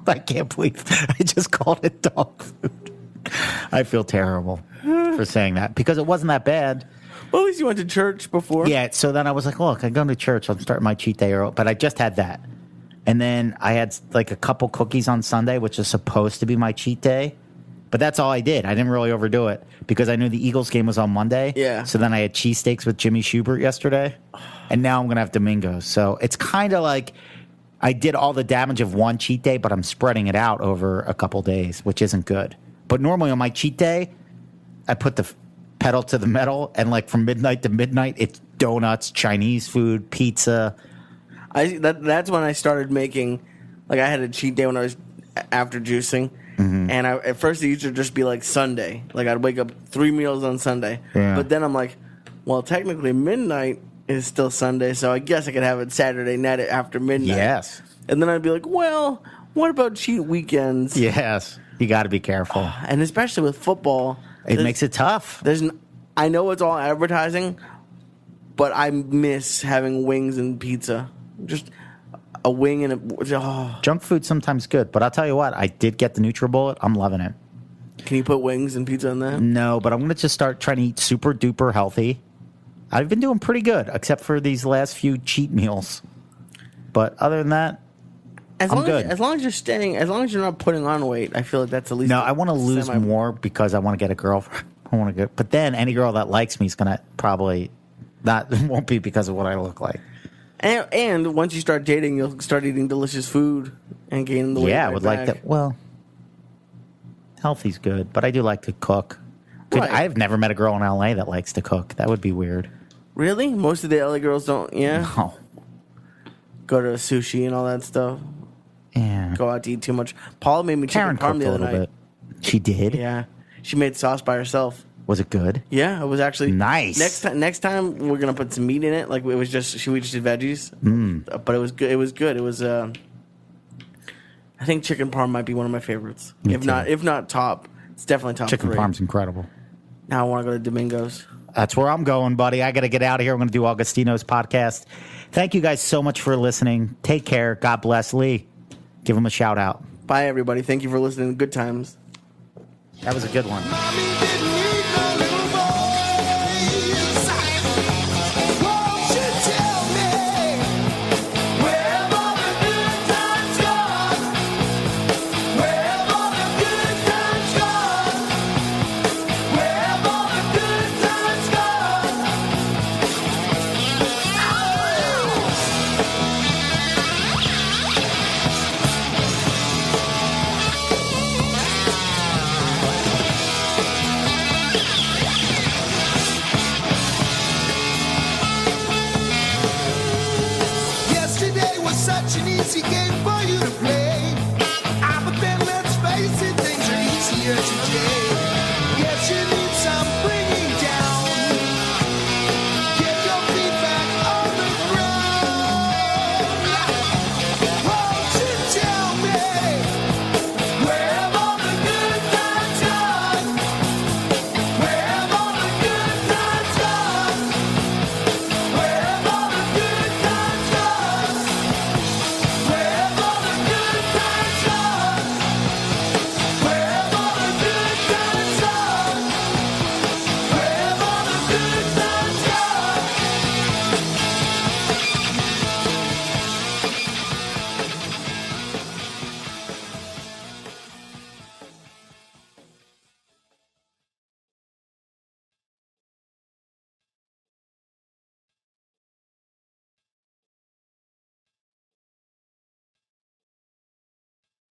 Speaker 4: I can't believe I just called it dog food. I feel terrible for saying that because it wasn't that bad.
Speaker 5: Well, at least you went to church before.
Speaker 4: Yeah, so then I was like, look, I'm going to church. I'm starting my cheat day early. But I just had that. And then I had like a couple cookies on Sunday, which is supposed to be my cheat day. But that's all I did. I didn't really overdo it because I knew the Eagles game was on Monday.
Speaker 5: Yeah.
Speaker 4: So then I had cheesesteaks with Jimmy Schubert yesterday. And now I'm going to have Domingo's. So it's kind of like I did all the damage of one cheat day, but I'm spreading it out over a couple days, which isn't good. But normally on my cheat day, I put the pedal to the metal, and like from midnight to midnight, it's donuts, Chinese food, pizza.
Speaker 5: That's when I started making, like I had a cheat day when I was after juicing.
Speaker 4: Mm-hmm.
Speaker 5: And at first it used to just be like Sunday. Like I'd wake up 3 meals on Sunday.
Speaker 4: Yeah.
Speaker 5: But then I'm like, well, technically midnight is still Sunday, so I guess I could have it Saturday night after midnight.
Speaker 4: Yes.
Speaker 5: And then I'd be like, well, what about cheat weekends?
Speaker 4: Yes. You got to be careful.
Speaker 5: And especially with football,
Speaker 4: It makes it tough.
Speaker 5: I know it's all advertising, but I miss having wings and pizza. Just a wing and
Speaker 4: Junk food sometimes good, but I'll tell you what, I did get the NutriBullet. I'm loving it.
Speaker 5: Can you put wings and pizza in that?
Speaker 4: No, but I'm going to just start trying to eat super duper healthy. I've been doing pretty good, except for these last few cheat meals. But other than that, I'm good.
Speaker 5: As long as you're not putting on weight, I feel like that's at least.
Speaker 4: No, I want to lose more because I want to get a girlfriend. But then any girl that likes me is going to probably won't be because of what I look like.
Speaker 5: And once you start dating, you'll start eating delicious food and gaining the weight.
Speaker 4: Yeah, I would like that. Well, healthy's good, but I do like to cook.
Speaker 5: Right.
Speaker 4: I've never met a girl in LA that likes to cook. That would be weird.
Speaker 5: Really? Most of the LA girls don't. Yeah.
Speaker 4: No.
Speaker 5: Go to sushi and all that stuff.
Speaker 4: Yeah.
Speaker 5: Go out to eat too much. Paula made me
Speaker 4: Karen
Speaker 5: chicken parm the
Speaker 4: cooked a
Speaker 5: other
Speaker 4: little
Speaker 5: night.
Speaker 4: bit. She did?
Speaker 5: Yeah. She made sauce by herself.
Speaker 4: Was it good?
Speaker 5: Yeah, it was actually
Speaker 4: nice.
Speaker 5: Next time we're gonna put some meat in it. Like it was just we just did veggies, but it was good. It was good. It was. I think chicken parm might be one of my favorites.
Speaker 4: Me
Speaker 5: if
Speaker 4: too.
Speaker 5: not top, it's definitely top.
Speaker 4: Chicken
Speaker 5: 3.
Speaker 4: parm's incredible.
Speaker 5: Now I want to go to Domingo's.
Speaker 4: That's where I'm going, buddy. I got to get out of here. I'm going to do Augustino's podcast. Thank you guys so much for listening. Take care. God bless. Lee, give him a shout out.
Speaker 5: Bye, everybody. Thank you for listening to Good Times.
Speaker 4: That was a good one.
Speaker 3: Mommy didn't